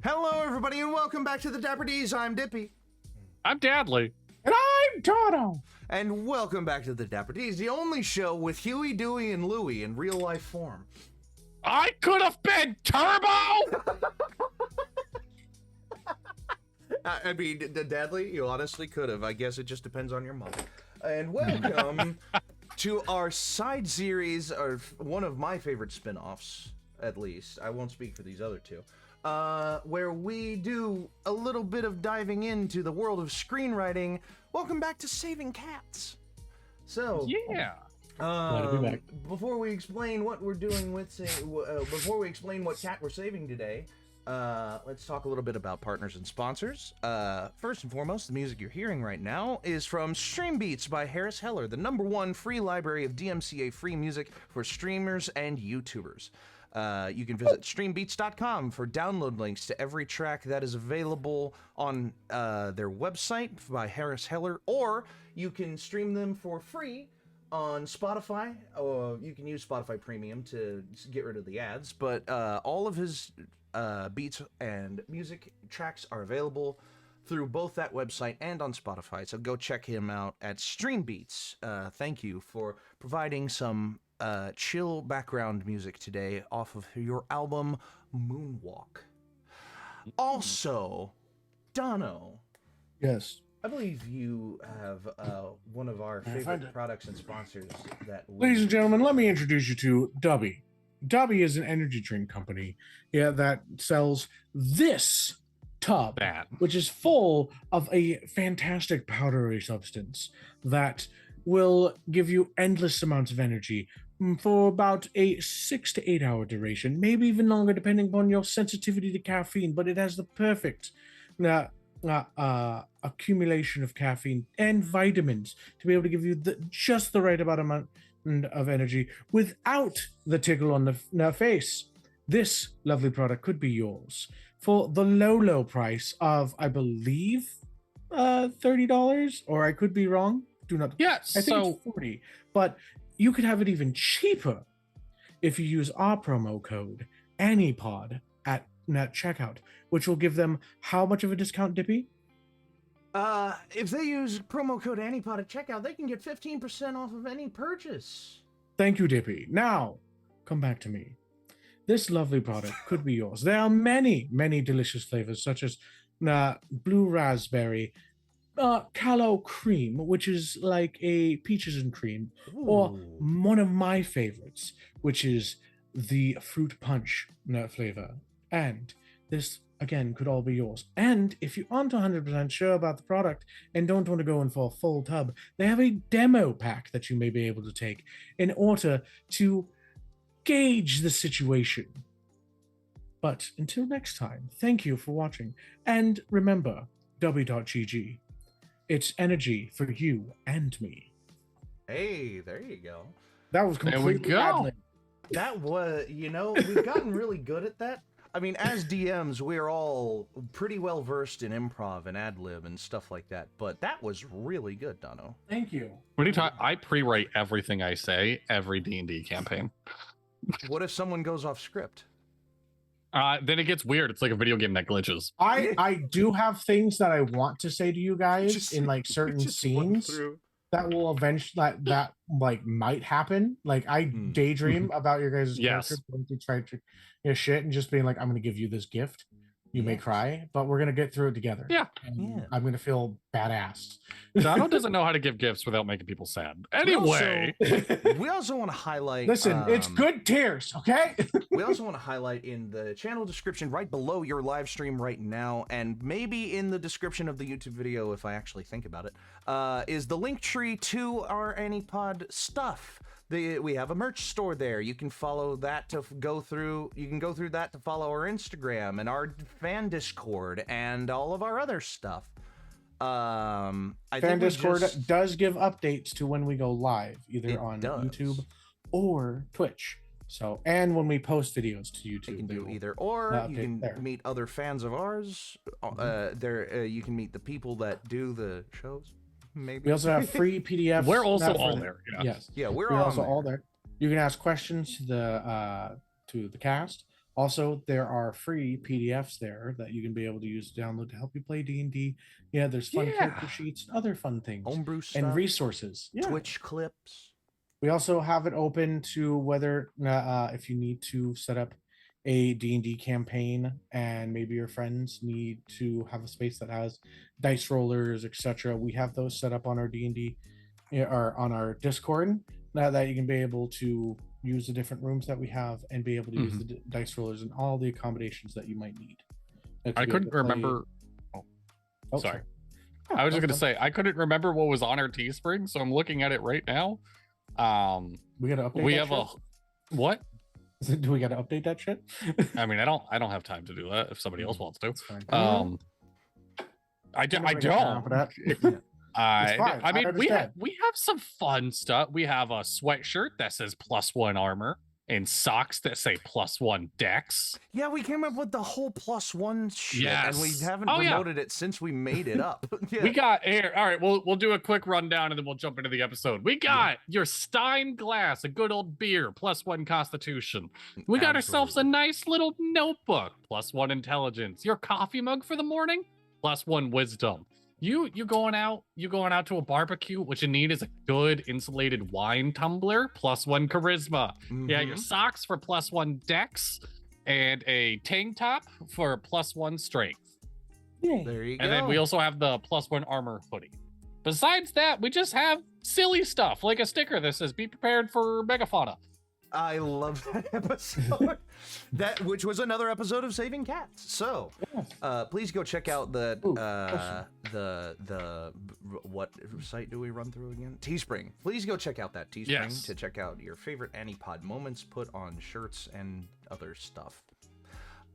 Hello, everybody, and welcome back to the Dapper D's. I'm Dippy. I'm Dadley. And I'm Dono. And welcome back to the Dapper D's, the only show with Huey, Dewey, and Louie in real life form. I could have been Turbo! I mean, Dadley, you honestly could have. I guess it just depends on your mom. And welcome to our side series, or one of my favorite spin-offs, at least. I won't speak for these other two. Where we do a little bit of diving into the world of screenwriting. Welcome back to Saving Cats. So, Yeah. Glad to be back. Before we explain what we're doing with, before we explain what cat we're saving today, let's talk a little bit about partners and sponsors. First and foremost, the music you're hearing right now is from Stream Beats by Harris Heller, the #1 free library of DMCA free music for streamers and YouTubers. You can visit streambeats.com for download links to every track that is available on their website by Harris Heller, or you can stream them for free on Spotify, or you can use Spotify Premium to get rid of the ads, but all of his beats and music tracks are available through both that website and on Spotify, so go check him out at Stream Beats. Thank you for providing some chill background music today off of your album Moonwalk. Also, Dono, Yes. I believe you have one of our favorite products and sponsors that Ladies and gentlemen, let me introduce you to Dubby. Dubby is an energy drink company, that sells this tub, which is full of a fantastic powdery substance that will give you endless amounts of energy for about a 6 to 8 hour duration, maybe even longer depending upon your sensitivity to caffeine, but it has the perfect accumulation of caffeine and vitamins to be able to give you just the right amount of energy without the tickle on the face. This lovely product could be yours for the low price of, I believe, $30, or I could be wrong. Do not. Yes. I think it's 40, but you could have it even cheaper if you use our promo code ANIPOD at checkout, which will give them how much of a discount, Dippy? If they use promo code ANIPOD at checkout, they can get 15% off of any purchase. Thank you, Dippy. Now, come back to me. This lovely product could be yours. There are many delicious flavors, such as blue raspberry, callow cream, which is like a peaches and cream, or one of my favorites, which is the fruit punch flavor. And this, again, could all be yours. And if you aren't 100% sure about the product and don't want to go in for a full tub, they have a demo pack that you may be able to take in order to gauge the situation. But until next time, thank you for watching. And remember, w.gg. It's energy for you and me. Hey, there you go. That was completely ad-lib. That was, we've gotten really good at that. I mean, as DMs, we're all pretty well versed in improv and ad-lib and stuff like that, but that was really good, Dono. Thank you. What are you talking? I pre-write everything I say every D&D campaign. What if someone goes off script? Then it gets weird. It's like a video game that glitches. I do have things that I want to say to you guys in like certain scenes that will eventually that might happen. Like I daydream about your guys' characters going through try to shit and just being like, I'm gonna give you this gift. You may cry, but we're gonna get through it together. Yeah. I'm gonna feel badass. Dono doesn't know how to give gifts without making people sad. Anyway, we also want to highlight. Listen, it's good tears, okay? We also want to highlight in the channel description right below your live stream right now, and maybe in the description of the YouTube video if I actually think about it, is the link tree to our AniPod stuff. We have a merch store there. You can follow that to go through. You can go through that to follow our Instagram and our fan Discord and all of our other stuff. Fan Discord does give updates to when we go live, either on YouTube or Twitch. So, and when we post videos to YouTube, you can do either or. You can meet other fans of ours. You can meet the people that do the shows. Maybe. We also have free PDFs. We're also all there. Yes. Yeah, we're also there. all there. You can ask questions to the cast, Also, there are free PDFs there that you can be able to use to download to help you play D&D. Yeah, there's fun character sheets and other fun things. Homebrew stuff. And resources. Yeah. Twitch clips. We also have it open to whether if you need to set up a D&D campaign and maybe your friends need to have a space that has dice rollers, etc. We have those set up on our D&D or on our Discord now that you can be able to use the different rooms that we have and be able to use the dice rollers and all the accommodations that you might need. I couldn't remember. Oh, sorry. I was just gonna say I couldn't remember what was on our Teespring, so I'm looking at it right now. We gotta update. We have shit? What? Do we gotta update that shit? I mean, I don't have time to do that if somebody else wants to. I don't. I mean, we have some fun stuff. We have a sweatshirt that says +1 armor and socks that say +1 dex. Yeah, we came up with the whole +1 shit, yes. And we haven't promoted it since we made it up. Yeah. We got here. All right, we'll do a quick rundown and then we'll jump into the episode. We got your Stein glass, a good old beer, +1 constitution. We got ourselves a nice little notebook, +1 intelligence. Your coffee mug for the morning, +1 wisdom. You going out to a barbecue, what you need is a good insulated wine tumbler, +1 charisma. Yeah, your socks for +1 dex, and a tank top for +1 strength. Yay. There you go. And then we also have the +1 armor hoodie. Besides that, we just have silly stuff like a sticker that says "Be prepared for megafauna." I love that episode. Which was another episode of Saving Cats. So, please go check out the what site do we run through again? Teespring. Please go check out that Teespring to check out your favorite AniPod moments put on shirts and other stuff.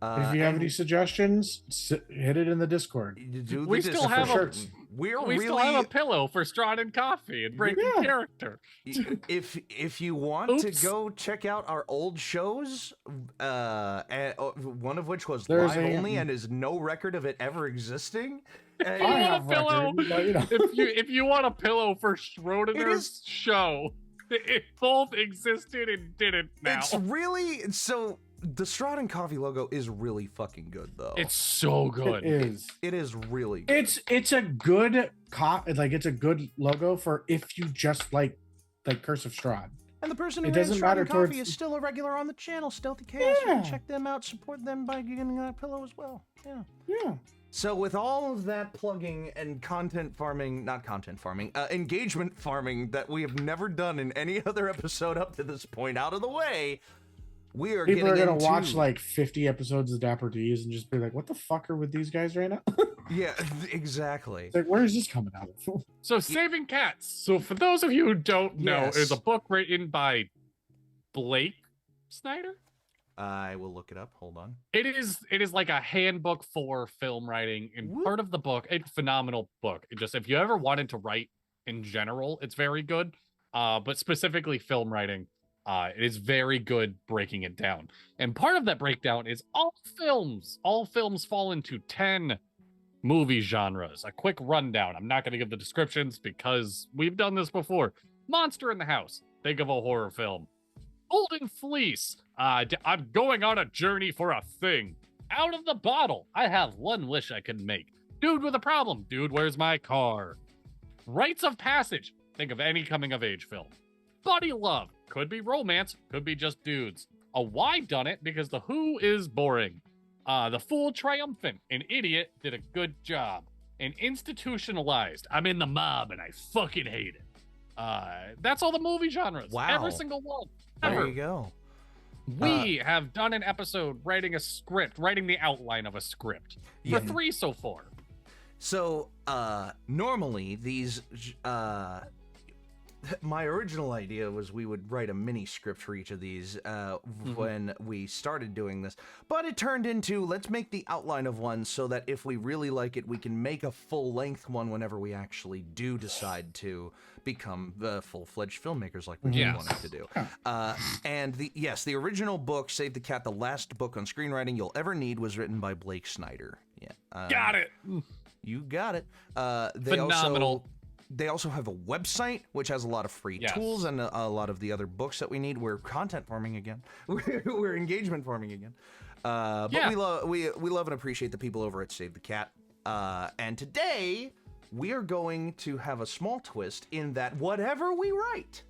If you have any suggestions, hit it in the Discord. We still have a pillow for Strahd and coffee and breaking character. If you want to go check out our old shows, one of which was live only and is no record of it ever existing. I want a pillow. If you want a pillow for Schrodinger's show, it both existed and didn't now. It's really so. The Strahd and Coffee logo is really fucking good, though. It's so good. It is really good. It's a good it's a good logo for if you just like Curse of Strahd. And the person who ran Strahd and Coffee is still a regular on the channel, Stealthy Chaos. Yeah. Check them out, support them by getting that pillow as well. Yeah. So with all of that plugging and engagement farming that we have never done in any other episode up to this point out of the way, people are gonna watch like 50 episodes of Dapper D's and just be like, what the fuck are with these guys right now? Yeah, exactly. It's like, where is this coming out of? So Saving Cats. So for those of you who don't know, is a book written by Blake Snyder. I will look it up. Hold on. It is like a handbook for film writing, and part of the book, a phenomenal book. If you ever wanted to write in general, it's very good. But specifically film writing. It is very good breaking it down. And part of that breakdown is all films fall into 10 movie genres. A quick rundown. I'm not going to give the descriptions because we've done this before. Monster in the House. Think of a horror film. Golden Fleece. I'm going on a journey for a thing. Out of the Bottle. I have one wish I can make. Dude with a Problem. Dude, where's my car? Rites of Passage. Think of any coming of age film. Buddy Love. Could be romance, could be just dudes. A Why Done It because the Who is boring. The Fool Triumphant. An Idiot did a good job. And Institutionalized. I'm in the mob and I fucking hate it. That's all the movie genres. Wow. Every single one. There you go. We have done an episode writing the outline of a script. For 3 so far. So, normally these, my original idea was we would write a mini script for each of these when we started doing this, but it turned into let's make the outline of one so that if we really like it, we can make a full-length one whenever we actually do decide to become the full-fledged filmmakers like we wanted to do. And the original book, Save the Cat, the last book on screenwriting you'll ever need, was written by Blake Snyder. Got it. You got it. Phenomenal. They also have a website, which has a lot of free tools and a lot of the other books that we need. We're content farming again. We're engagement farming again. But Yeah. we love and appreciate the people over at Save the Cat. And today we are going to have a small twist in that whatever we write,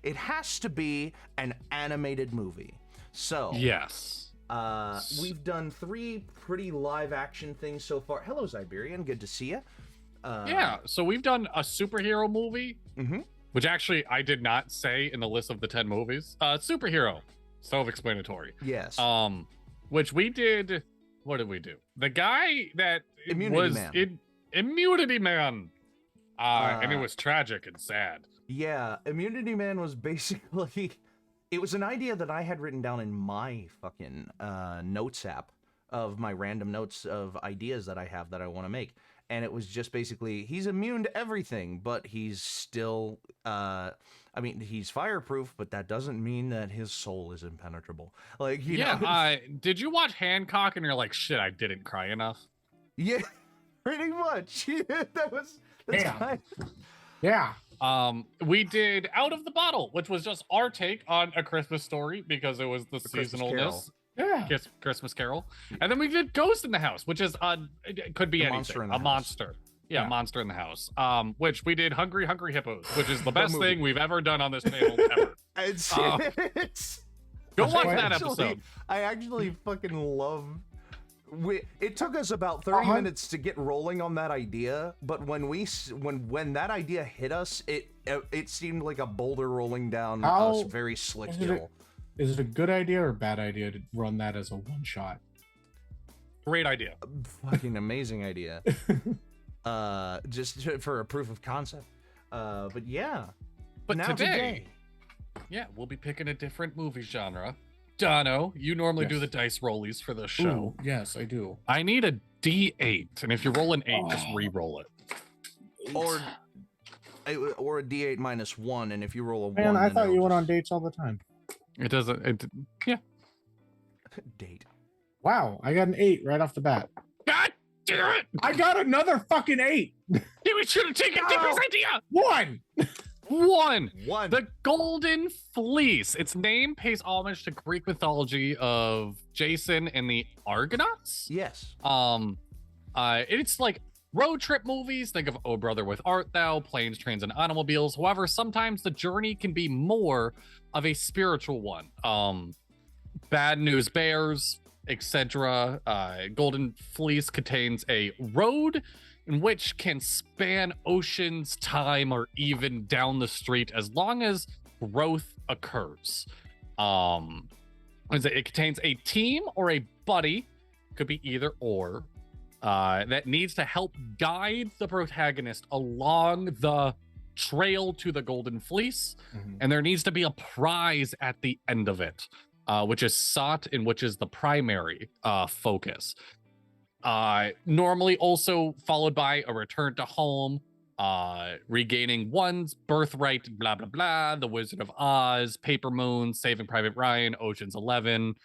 it has to be an animated movie. So Yes. we've done 3 pretty live action things so far. Hello, Siberian. Good to see you. Yeah. So we've done a superhero movie, which actually I did not say in the list of the 10 movies. Superhero, self-explanatory. Yes. Which we did. What did we do? The guy that Immunity Man. Immunity Man. And it was tragic and sad. Yeah, Immunity Man was basically, it was an idea that I had written down in my fucking notes app of my random notes of ideas that I have that I want to make. And it was just basically, he's immune to everything, but he's still, I mean, he's fireproof, but that doesn't mean that his soul is impenetrable. Like, you know? Did you watch Hancock and you're like, shit, I didn't cry enough? Yeah, pretty much. That's Damn. Yeah. We did Out of the Bottle, which was just our take on A Christmas Story because it was the seasonalness. Yeah. Christmas Carol. And then we did Ghost in the House, which is it could be anything. A monster. Yeah, Monster in the House. Which we did Hungry Hungry Hippos, which is the best thing we've ever done on this channel ever. Go watch that episode. I actually fucking love. It took us about 30 minutes to get rolling on that idea, but when that idea hit us, it seemed like a boulder rolling down a very slick hill. Is it a good idea or a bad idea to run that as a one shot? Great idea. Fucking amazing idea. Just for a proof of concept. But yeah. But now today, yeah, we'll be picking a different movie genre. Dono, you normally do the dice rollies for the show. Ooh, yes, I do. I need a D8, and if you roll an 8, just re-roll it. Or a D8 minus 1, and if you roll a 1. Man, I thought you went on dates all the time. It doesn't. Yeah. Date. Wow, I got an 8 right off the bat. God damn it! I got another fucking 8. We should have taken Dipper's idea. 1. The Golden Fleece. Its name pays homage to Greek mythology of Jason and the Argonauts. Yes. It's like road trip movies. Think of Oh Brother, With Art Thou, Planes, Trains, and Automobiles. However, sometimes the journey can be more of a spiritual one. Bad News Bears, etc. Golden Fleece contains a road in which can span oceans, time, or even down the street as long as growth occurs. It contains a team or a buddy, could be either or, that needs to help guide the protagonist along the trail to the Golden Fleece, and there needs to be a prize at the end of it, which is sought and which is the primary focus. Normally also followed by a return to home, regaining one's birthright, blah, blah, blah, The Wizard of Oz, Paper Moon, Saving Private Ryan, Ocean's 11,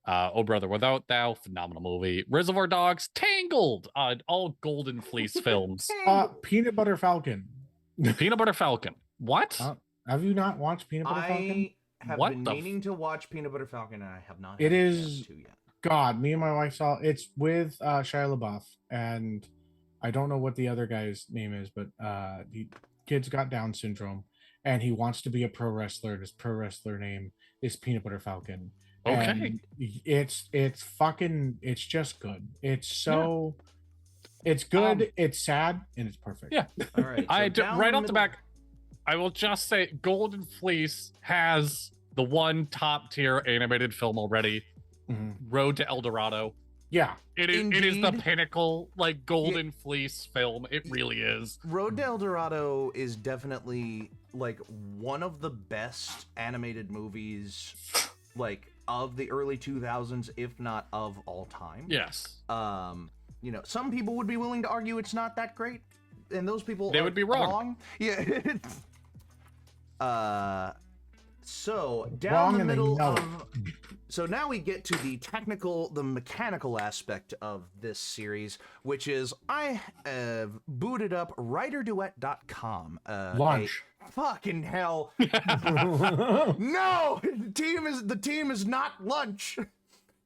Oh Brother, Without Thou, phenomenal movie, Reservoir Dogs, Tangled, all Golden Fleece films. Peanut Butter Falcon. Peanut Butter Falcon. What? Have you not watched Peanut Butter Falcon? I have been meaning to watch Peanut Butter Falcon, and I have not. It is... to yet. God, me and my wife saw it's with Shia LaBeouf, and I don't know what the other guy's name is, but the kid's got Down syndrome, and he wants to be a pro wrestler. And his pro wrestler name is Peanut Butter Falcon. Okay, and it's just good. It's it's good. It's sad, and it's perfect. Yeah. All right. Right off the back, I will just say Golden Fleece has the one top tier animated film already. Road to El Dorado. Yeah, it is the pinnacle, like Golden Fleece film. It really is. Road to El Dorado is definitely like one of the best animated movies, like of the early 2000s, if not of all time. Yes. You know, some people would be willing to argue it's not that great, and those people would be wrong. Yeah. So down the middle of. So now we get to the mechanical aspect of this series, which is I have booted up writerduet.com. Launch. Fucking hell. No! The team is not lunch.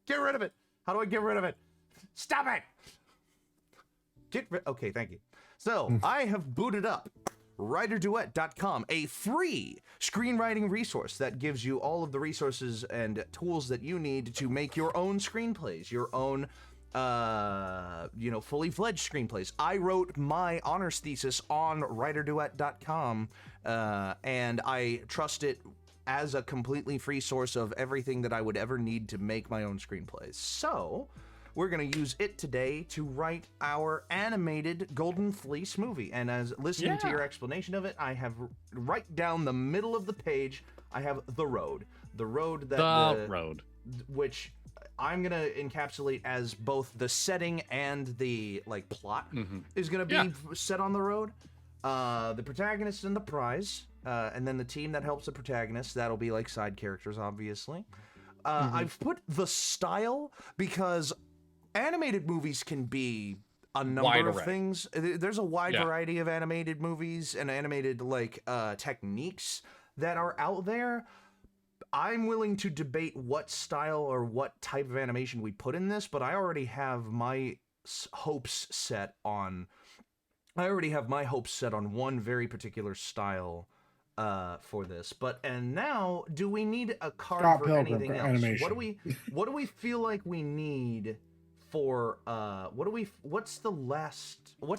Get rid of it. How do I get rid of it? Stop it! Okay, thank you. So, I have booted up writerduet.com, a free screenwriting resource that gives you all of the resources and tools that you need to make your own screenplays, your own fully fledged screenplays. I wrote my honors thesis on writerduet.com, and I trust it as a completely free source of everything that I would ever need to make my own screenplays. So, we're going to use it today to write our animated Golden Fleece movie. And as listening to your explanation of it, I have right down the middle of the page, I have the road. The road that road, which I'm going to encapsulate as both the setting and the plot is going to be set on the road. The protagonist and the prize, and then the team that helps the protagonist, that'll be like side characters, obviously. I've put the style because animated movies can be a number of things. There's a wide variety of animated movies and animated techniques that are out there. I'm willing to debate what style or what type of animation we put in this, but I already have my hopes set on one very particular style for this. And now, do we need a card for anything else? Animation. What do we feel like we need for what's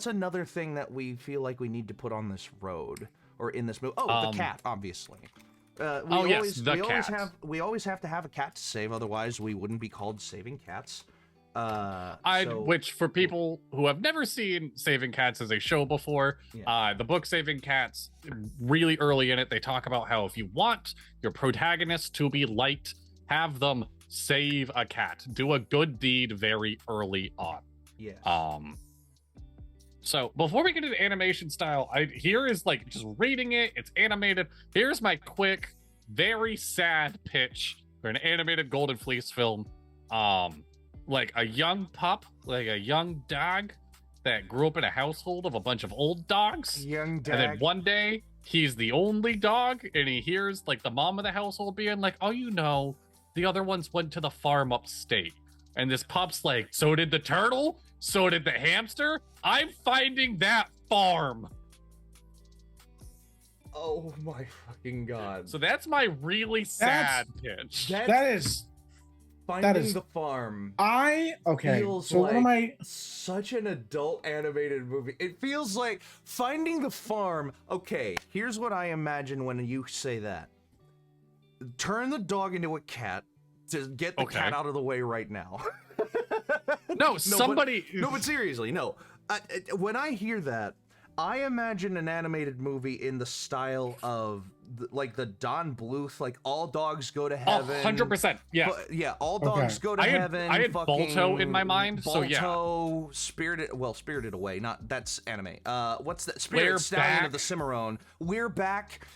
another thing that we feel like we need to put on this road or in this movie? The cat, obviously. We always have to have a cat to save, otherwise we wouldn't be called Saving Cats. Which, for people who have never seen Saving Cats as a show before, the book Saving Cats, really early in it, they talk about how if you want your protagonist to be liked, have them save a cat. Do a good deed very early on. Yes. So before we get into animation style, here is just reading it. It's animated. Here's my quick, very sad pitch for an animated Golden Fleece film. Like a young pup, like a young dog that grew up in a household of a bunch of old dogs. Young dog. And then one day he's the only dog, and he hears the mom of the household being like, "Oh, the other ones went to the farm upstate." And this pup's like, "So did the turtle? So did the hamster? I'm finding that farm." Oh my fucking god. So that's my really sad pitch. That is Finding the Farm. Feels so like one of my such an adult animated movie. It feels like Finding the Farm. Okay, here's what I imagine when you say that. Turn the dog into a cat to get the cat out of the way right now. No, somebody. But seriously, no. When I hear that, I imagine an animated movie in the style of the Don Bluth, all dogs go to heaven. 100%. Yeah. All dogs go to heaven. I had Balto in my mind. Balto, Spirited Away. That's anime. What's that? Spirit Stallion of the Cimarron. We're Back.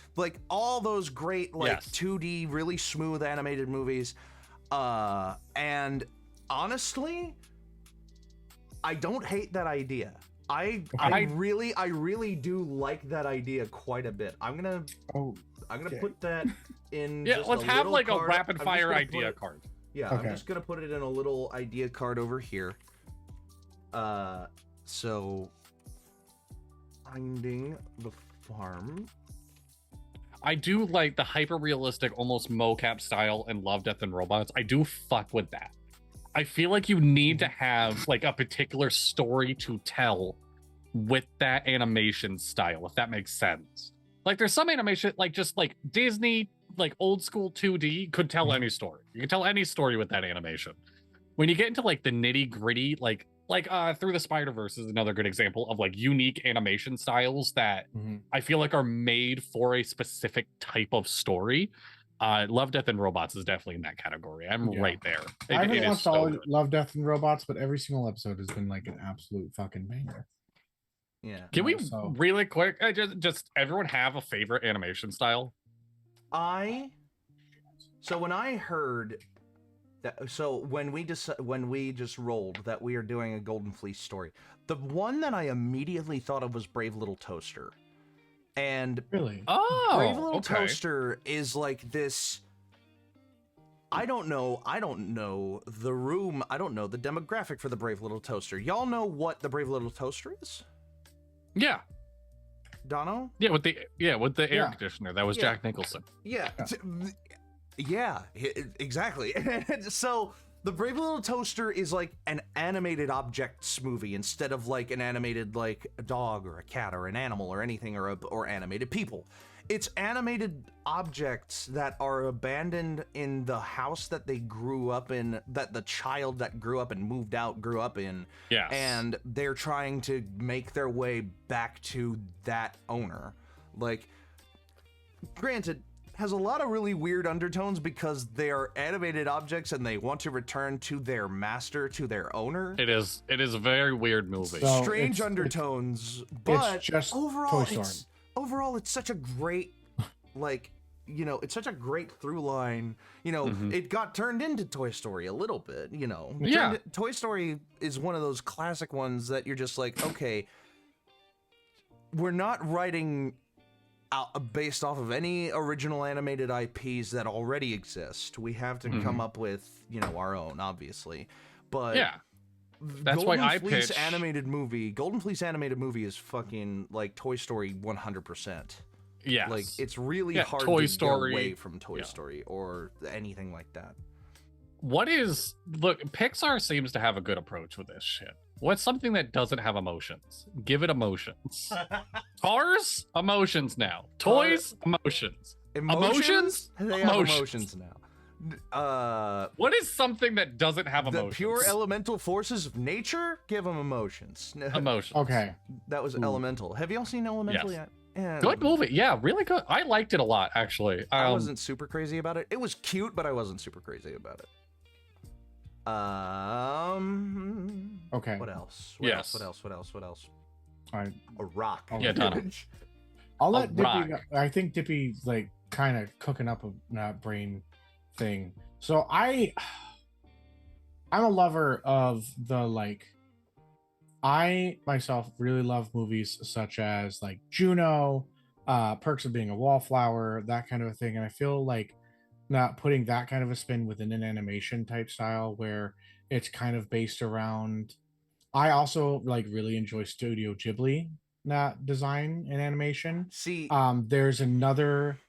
All those great 2D, really smooth animated movies. And honestly, I don't hate that idea. I really do like that idea quite a bit. I'm gonna put that in. Let's have a rapid fire idea card. Yeah, I'm just gonna put it in a little idea card over here. So Finding the Farm. I do like the hyper realistic, almost mocap style in Love, Death, and Robots. I do fuck with that. I feel like you need to have a particular story to tell with that animation style, if that makes sense. There's some animation, just Disney, old school 2D could tell any story. You can tell any story with that animation. When you get into the nitty gritty, Through the Spider-Verse is another good example of unique animation styles that I feel are made for a specific type of story. Love, Death, and Robots is definitely in that category. I'm right there. I haven't watched all Love, Death, and Robots, but every single episode has been an absolute fucking banger. Yeah. Can we really quick just everyone have a favorite animation style? So when I heard that, when we just rolled that we are doing a Golden Fleece story, the one that I immediately thought of was Brave Little Toaster. And really, Brave Little Toaster is this. I don't know the room. I don't know the demographic for the Brave Little Toaster. Y'all know what the Brave Little Toaster is? Yeah. Dono? Yeah, with the air Yeah. conditioner. That was Yeah. Jack Nicholson. Yeah. Exactly. So the Brave Little Toaster is like an animated objects movie instead of like an animated like a dog or a cat or an animal or anything or animated people. It's animated objects that are abandoned in the house that they grew up in, that the child that grew up and moved out grew up in. Yes. And they're trying to make their way back to that owner. Like, granted, has a lot of really weird undertones because they are animated objects and they want to return to their master, to their owner. It is a very weird movie. So- Strange undertones, but just overall, Toy Story. it's such a great, like, you know, it's such a great through line. You know, it got turned into Toy Story a little bit, you know. Yeah. Toy Story is one of those classic ones that you're just like, okay, we're not writing out based off of any original animated IPs that already exist. We have to come up with, you know, our own, obviously. But Yeah. That's why I Fleece pitch Golden Fleece animated movie is fucking like Toy Story 100%. Yes. Like, it's really Yeah, hard Toy to Story. get away from Toy Yeah. Story or anything like that. Look, Pixar seems to have a good approach with this shit. What's something that doesn't have emotions? Give it emotions. Cars? Emotions now. Toys? Emotions. Emotions? They have Emotions. emotions now. What is something that doesn't have The emotions? pure elemental forces of nature give them emotions. Emotions. Okay. That was Elemental. Have y'all seen Elemental Yes. yet? Yeah. Good movie. Yeah, really good. I liked it a lot, actually. I wasn't super crazy about it. It was cute, but I wasn't super crazy about it. Okay. What else? Yes. What else? All right. A rock. Oh, Yeah, Dono. I'll A let Dippy. rock. I think Dippy's like kind of cooking up a brain thing. So I'm a lover of the like. I myself really love movies such as like Juno, Perks of Being a Wallflower, that kind of a thing, and I feel like not putting that kind of a spin within an animation type style where it's kind of based around. I also like really enjoy Studio Ghibli design and animation. See, There's another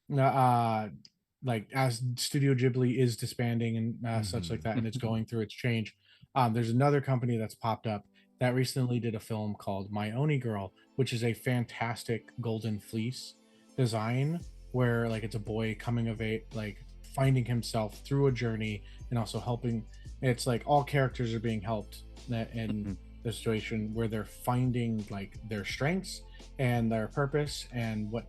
like as Studio Ghibli is disbanding and such like that, and it's going through its change. There's another company that's popped up that recently did a film called My Oni Girl, which is a fantastic golden fleece design where like it's a boy coming of age, like finding himself through a journey and also helping. It's like all characters are being helped in the situation where they're finding like their strengths and their purpose and what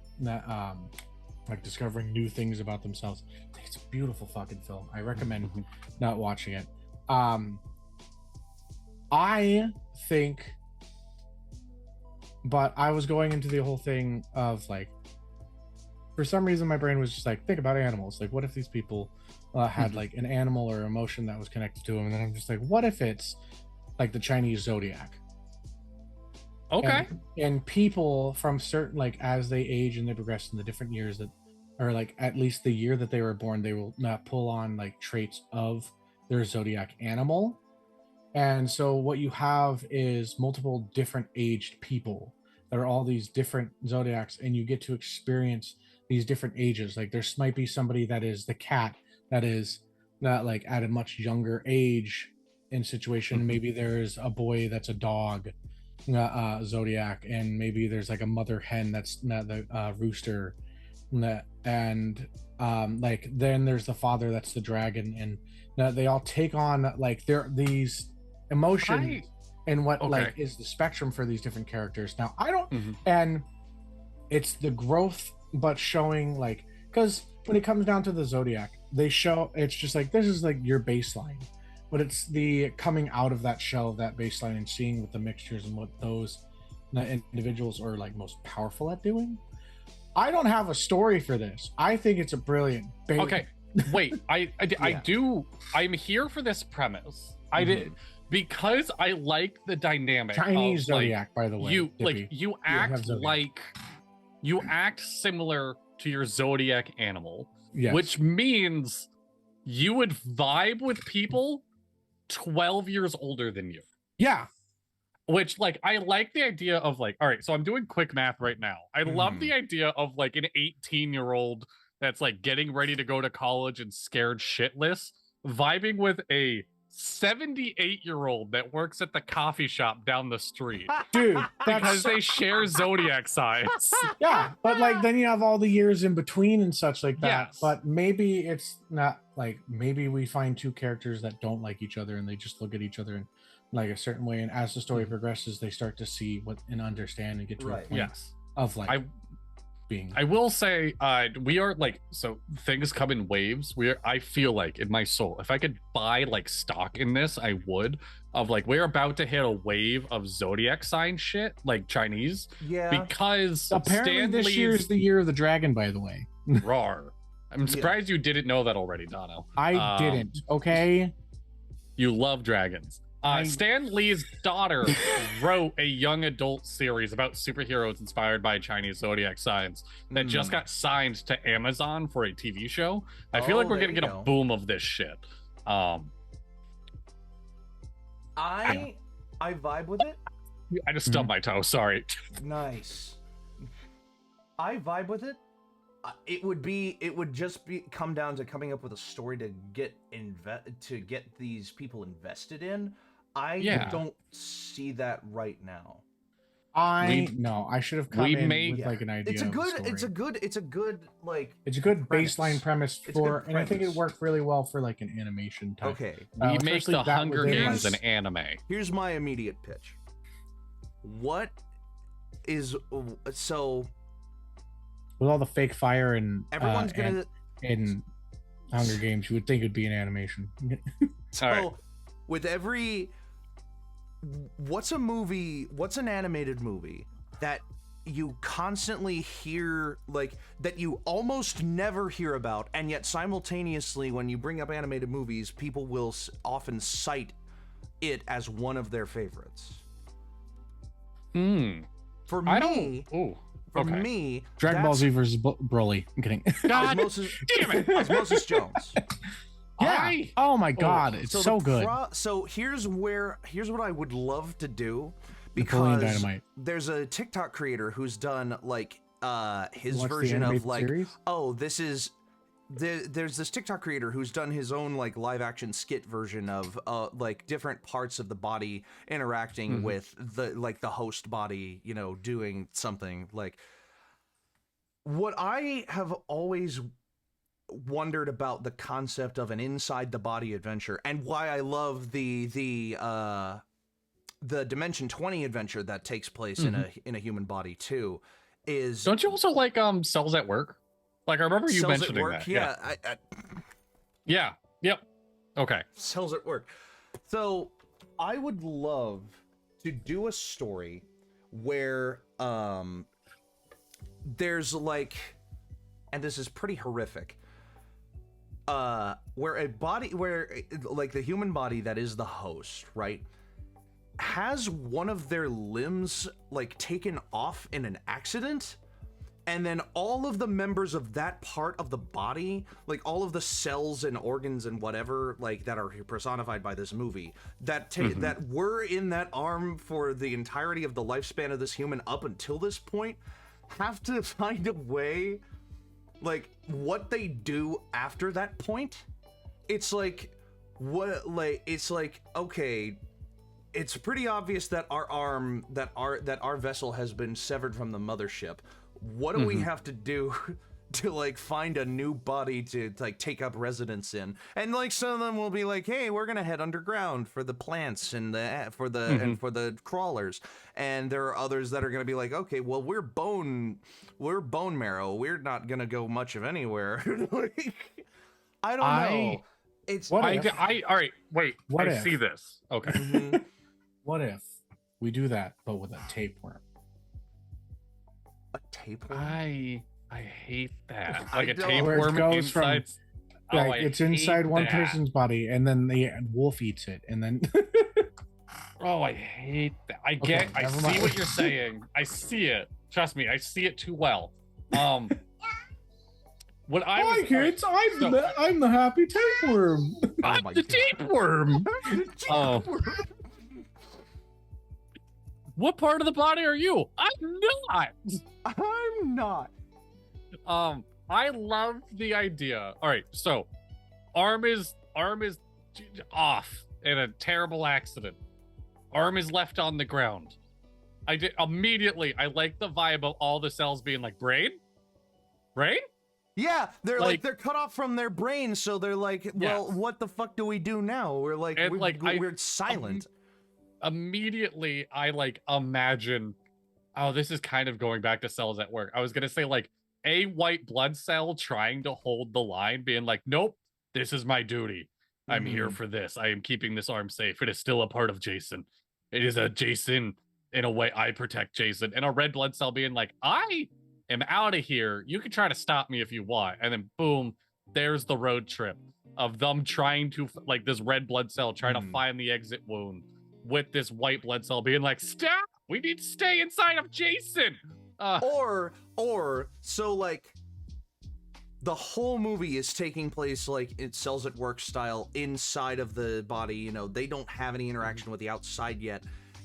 like discovering new things about themselves. It's a beautiful fucking film. I recommend not watching it. I think, but I was going into the whole thing of like, for some reason my brain was just like, think about animals. Like, what if these people had like an animal or emotion that was connected to them? And then I'm just like, what if it's like the Chinese zodiac? Okay. And people from certain, like as they age and they progress in the different years that, or like at least the year that they were born, they will not pull on like traits of their zodiac animal. And so what you have is multiple different aged people that are all these different zodiacs, and you get to experience these different ages. Like there might be somebody that is the cat that is not like at a much younger age in situation. Maybe there's a boy that's a dog zodiac, and maybe there's like a mother hen that's not the rooster, and like then there's the father that's the dragon, and they all take on like these emotions and what like is the spectrum for these different characters. Now I don't and it's the growth, but showing like, because when it comes down to the zodiac, they show it's just like this is like your baseline, but it's the coming out of that shell of that baseline and seeing what the mixtures and what those individuals are like most powerful at doing. I don't have a story for this. I think it's a brilliant Okay, wait, I'm here for this premise. I did because I like the dynamic Chinese of, zodiac, like, by the way. You act similar to your zodiac animal, Yes. which means you would vibe with people 12 years older than you. Yeah. Which, like, I like the idea of, like, all right, so I'm doing quick math right now. I love the idea of, like, an 18-year-old that's, like, getting ready to go to college and scared shitless, vibing with a 78-year-old that works at the coffee shop down the street. Dude, Because they share zodiac signs. yeah, but like then you have all the years in between and such like that. Yes. But maybe it's not like, maybe we find two characters that don't like each other and they just look at each other in like a certain way, and as the story progresses they start to see what and understand and get to a point Yes. of like I will say, we are like, so things come in waves. I feel like in my soul, if I could buy like stock in this, I would. Of like, we're about to hit a wave of zodiac sign shit, like Chinese. Yeah. Because apparently this year is the year of the dragon, by the way. Rar. I'm surprised you didn't know that already, Dono. I didn't. Okay. You love dragons. Stan Lee's daughter wrote a young adult series about superheroes inspired by Chinese zodiac signs that just got signed to Amazon for a TV show. I feel like we're gonna get a boom of this shit. I vibe with it. I just stubbed my toe. Sorry. Nice. I vibe with it. It would just come down to coming up with a story to get these people invested in. I don't see that right now. I should have come with like an idea. It's a good baseline premise for, and I think it worked really well for like an animation type. Okay, we make the Hunger Games an anime. Here's my immediate pitch. What is so? With all the fake fire and everyone's in Hunger Games, you would think it'd be an animation. So, right. With every, what's an animated movie that you constantly hear, like, that you almost never hear about, and yet simultaneously when you bring up animated movies, people will often cite it as one of their favorites? For me, Dragon Ball Z versus Broly. I'm kidding. God damn it, Osmosis Jones. Yeah. Oh my God, it's so good. So here's what I would love to do, because there's a TikTok creator who's done like his version of like series? There's this TikTok creator who's done his own like live action skit version of like different parts of the body interacting with the host body, you know, doing something. Like, what I have always wondered about the concept of an inside the body adventure, and why I love the Dimension 20 adventure that takes place in a human body too, is, don't you also like Cells at Work? Like, I remember you mentioning that. Yeah. Yeah. Yep. Okay. Cells at Work. So I would love to do a story where there's like, and this is pretty horrific, where like the human body that is the host, right, has one of their limbs like taken off in an accident, and then all of the members of that part of the body, like all of the cells and organs and whatever, like that are personified by this movie, that that were in that arm for the entirety of the lifespan of this human up until this point, have to find a way, like, what they do after that point. It's like, okay, it's pretty obvious that our vessel has been severed from the mothership. What do we have to do to like find a new body to like take up residence in? And like some of them will be like, hey, we're gonna head underground for the plants and for the crawlers. And there are others that are gonna be like, okay, well, we're bone marrow. We're not gonna go much of anywhere. Like, I don't know. It's all right. Wait. What I if? see this. Okay. What if we do that, but with a tapeworm? A tapeworm? I hate that. Like a tapeworm goes inside. It's inside one person's body, and then the wolf eats it, and then. Oh, I hate that. I see what you're saying. I see it. Trust me, I see it too well. What I Hi was kids, I'm the happy tapeworm. I'm my the God. tapeworm. Oh. What part of the body are you? I'm not. I'm not. I love the idea. All right, so arm is off in a terrible accident. Arm is left on the ground. I like the vibe of all the cells being like brain. Yeah, they're Like- they're cut off from their brain, so they're like, well, Yes. what the fuck do we do now? We're like, And, we're silent. Immediately, I like imagine. Oh, this is kind of going back to cells at work. I was gonna say like a white blood cell trying to hold the line, being like, nope, this is my duty. I'm here for this. I am keeping this arm safe. It is still a part of Jason. It is a Jason. In a way, I protect Jason. And a red blood cell being like, I am out of here. You can try to stop me if you want. And then boom, there's the road trip of them trying to, like, this red blood cell trying to find the exit wound with this white blood cell being like, stop, we need to stay inside of Jason. Or so like the whole movie is taking place like it Cells at Work style inside of the body. You know, they don't have any interaction with the outside yet.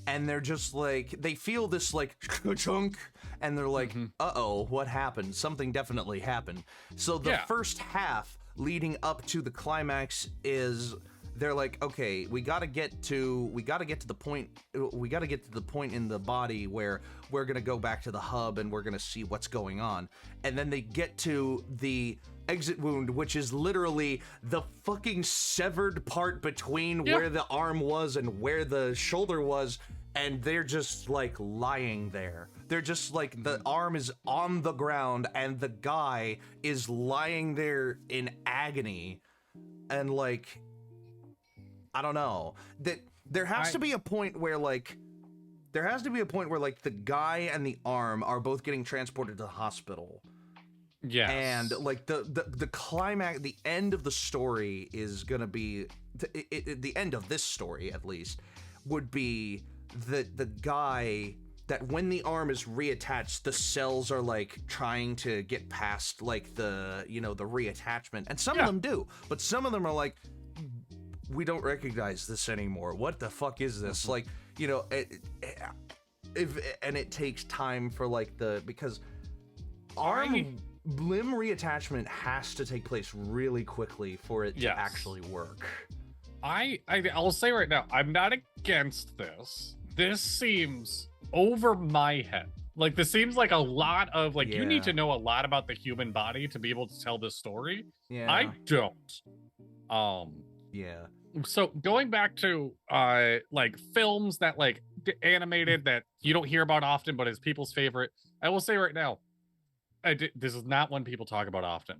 And they're just like, they feel this like chunk, and they're like, uh-oh, what happened? Something definitely happened. So the first half leading up to the climax is they're like, okay, we gotta get to the point in the body where we're gonna go back to the hub and we're gonna see what's going on. And then they get to the exit wound, which is literally the fucking severed part between where the arm was and where the shoulder was, and they're just like lying there. They're just like, the arm is on the ground and the guy is lying there in agony. And like, I don't know, that there has to be a point where like the guy and the arm are both getting transported to the hospital. Yes. And like the climax, the end of the story is gonna be the end of this story, at least, would be that the guy, that when the arm is reattached, the cells are like trying to get past like the, you know, the reattachment, and some of them do, but some of them are like, we don't recognize this anymore. What the fuck is this? Like, you know, and it takes time for like because limb reattachment has to take place really quickly for it to actually work. I'll say right now, I'm not against this. This seems over my head. Like, this seems like a lot of like, you need to know a lot about the human body to be able to tell this story. Yeah. I don't. Yeah. So going back to like films that like animated that you don't hear about often, but is people's favorite, I will say right now, this is not one people talk about often,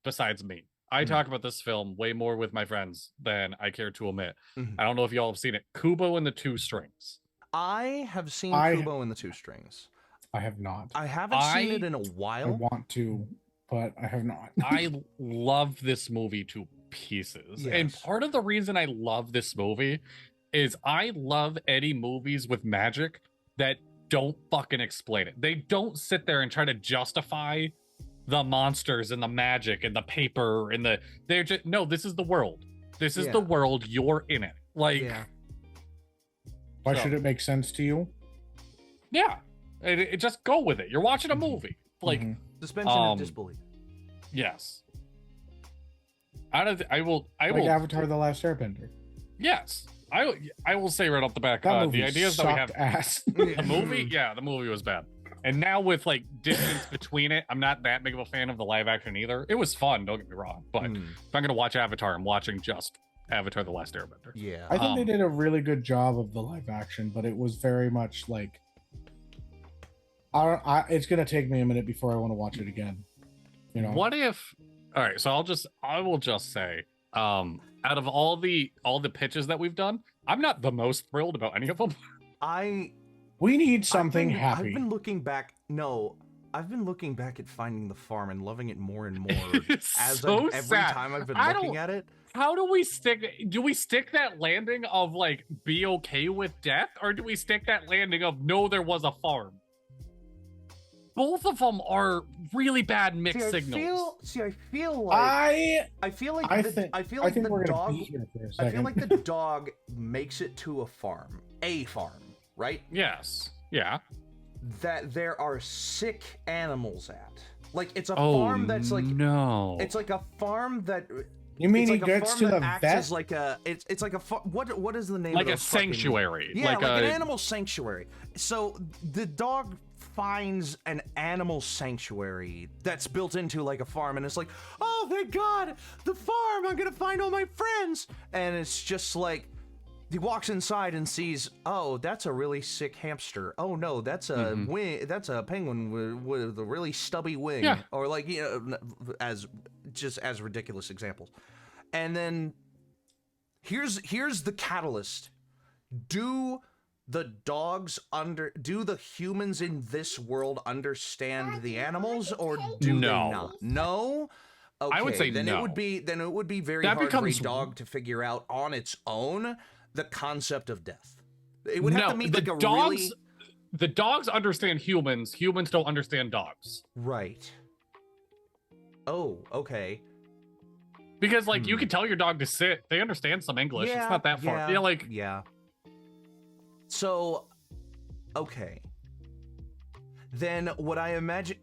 besides me. I talk about this film way more with my friends than I care to admit. I don't know if y'all have seen it. Kubo and the Two Strings. I have seen Kubo and the Two Strings. I have not. I haven't seen it in a while. I want to, but I have not. I love this movie to pieces. Yes. And part of the reason I love this movie is I love any movies with magic that don't fucking explain it. They don't sit there and try to justify the monsters and the magic and the paper and they're just, no, this is the world. This is the world, you're in it. Like, why should it make sense to you? Yeah, it just go with it. You're watching a movie. Like, suspension of disbelief. Yes. I will Avatar: The Last Airbender. Yes. I will say right off the back, That movie the ideas that we have, ass. the movie, the movie was bad. And now with like distance between it, I'm not that big of a fan of the live action either. It was fun, don't get me wrong, but if I'm gonna watch Avatar, I'm watching just Avatar: The Last Airbender. Yeah, I think they did a really good job of the live action, but it was very much like, it's gonna take me a minute before I want to watch it again. You know, what if? All right, so I will just say, out of all the pitches that we've done, I'm not the most thrilled about any of them. We need something happy. I've been looking back. No, I've been looking back at Finding the Farm and loving it more and more every time I've been looking at it. How do we stick? Do we stick that landing of like be okay with death, or do we stick that landing of no, there was a farm? both of them are really bad mixed signals. I feel like I feel like I the, think I feel I like think the we're gonna dog. be here for a I second. feel like the dog makes it to a farm, right? Yes. Yeah. That there are sick animals at. Like it's a Oh, farm that's like no. it's like a farm that. You mean it's he like a gets farm to that the acts vet? as like a it's like a what is the name Like of a those fucking- sanctuary. Yeah, like a, an animal sanctuary. So the dog finds an animal sanctuary that's built into like a farm, and it's like, oh thank God, the farm! I'm gonna find all my friends. And it's just like he walks inside and sees, oh, that's a really sick hamster. Oh no, that's a wing. That's a penguin with a really stubby wing. Yeah. Or like as ridiculous examples. And then here's the catalyst. Do the humans in this world understand the animals, or do No. they not? No. Okay, I would say then no. it would be very That hard for a becomes- dog to figure out on its own the concept of death. It would have to meet the like a dogs, really the dogs understand humans. Humans don't understand dogs. right. Oh, okay. Because like you can tell your dog to sit. They understand some English. It's not that far. Yeah. So, okay. Then what I imagine,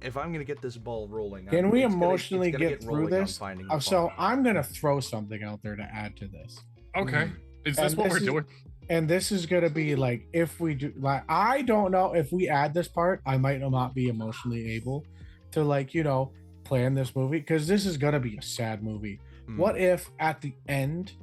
if I'm gonna get this ball rolling, Can we it's gonna emotionally get through rolling on this? finding the So farm. I'm gonna throw something out there to add to this. Okay. Is this And what this we're is- doing? And this is gonna be like, if we do, like, I don't know if we add this part, I might not be emotionally able to, like, plan this movie, because this is gonna be a sad movie. What if at the end,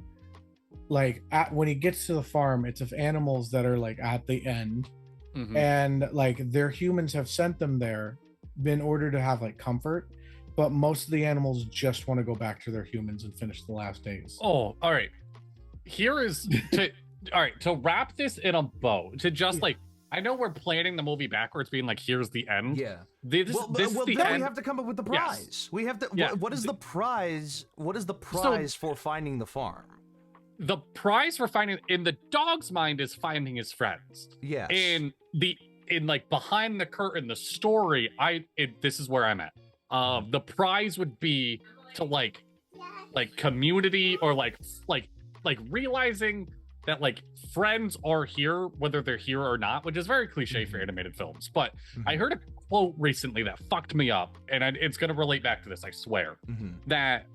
like when he gets to the farm, it's of animals that are like at the end, Mhm. and like their humans have sent them there in order to have like comfort, but most of the animals just want to go back to their humans and finish the last days. Oh, all right. Here is to wrap this in a bow. To just like, I know we're planning the movie backwards, being like, here's the end. Yeah. This is the then end. we have to come up with the Yes. prize. We have to. Yeah. What is the prize? What is the prize for finding the farm? The prize for finding in the dog's mind is finding his friends. Yes. In like behind the curtain, the story, this is where I'm at. The prize would be to like community, or like realizing that like friends are here whether they're here or not, which is very cliche for animated films. But I heard a quote recently that fucked me up, and it's going to relate back to this, I swear. That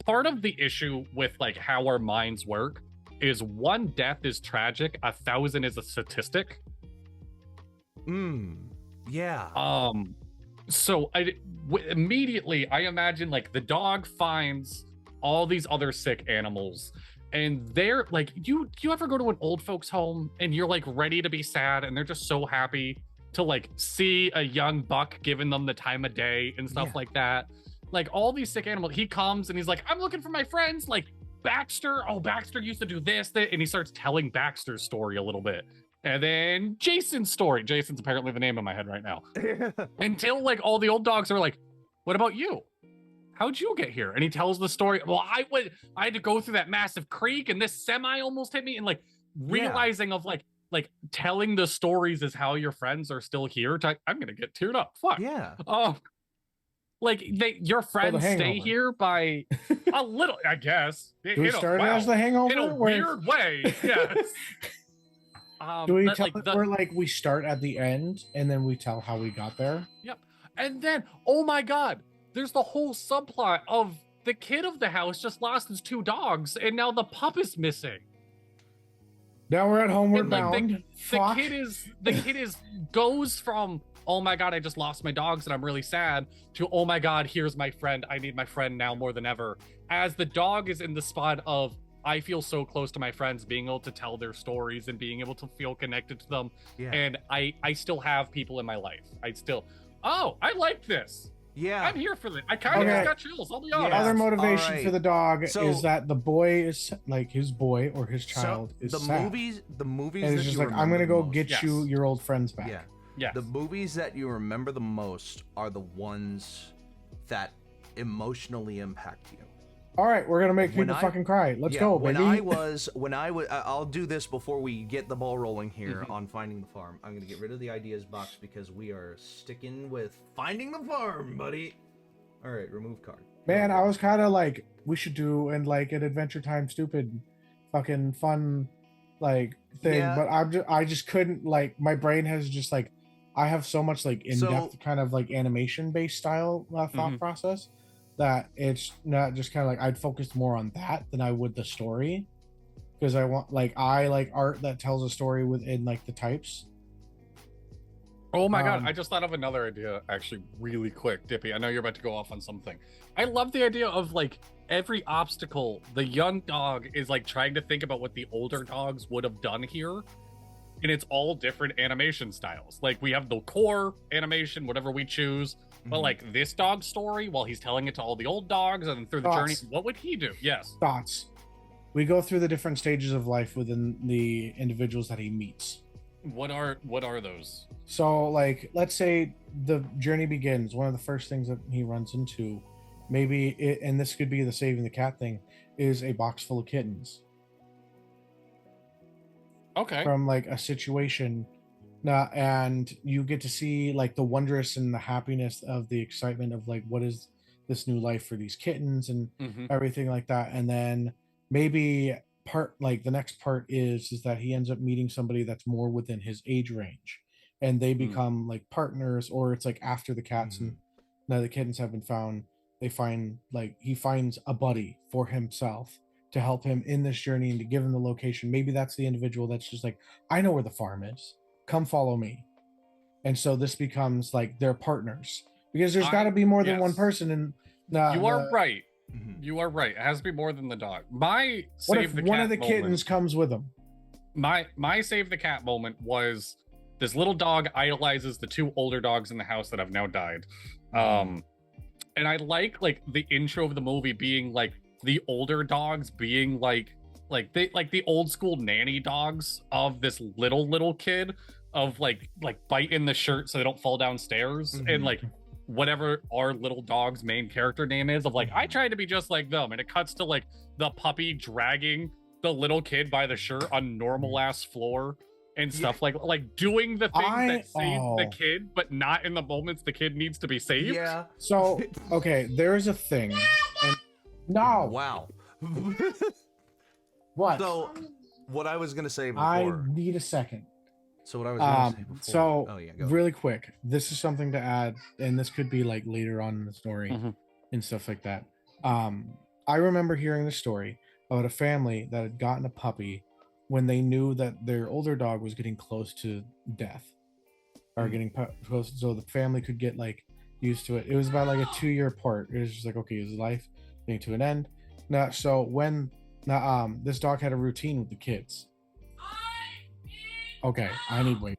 part of the issue with like how our minds work is one death is tragic, 1,000 is a statistic. Yeah. So immediately I imagine like the dog finds all these other sick animals, and they're like, you ever go to an old folks home and you're like ready to be sad, and they're just so happy to like see a young buck giving them the time of day and stuff like that. Like all these sick animals, he comes and he's like, I'm looking for my friends, like Baxter. Oh, Baxter used to do this, and he starts telling Baxter's story a little bit. And then Jason's story. Jason's apparently the name in my head right now. Until like all the old dogs are like, what about you? How'd you get here? And he tells the story. Well, I had to go through that massive creek, and this semi almost hit me. And like realizing of like telling the stories is how your friends are still here. I'm gonna get teared up. Fuck. Yeah. Like your friends stay Hangover. here by a little, I guess. Do we start it as the Hangover? in a weird way. Yes. Do we but, tell like, it where like we start at the end and then we tell how we got there? Yep. And then, oh my God, there's the whole subplot of the kid of the house just lost his 2 dogs, and now the pup is missing. Now we're at Homeward And, like, Bound. the Fuck. kid is goes from, oh my God, I just lost my dogs and I'm really sad, to, oh my God, here's my friend. I need my friend now more than ever. As the dog is in the spot of, I feel so close to my friends, being able to tell their stories and being able to feel connected to them. Yeah. And I still have people in my life. I like this. Yeah. I'm here for this. I kind of Okay. just got chills. I'll be honest. Yeah. Other motivation Alright. for the dog So- is that the boy is like his boy or his So child is the sad. movies and that it's just you like, I'm remember gonna the go most- get Yes. you your old friends back. Yeah. Yes. The movies that you remember the most are the ones that emotionally impact you. All right, we're gonna make When people I- fucking cry. Let's Yeah, go, when baby. I was, I'll do this before we get the ball rolling here on finding the farm. I'm gonna get rid of the ideas box because we are sticking with finding the farm, buddy. All right, remove card. Man, I was kind of like, we should do an Adventure Time stupid, fucking fun, thing. Yeah. But I just couldn't my brain has just I have so much in-depth kind of animation based style thought process that it's not just kind of I'd focus more on that than I would the story, because I want I like art that tells a story within the types. Oh my god, I just thought of another idea actually really quick, Dippy. I know you're about to go off on something. I love the idea of every obstacle, the young dog is trying to think about what the older dogs would have done here. And it's all different animation styles. We have the core animation, whatever we choose. But this dog's story, while he's telling it to all the old dogs and through the journey, what would he do? Yes. Thoughts. We go through the different stages of life within the individuals that he meets. What are those? So let's say the journey begins. One of the first things that he runs into, and this could be the saving the cat thing, is a box full of kittens. Okay. From a situation, and you get to see the wondrous and the happiness of the excitement of what is this new life for these kittens and everything like that. And then maybe the next part is that he ends up meeting somebody that's more within his age range, and they become partners, or it's after the cats and now the kittens have been found, they find he finds a buddy for himself to help him in this journey and to give him the location. Maybe that's the individual that's just I know where the farm is, come follow me. And so this becomes they're partners, because there's got to be more than one person. And you are right. You are right. It has to be more than the dog. My what save if the one cat of the moment, kittens comes with him? My save the cat moment was this little dog idolizes the two older dogs in the house that have now died. And I like the intro of the movie being the older dogs being they the old school nanny dogs of this little kid, of biting the shirt so they don't fall downstairs, and whatever our little dog's main character name is, of I tried to be just like them, and it cuts to the puppy dragging the little kid by the shirt on normal ass floor and stuff, doing the things that save the kid, but not in the moments the kid needs to be saved. Yeah. So okay, there's a thing. And no. Wow. What? So, what I was gonna say before. I need a second. So what I was gonna say before. So oh yeah, go. really quick, this is something to add, and this could be later on in the story and stuff like that. I remember hearing the story about a family that had gotten a puppy when they knew that their older dog was getting close to death, or getting close, so the family could get used to it. It was about a 2-year part. It was just okay, his life getting to an end. Now, so when this dog had a routine with the kids. Okay, I need wait.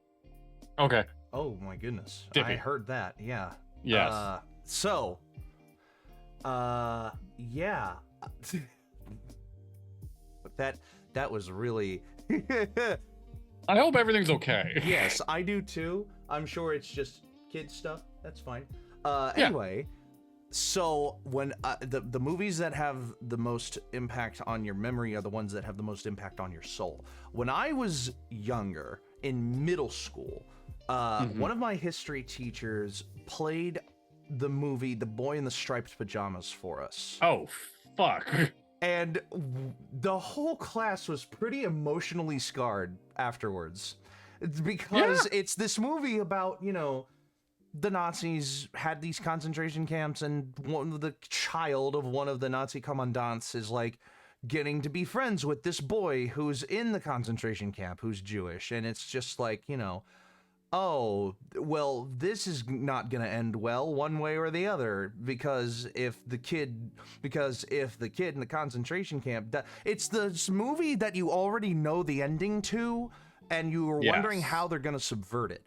Okay. Oh my goodness, Dippy. I heard that. Yeah. Yes. Yeah. that was really. I hope everything's okay. Yes, I do too. I'm sure it's just kid stuff. That's fine. Anyway, so when the movies that have the most impact on your memory are the ones that have the most impact on your soul. When I was younger, in middle school, one of my history teachers played the movie The Boy in the Striped Pajamas for us. Oh, fuck. And the whole class was pretty emotionally scarred afterwards. It's because it's this movie about, the Nazis had these concentration camps, and the child of one of the Nazi commandants is getting to be friends with this boy who's in the concentration camp who's Jewish. And it's just oh, well, this is not gonna end well one way or the other, because if the kid in the concentration camp, it's this movie that you already know the ending to, and you are wondering how they're gonna subvert it.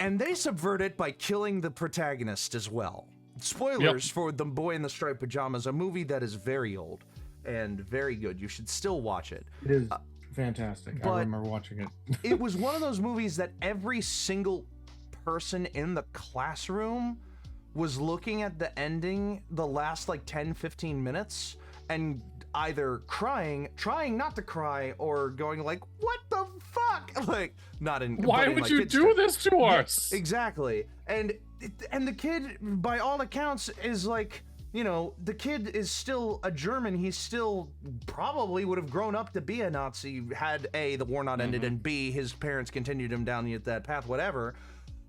And they subvert it by killing the protagonist as well. Spoilers for The Boy in the Striped Pajamas, a movie that is very old and very good. You should still watch it. It is fantastic. I remember watching it. It was one of those movies that every single person in the classroom was looking at the ending, the last 10-15 minutes, and either crying, trying not to cry, or going like, "What the fuck?" Like, not in. Why but in, would like, you kids' do terms. this to Yeah, us? exactly. And the kid, by all accounts, is like, you know, the kid is still a German. He still probably would have grown up to be a Nazi had A, the war not ended, and B, his parents continued him down that path, whatever.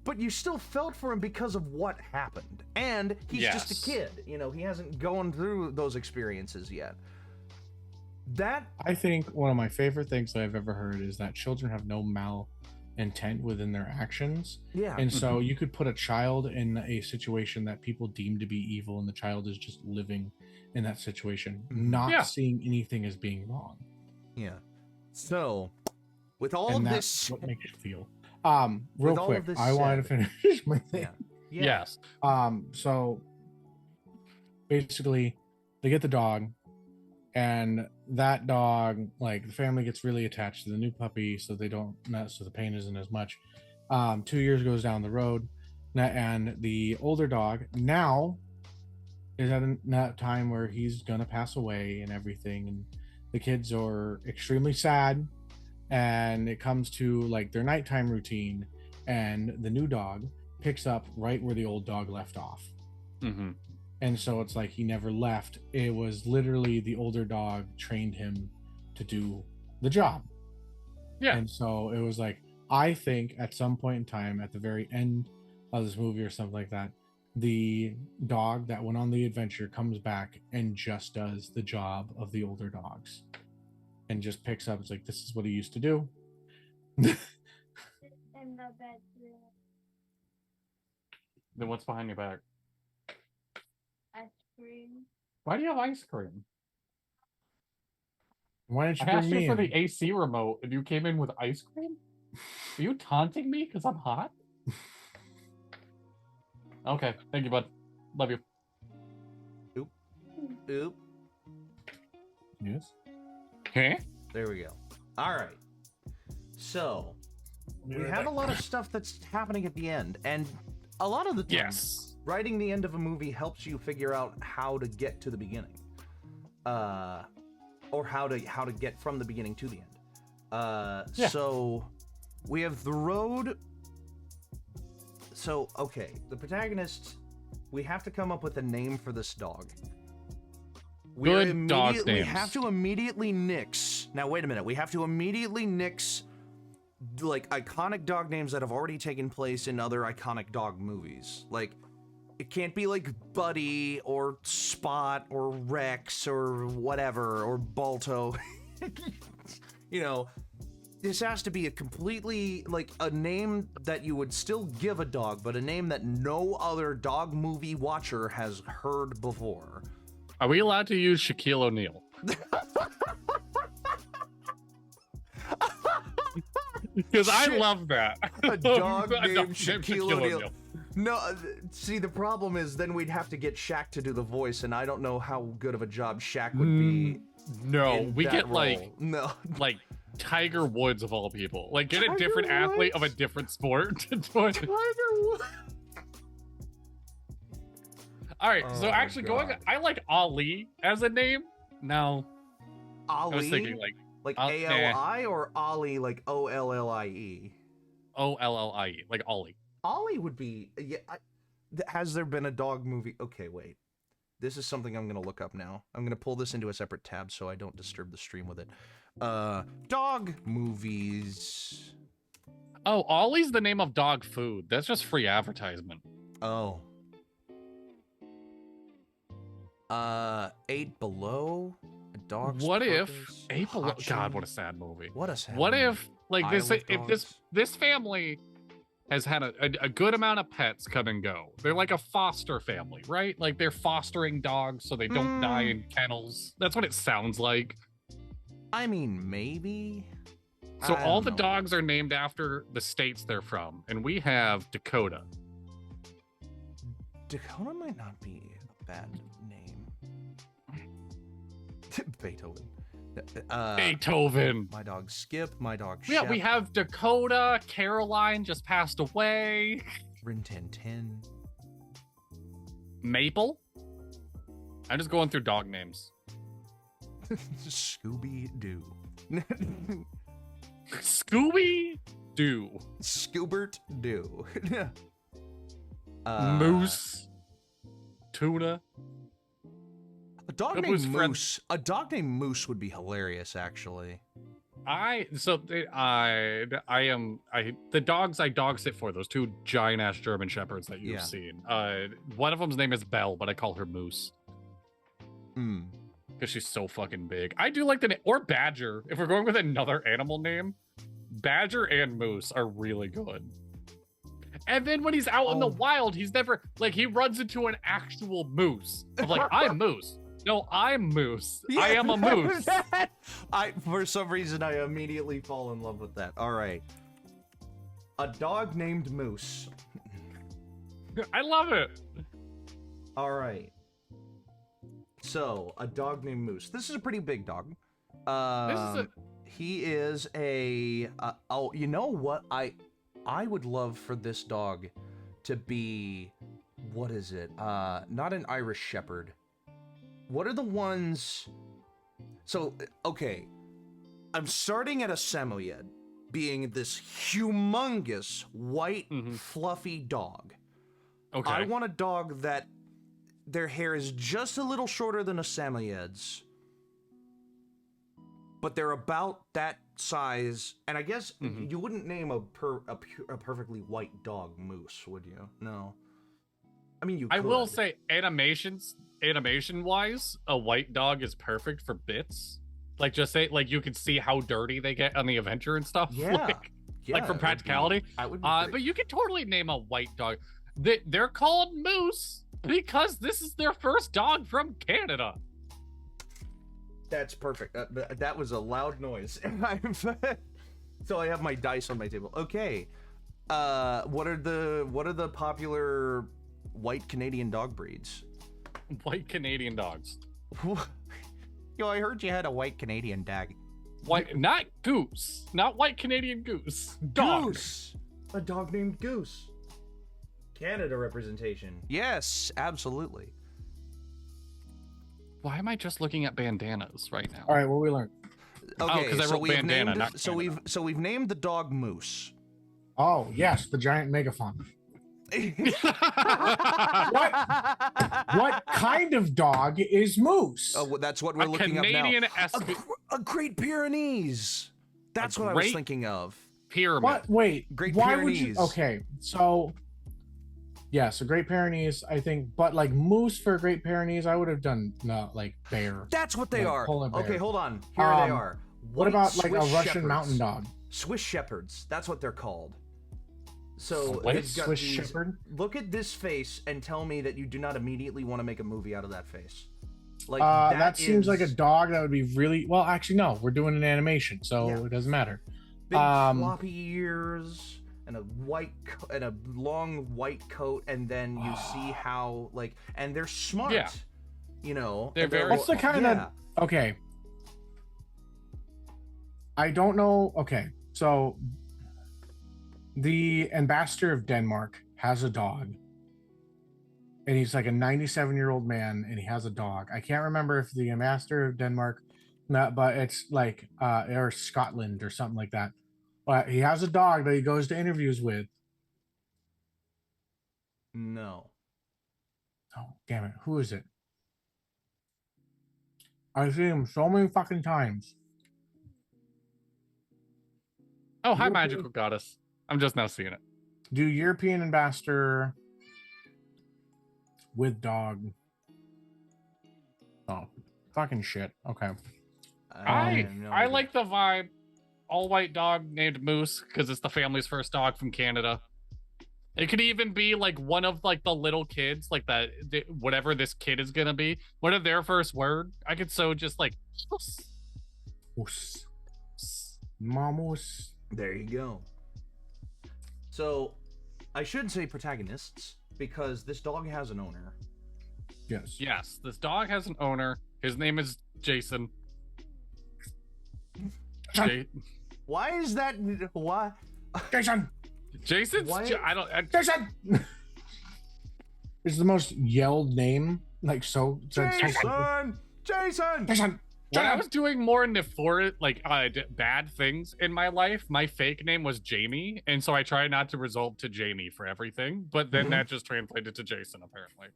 But you still felt for him because of what happened. And he's just a kid. You know, he hasn't gone through those experiences yet. I think one of my favorite things that I've ever heard is that children have no intent within their actions. Yeah. And so you could put a child in a situation that people deem to be evil, and the child is just living in that situation, not seeing anything as being wrong. Yeah. So, with all and of that's this, what makes you feel. Real quick, I wanted to finish my thing. Yeah. Yes. So basically, they get the dog, and that dog, like, the family gets really attached to the new puppy, so they don't, so the pain isn't as much. 2 years goes down the road, and the older dog now is at a time where he's gonna pass away and everything, and the kids are extremely sad, and it comes to like their nighttime routine, and the new dog picks up right where the old dog left off. And so it's like he never left. It was literally the older dog trained him to do the job. Yeah. And so it was like, I think at some point in time, at the very end of this movie or something like that, the dog that went on the adventure comes back and just does the job of the older dogs. And just picks up, it's like, this is what he used to do. In the bedroom. Then what's behind your back? Ice cream. Why do you have ice cream? Why didn't you I asked bring you me for in? the AC remote and you came in with ice cream? Are you taunting me because I'm hot? Okay, thank you, bud. Love you. Oop. Yes. Okay. There we go. All right. So, we have a lot of stuff that's happening at the end, and a lot of the time, writing the end of a movie helps you figure out how to get to the beginning, or how to get from the beginning to the end. So, we have the road. So, okay, the protagonist. We have to come up with a name for this dog. Good dog names. We have to immediately nix. Now, wait a minute. We have to immediately nix like iconic dog names that have already taken place in other iconic dog movies. Like, it can't be like Buddy or Spot or Rex or whatever or Balto. You know, this has to be a completely, like, a name that you would still give a dog, but a name that no other dog movie watcher has heard before. Are we allowed to use Shaquille O'Neal? Because I love that. A dog named Shaquille O'Neal. No, see, the problem is then we'd have to get Shaq to do the voice, and I don't know how good of a job Shaq would be. No, we get role. like Tiger Woods of all people. Like, get a different athlete of a different sport to do it. Tiger Woods. All right, so actually I like Ali as a name. No. Ali? I was thinking like A-L-I or Ollie like O-L-L-I-E? O-L-L-I-E, like Ollie. Ollie would be, has there been a dog movie? Okay, wait. This is something I'm going to look up now. I'm going to pull this into a separate tab so I don't disturb the stream with it. Dog movies. Oh, Ollie's the name of dog food. That's just free advertisement. Oh. 8 Below? A Dog's What Purpose? if 8 Below? God, what a sad movie. What a sad What movie. if like this? Isle of If Dogs. this family has had a good amount of pets come and go. They're like a foster family, right? Like they're fostering dogs so they don't die in kennels. That's what it sounds like. I mean, maybe. So I all don't the know. dogs are named after the states they're from, and we have Dakota. Dakota might not be a bad name. Beethoven. Beethoven. My dog Skip. My dog Yeah, Shep. we have Dakota. Caroline just passed away. Rin Tin Tin. Maple. I'm just going through dog names. Scooby-Doo. Scooby-Doo. Scoobert-Doo. Moose. Tuna. A dog That named was friend- Moose. A dog named Moose would be hilarious, actually. The dogs I dog sit for, those two giant ass German shepherds that you've Yeah. seen. One of them's name is Belle, but I call her Moose Hmm. because she's so fucking big. I do like the name, or Badger. If we're going with another animal name, Badger and Moose are really good. And then when he's out in the wild, he's never like he runs into an actual moose. Of like, I'm Moose. No, I'm Moose. I am a moose. For some reason, I immediately fall in love with that. All right. A dog named Moose. I love it. All right. So, a dog named Moose. This is a pretty big dog. He is a. Oh, you know what? I would love for this dog to be. What is it? Not an Irish Shepherd. What are the ones? So, okay. I'm starting at a Samoyed, being this humongous, white, fluffy dog. Okay. I want a dog that their hair is just a little shorter than a Samoyed's, but they're about that size. And I guess you wouldn't name a perfectly white dog Moose, would you? No. I mean, you could. I will say, animation-wise, a white dog is perfect for bits. Like, just say, like, you can see how dirty they get on the adventure and stuff. Yeah. Like from practicality. That would be But you could totally name a white dog. They're called Moose because this is their first dog from Canada. That's perfect. That was a loud noise. So I have my dice on my table. Okay. What are the popular white Canadian dog breeds? White Canadian dogs. Yo, I heard you had a white Canadian dog. White, not goose. Not white Canadian goose. Dog. Goose. A dog named Goose. Canada representation. Yes, absolutely. Why am I just looking at bandanas right now? All right, what we learned? Okay, 'cause I so wrote we've bandana, named not Canada. we've named the dog Moose. Oh yes, the giant megaphone. What kind of dog is Moose? Oh, well, that's what we're A looking up Canadian now. A Great Pyrenees. That's what I was thinking of. Pyramid. What? Wait. Great why Pyrenees. would you? Okay, so yes, a Great Pyrenees, I think, but like moose for a Great Pyrenees, I would have done like bear. That's what they Like are. polar bear. Okay, hold on. Here they are. What White about like a Swiss Russian Shepherds. mountain dog? Swiss Shepherds. That's what they're called. So White they've got Swiss these- Shepherd? Look at this face and tell me that you do not immediately want to make a movie out of that face. Like That seems like a is dog that would be really well. Actually, no, we're doing an animation, so Yeah. it doesn't matter. big floppy ears and a and a long white coat, and then you see how and they're smart. Yeah. You know, They're and very- What's the kind of okay? I don't know. Okay, so the ambassador of Denmark has a dog, and he's like a 97-year-old man, and he has a dog. I can't remember if the ambassador of Denmark, but it's like or Scotland or something like that. But he has a dog that he goes to interviews with. No. Oh, damn it. Who is it? I've seen him so many fucking times. Oh, hi, European- magical goddess. I'm just now seeing it. Do European ambassador with dog. Oh, fucking shit. Okay. I have no idea. like the vibe. All white dog named Moose because it's the family's first dog from Canada. It could even be like one of like the little kids, like whatever this kid is gonna be. What are their first word? I could just like. Us. Mamos. There you go. So, I should say protagonists because this dog has an owner. Yes. Yes, this dog has an owner. His name is Jason. Why is that? Why? Jason. Jason's. Why- Jason. It's the most yelled name. Like so. Jason! Jason! Jason. When I was doing more bad things in my life, my fake name was Jamie, and so I try not to resort to Jamie for everything. But then that just translated to Jason, apparently.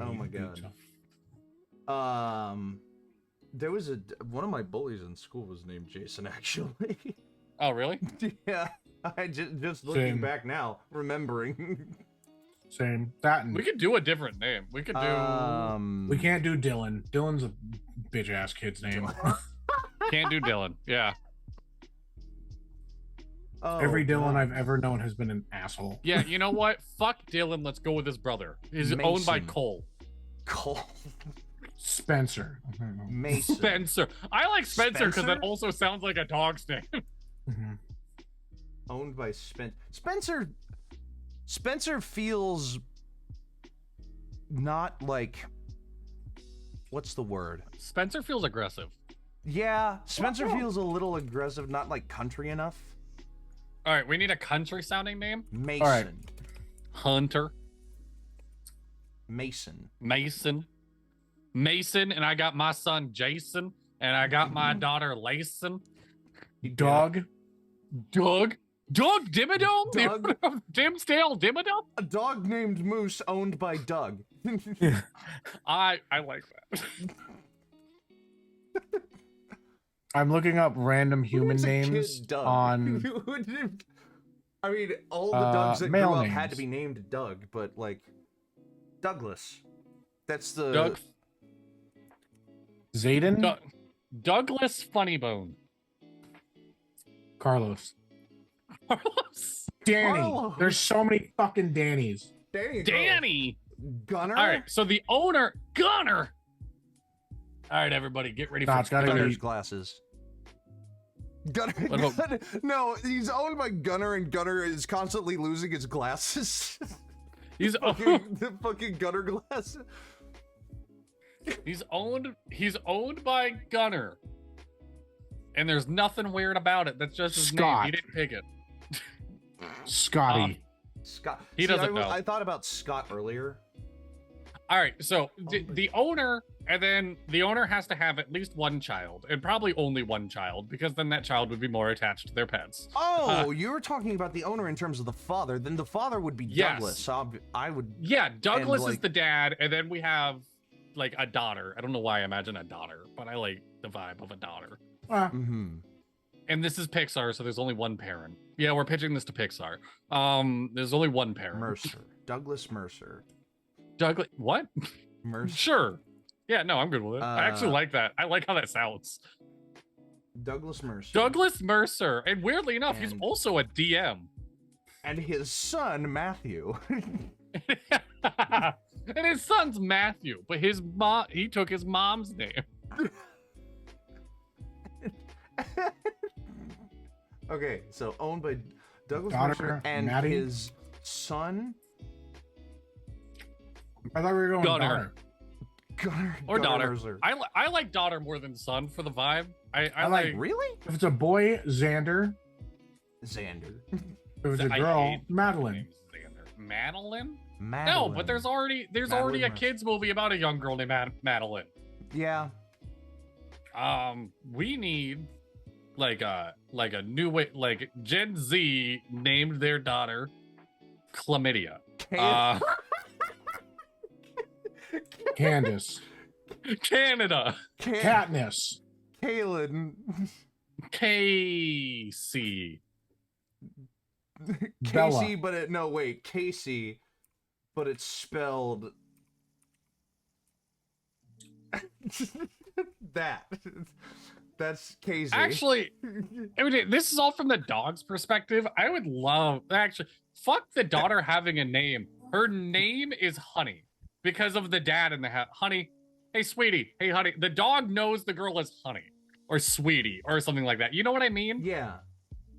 Oh my god. There was one of my bullies in school was named Jason, actually. Oh, really? Yeah. I just looking back now, remembering. Same. That and We could do a different name. We could do. we can't do Dylan. Dylan's a bitch ass kid's name. Can't do Dylan. Yeah. Every Dylan I've ever known has been an asshole. Yeah. You know what? Fuck Dylan. Let's go with his brother. He's owned by Cole. Cole. Spencer. Mason. Spencer. I like Spencer because Spencer? that also sounds like a dog's name. Owned by Spencer. Spencer feels not like. What's the word? Spencer feels aggressive. Yeah, Spencer feels a little aggressive, not like country enough. All right, we need a country sounding name. Mason. All right. Hunter. Mason. Mason, and I got my son Jason, and I got my daughter Layson. Dog. Doug Dimmadome? Doug? Dimsdale Dimmadome? A dog named Moose owned by Doug. I like that. I'm looking up random human Who's a names kid Doug? on. I mean, all the Dougs that grew male up had names. to be named Doug, but like Douglas. That's the Doug Zayden. Douglas Funnybone. Carlos. Carlos. Danny. Carlos. There's so many fucking Dannys. Danny. Gunner. All right, so the owner, Gunner. All right, everybody, get ready Nah, for it's gotta Gunner's be- glasses. Gunner. What about- No, he's owned by Gunner, and Gunner is constantly losing his glasses. He's the fucking Gunner glasses. he's owned by Gunner. And there's nothing weird about it. That's just his Scott. name. He didn't pick it. Scotty. Scott. He doesn't know. I thought about Scott earlier. All right, so the owner, and then the owner has to have at least one child, and probably only one child, because then that child would be more attached to their pets. Oh, you were talking about the owner in terms of the father. Then the father would be Yes. Douglas. I would. Yeah, Douglas And, is the dad, and then we have like a daughter. I don't know why I imagine a daughter, but I like the vibe of a daughter. Mm-hmm. And this is Pixar, so there's only one parent. Yeah, we're pitching this to Pixar. There's only one parent. Mercer. Douglas Mercer. Douglas, what? Mercer. Sure. Yeah, no, I'm good with it. I actually like that. I like how that sounds. Douglas Mercer. Douglas Mercer, and weirdly enough, he's And- also a DM. And his son, Matthew. And his son's Matthew, but he took his mom's name. Okay, so owned by Douglas Daughter, Mercer and Maddie? his son, I thought we were going Gunner. daughter. Gunner. Or Gunner daughter. Mercer. I like daughter more than son for the vibe. I like- like Really? If it's a boy, Xander. Xander. If it was a I girl, hate Madeline. Madeline? No, Madeline. but there's already a Madeline kids movie about a young girl named Madeline. Yeah. We need like a new way, like Gen Z named their daughter Chlamydia. Candace. Canada. Katniss. Kaylin. Casey. Bella. Casey, but no, wait, Casey, but it's spelled that. That's Casey. Actually, I mean, this is all from the dog's perspective. I would love fuck the daughter having a name. Her name is Honey because of the dad in the house. Honey, hey sweetie, hey honey. The dog knows the girl is Honey or Sweetie or something like that. You know what I mean? Yeah.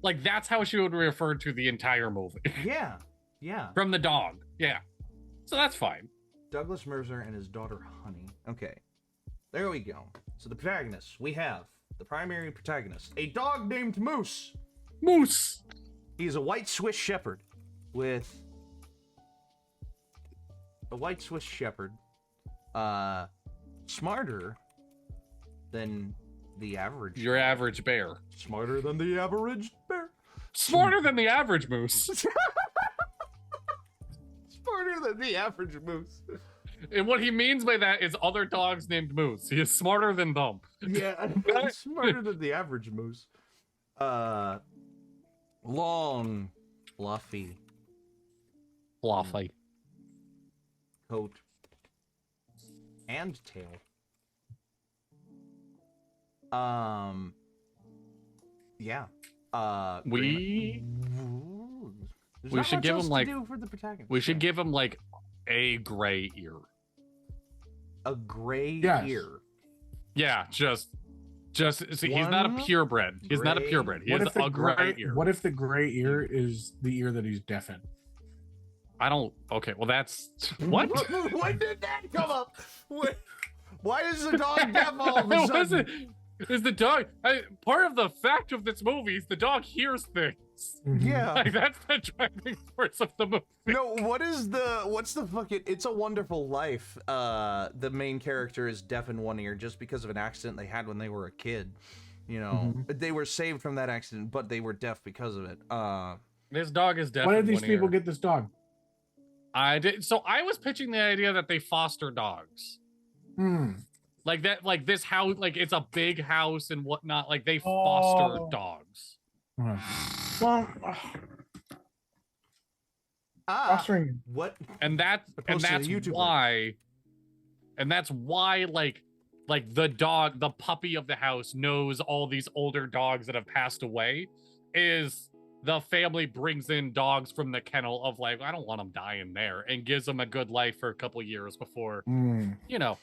Like that's how she would refer to the entire movie Yeah. Yeah. from the dog. Yeah, so that's fine. Douglas Mercer and his daughter Honey. Okay. There we go. So the protagonists, we have the primary protagonist, a dog named Moose. Moose. He's a white Swiss Shepherd with smarter than the average. Your average bear. Smarter than the average bear. Smarter than the average moose. Smarter than the average moose. And what he means by that is other dogs named Moose. He is smarter than them. Yeah, smarter than the average moose. Long, fluffy Fluffy. coat and tail. Yeah. We There's we not should much give else him to like do for the protagonist. we should give him like a gray ear. a gray Yes. ear. Yeah, just see, he's not a One purebred. He's not a gray- purebred. He What has if the a gray ear. What if the gray ear is the ear that he's deaf in? I don't. Okay, well that's what. When did that come up? Why is the dog deaf all of a It sudden? wasn't. Is the dog? Part of the fact of this movie is the dog hears things. Yeah. Like that's the driving force of the movie. No, what's the fucking It's a Wonderful Life? The main character is deaf in one ear just because of an accident they had when they were a kid. You know, they were saved from that accident, but they were deaf because of it. This dog is deaf. Why in did these one people ear. get this dog? I did. So I was pitching the idea that they foster dogs. Like that, like this house, like it's a big house and whatnot. Like they foster Oh. dogs. Well, fostering. What? And that's Opposed to the YouTuber. why, and that's why like the dog, the puppy of the house knows all these older dogs that have passed away. Is the family brings in dogs from the kennel of like, I don't want them dying there, and gives them a good life for a couple years before, you know.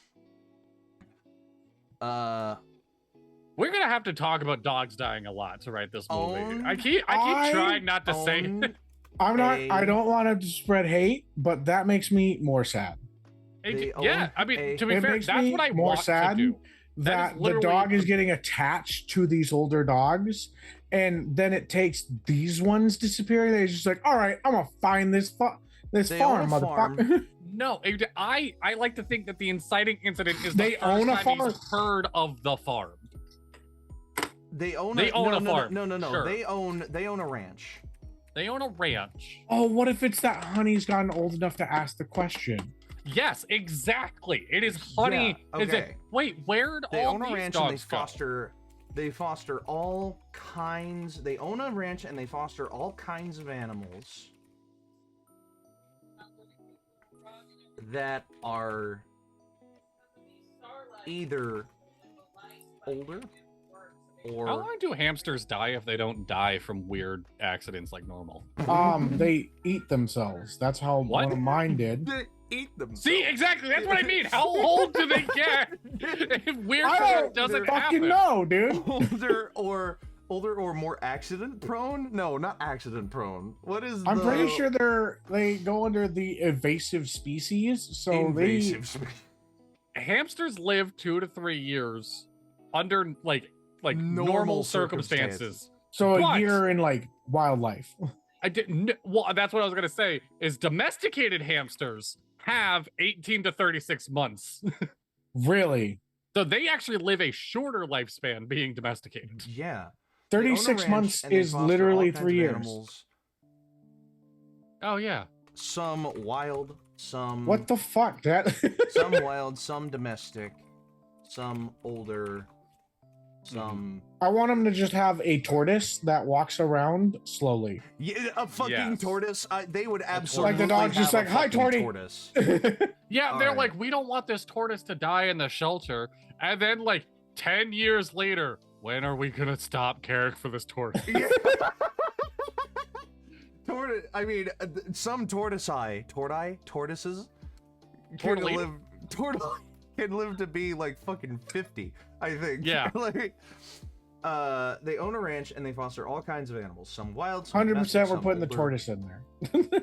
We're gonna have to talk about dogs dying a lot to write this movie. I keep trying not to say it. I'm not. I don't want to spread hate, but that makes me more sad. Yeah, I mean, to be It fair, makes that's me what I more want sad to do. That the literally- dog is getting attached to these older dogs, and then it takes these ones disappearing. They're just like, all right, I'm gonna find this They own farm, a motherfucker. No, I like to think that the inciting incident is They the own a first time farm? he's heard of the farm. They own They own a farm. No. Sure. They own a ranch. They own a ranch. Oh, what if it's that Honey's gotten old enough to ask the question? Yes, exactly. It is Honey. Yeah, Is it? okay. Wait, where'd They all own a these ranch and they dogs go? foster. They foster all kinds. They own a ranch and they foster all kinds of animals that are either older How or long do hamsters die if they don't die from weird accidents like normal? They eat themselves. That's how What? one of mine did. they eat them. See, exactly. That's what I mean. How old do they get if weird I shit don't doesn't fucking happen? know, dude. older or more accident prone? No, not accident prone. What is I'm the pretty sure they go under the invasive species, so invasive species? Hamsters live 2 to 3 years under like normal Normal circumstances. so a But- year in like wildlife. I didn't. Well, that's what I was gonna say. Is domesticated hamsters have 18 to 36 months, Really? so they actually live a shorter lifespan being domesticated. Yeah. They own a 36 ranch months and they is foster literally all kinds 3 of years. animals. Oh yeah. Some wild, some What the fuck? That some wild, some domestic, some older, some I want him to just have a tortoise that walks around slowly. yeah, a fucking Yes. tortoise. They would absolutely Like the dog's just have a like, "Hi, fucking Torty." tortoise. Yeah, All they're right. like, we don't want this tortoise to die in the shelter. And then like 10 years later, when are we gonna stop caring for this tortoise? Yeah. I mean, some tortoises can Tortellini? can live to be like fucking 50, I think. Yeah. Like, they own a ranch and they foster all kinds of animals. Some wild, some 100% domestic, we're some putting the older. tortoise in there.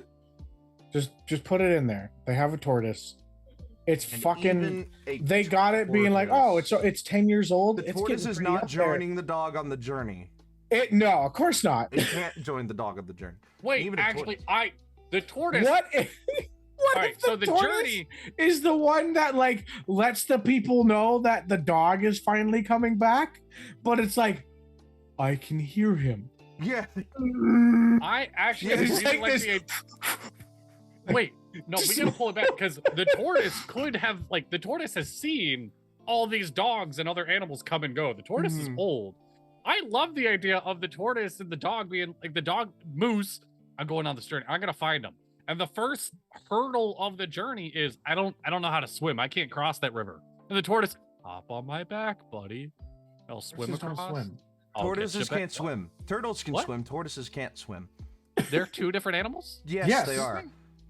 just put it in there. They have a tortoise. It's And fucking even a they got it being like, "Oh, it's 10 years old." The It's tortoise getting is pretty not up there." joining the dog on the journey. No, of course not. It can't join the dog on the journey. Wait, Even a actually, tortoise. the tortoise. What right, so the tortoise journey is the one that like lets the people know that the dog is finally coming back, but it's like I can hear him. Yeah. I actually It's really like like this- the wait, no, we gotta pull it back because the tortoise could have like the tortoise has seen all these dogs and other animals come and go. The tortoise is Mhm. old. I love the idea of the tortoise and the dog being like the dog moose. I'm going on this journey. I'm gonna find them. And the first hurdle of the journey is I don't know how to swim. I can't cross that river. And the tortoise, hop on my back, buddy. I'll swim Just don't across. swim. I'll Tortoises get you can't back. swim. Turtles can What? swim. Tortoises can't swim. They're two different animals? Yes, Yes. they are.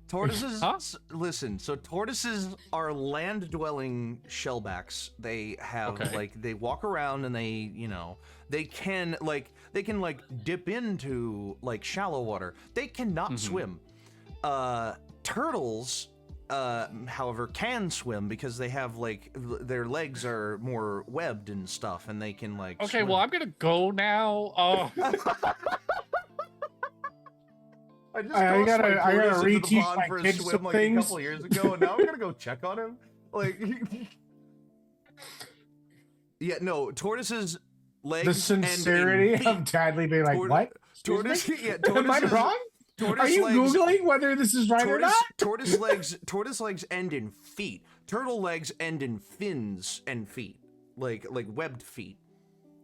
Tortoises, Huh? listen, so tortoises are land-dwelling shellbacks. They have, Okay. like, they walk around and they, they can dip into, like, shallow water. They cannot Mhm. swim. Turtles, however, can swim because they have, like, their legs are more webbed and stuff, and they can, like, Okay, swim. well, I'm gonna go now. Oh, I just I tossed gotta- my I gotta tortoise into the reteach pond my for a kids swim some like things. a couple years ago, and now I'm gonna go check on him. Like, yeah, no, tortoises' legs. The end in sincerity feet. of Tadley being like, Tor- what? Tortoise, yeah, Am I tortoises- wrong? Tortoise Are you legs, Googling whether this is right or not? Tortoise legs end in feet. Turtle legs end in fins and feet, like webbed feet.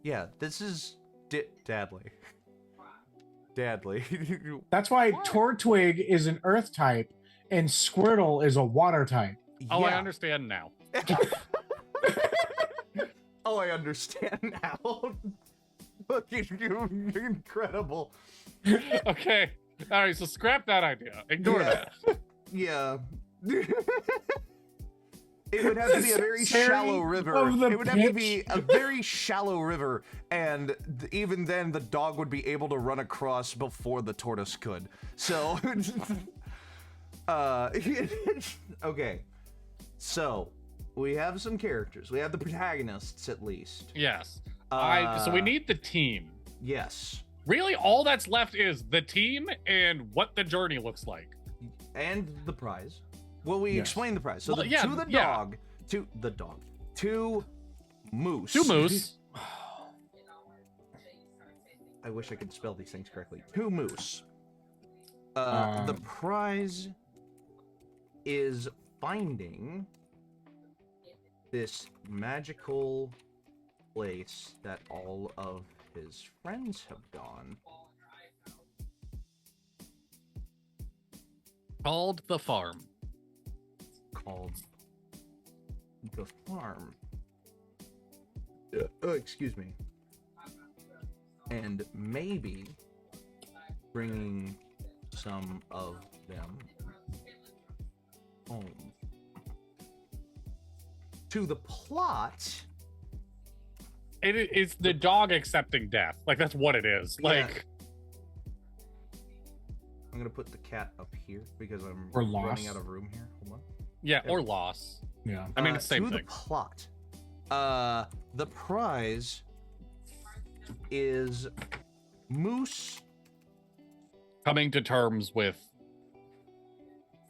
Yeah, this is Dadley. Dadley. That's why What? Tortwig is an earth type and Squirtle is a water type. oh, I Yeah. understand now. Oh, I understand now. Fucking incredible. Okay. All right, so scrap that idea. Ignore Yeah. that. Yeah. It would have to be a very Sincerity shallow river. of the It would have to pitch. be a very shallow river, and even then, the dog would be able to run across before the tortoise could. So, okay. So, we have some characters. We have the protagonists, at least. Yes. So we need the team. Yes. Really, all that's left is the team and what the journey looks like. And the prize. Well, we Yes. explained the prize. So Well, to yeah, the yeah. dog, to moose. Two moose. I wish I could spell these things correctly. Two moose. The Um, prize is finding this magical place that all of his friends have gone. Called the farm. Called the farm. Oh, excuse me. And maybe bringing some of them home. To the plot. It's the dog accepting death. Like, that's what it is. Yeah. Like, I'm gonna put the cat up here because I'm Or running loss. out of room here. Hold on. yeah, or loss. Yeah. I mean, it's the same to thing. the plot. The prize is Moose Coming to terms with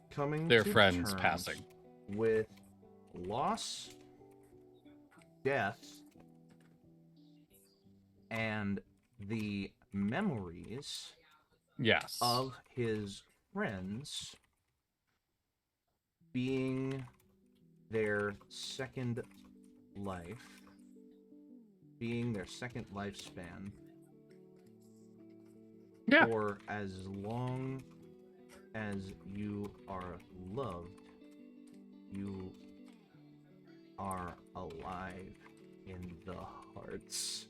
coming their to friends terms passing. with loss, death, and the memories yes. of his friends being their second life, being their second lifespan, Yeah. for as long as you are loved, you are alive in the hearts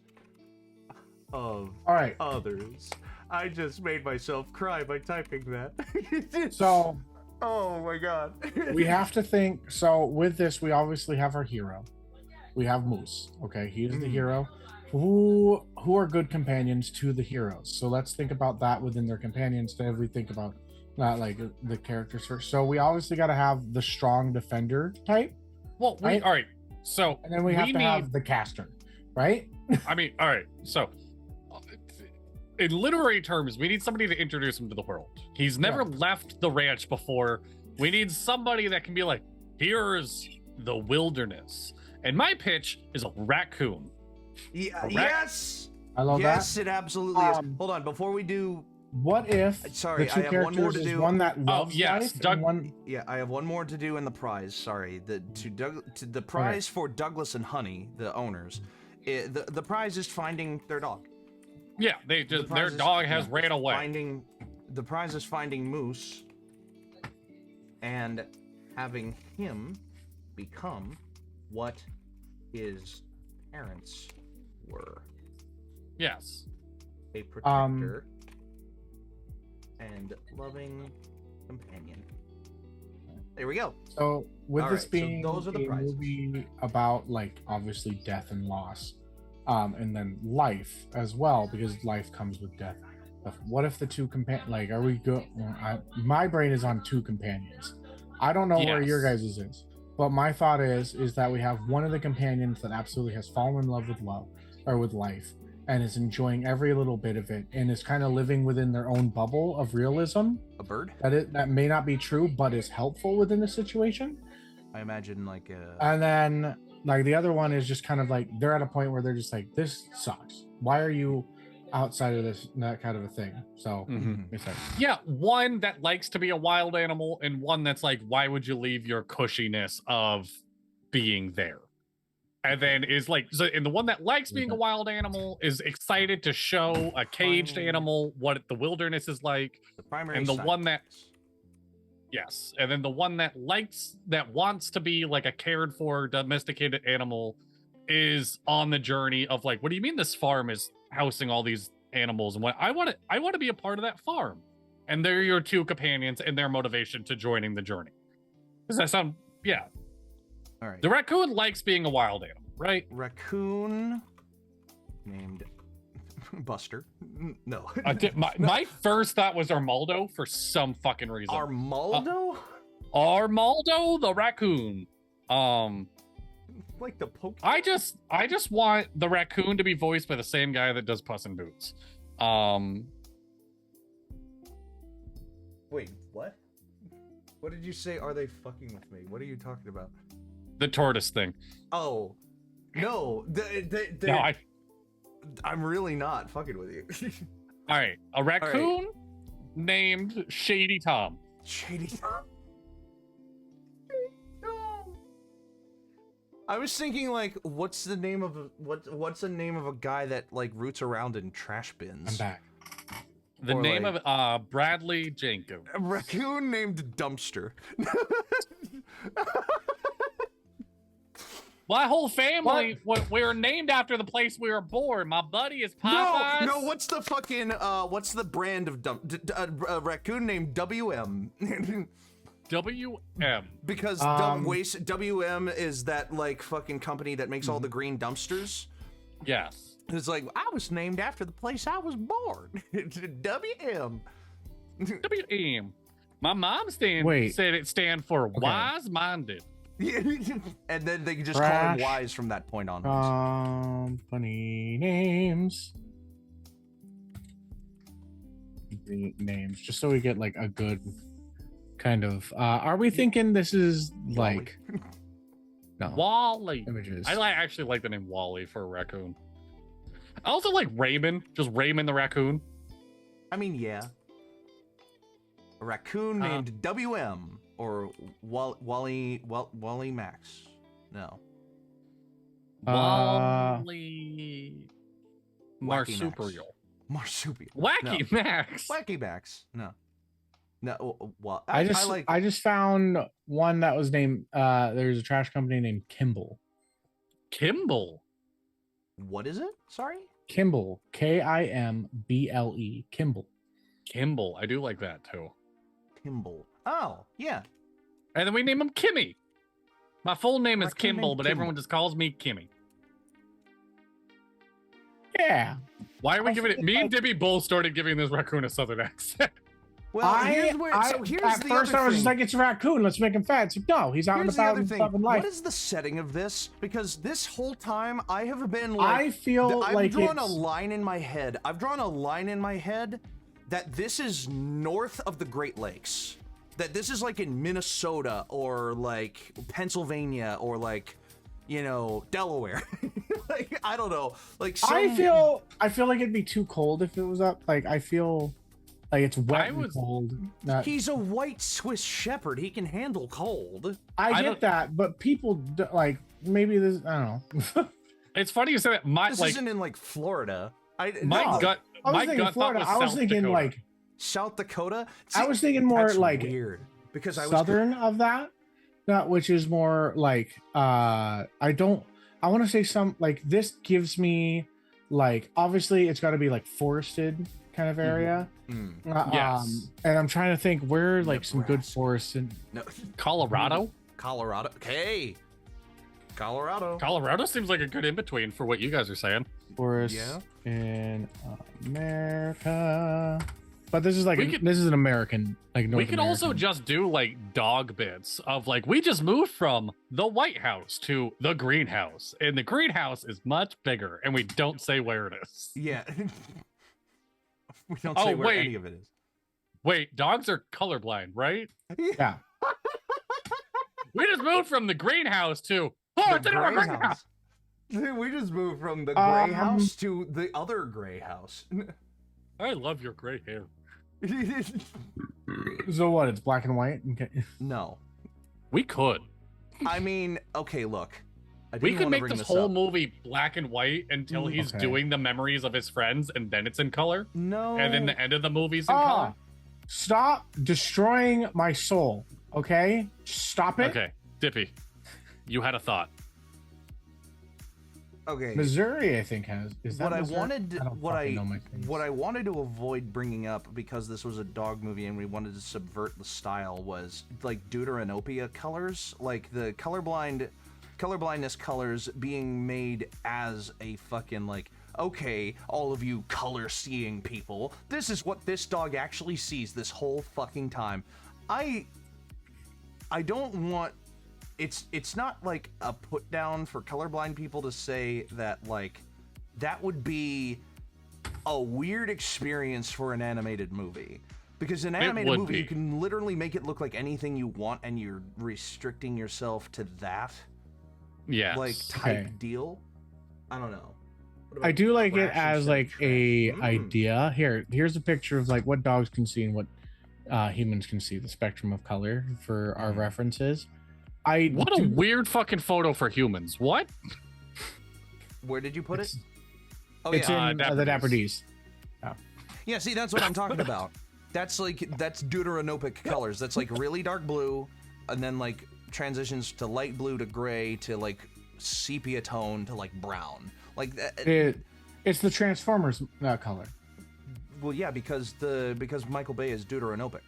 of All right. others. I just made myself cry by typing that. So oh my god. we have to think. So with this, we obviously have our hero. We have Moose. Okay, he is the Mhm. hero. Who are good companions to the heroes? So let's think about that within their companions. Instead of we think about like the characters first. So we obviously got to have the strong defender type, Well, Right? all right. So and then we have to have the caster, right? I mean, all right. So, in literary terms, we need somebody to introduce him to the world. He's never left the ranch before. We need somebody that can be like, here's the wilderness. And my pitch is a raccoon. Yeah, A yes. I love Yes, it absolutely is. Um, Hold on, before we do. What if Sorry, the two I have one more characters to is do. one that loves yes, life Doug- and one Yeah, I have one more to do in the prize. Sorry, the prize for Douglas and Honey, the owners. The prize is finding their dog. Yeah, they The just prize their is- dog has yeah, ran away. The prize is finding Moose and having him become what his parents were. Yes. A protector and loving companion. There we go. So with All this right, so being those are the a prizes. movie about like obviously death and loss, and then life as well, because life comes with death. What if the two like are we go? My brain is on two companions. I don't know where your Yes. guys' is, but my thought is that we have one of the companions that absolutely has fallen in love with life, and is enjoying every little bit of it, and is kind of living within their own bubble of realism. A bird? That may not be true, but is helpful within the situation. I imagine like a. And then like the other one is just kind of like they're at a point where they're just like, this sucks. Why are you outside of that kind of a thing? So it's like, Yeah, one that likes to be a wild animal, and one that's like, why would you leave your cushiness of being there? And then is like, so, and the one that likes being a wild animal is excited to show a caged Finally. animal what the wilderness is like. The primary. And the side. one that, yes, and then the one that wants to be like a cared for domesticated animal is on the journey of like, what do you mean this farm is housing all these animals? And what I want to be a part of that farm. And they're your two companions and their motivation to joining the journey. Does that sound? Yeah. All right. The raccoon likes being a wild animal, right? Raccoon named Buster. No. My first thought was Armaldo for some fucking reason. Armaldo? Armaldo the raccoon. Like the Pokemon? I just want the raccoon to be voiced by the same guy that does Puss in Boots. Wait, what? What did you say? Are they fucking with me? What are you talking about? The tortoise thing. Oh, no. No, I'm really not fucking with you. all right. A raccoon named Shady Tom. Shady Tom. I was thinking like, what's the name of a guy that like roots around in trash bins? I'm back. The Or name like- of Bradley Jenkins. A raccoon named Dumpster. My whole family, we were named after the place we were born. My buddy is Popeyes. No, what's the fucking what's the brand of a raccoon named WM? WM. Because waste WM is that like fucking company that makes all the green dumpsters. Yes. It's like, I was named after the place I was born. WM. WM. My mom said it stand for wise minded. And then they can just Trash. call him Wise from that point on. Funny names. Names, just so we get like a good kind of. Are we thinking this is like no Wally. images? I actually like the name Wally for a raccoon. I also like Raymond, just Raymond the raccoon. I mean, yeah. A raccoon named WM or Wally Max. No. Wally Wacky Max. Marsupial. Marsupial. Wacky Max. Wacky Max. No. Well, I just found one that was named. There's a trash company named Kimball. Kimball. What is it? Sorry? Kimball. Kimble. Kimball. Kimball. I do like that too. Kimball. Oh, yeah. And then we name him Kimmy. My full name is Raccoon Kimball, named but Kimball. everyone just calls me Kimmy. Yeah. Why are we I giving it? feel Me and like- Dibby both started giving this raccoon a southern accent. Well, here's at the first other I was just thing. like, it's a raccoon. Let's make him fat. It's like, no, he's out Here's and the about other and thing. stuff in life. What is the setting of this? Because this whole time I have been like, I feel I've like drawn a it's- line in my head. I've drawn a line in my head that this is north of the Great Lakes. that this is like in Minnesota or like Pennsylvania or like, you know, Delaware. Like, I don't know. Like, I feel like it'd be too cold if it was up. Like, I feel like it's wet and cold. He's a white Swiss Shepherd. He can handle cold. I get that, but people like maybe this. I don't know. It's funny you said that. This isn't in like Florida. My gut thought was I was thinking Dakota. like South Dakota. I was thinking more that's like weird because I was southern of that, which is more like I want to say some like this gives me like obviously it's got to be like forested kind of area. Yes. And I'm trying to think where like some good forests in Colorado. Hey, Colorado. Colorado seems like a good in between for what you guys are saying. forests in America. But this is like this is an American like North We could also American. just do like dog bits of like we just moved from the White House to the greenhouse, and the greenhouse is much bigger, and we don't say where it is. Yeah. We don't say where wait. any of it is. Wait, dogs are colorblind, right? Yeah. We just moved from the greenhouse to The it's in our gray greenhouse. house. We just moved from the gray house to the other gray house. I love your gray hair. So what? It's black and white. Okay. No. We could. I mean, okay, look. I We didn't could wanna make bring this whole up. movie black and white until he's Okay. doing the memories of his friends, and then it's in color. No. And then the end of the movie's in color. Stop destroying my soul. Okay, stop it. Okay, Dippy, you had a thought. Okay. Missouri, I think has. Is that What I Missouri? wanted, don't what fucking I, know my things. what I wanted to avoid bringing up because this was a dog movie and we wanted to subvert the style was like deuteranopia colors, like the colorblindness colors being made as a fucking like, okay, all of you color seeing people, this is what this dog actually sees this whole fucking time. I don't want. It's not like a put down for colorblind people to say that like that would be a weird experience for an animated movie, because an animated would movie be. you can literally make it look like anything you want and you're restricting yourself to that Yeah. like type Okay. deal. I don't know. What I about do like it trash as instead of like trash? a idea. Here's a picture of like what dogs can see and what humans can see. The spectrum of color for our references. What a weird fucking photo for humans. What? Where did you put it? It's- Oh It's yeah. in Dapper the Dapper D's. D's. Yeah, see, that's what I'm talking about. That's deuteranopic colors. That's like really dark blue, and then like transitions to light blue to gray to like sepia tone to like brown. Like that. It's the Transformers color. Well, yeah, because Michael Bay is deuteranopic.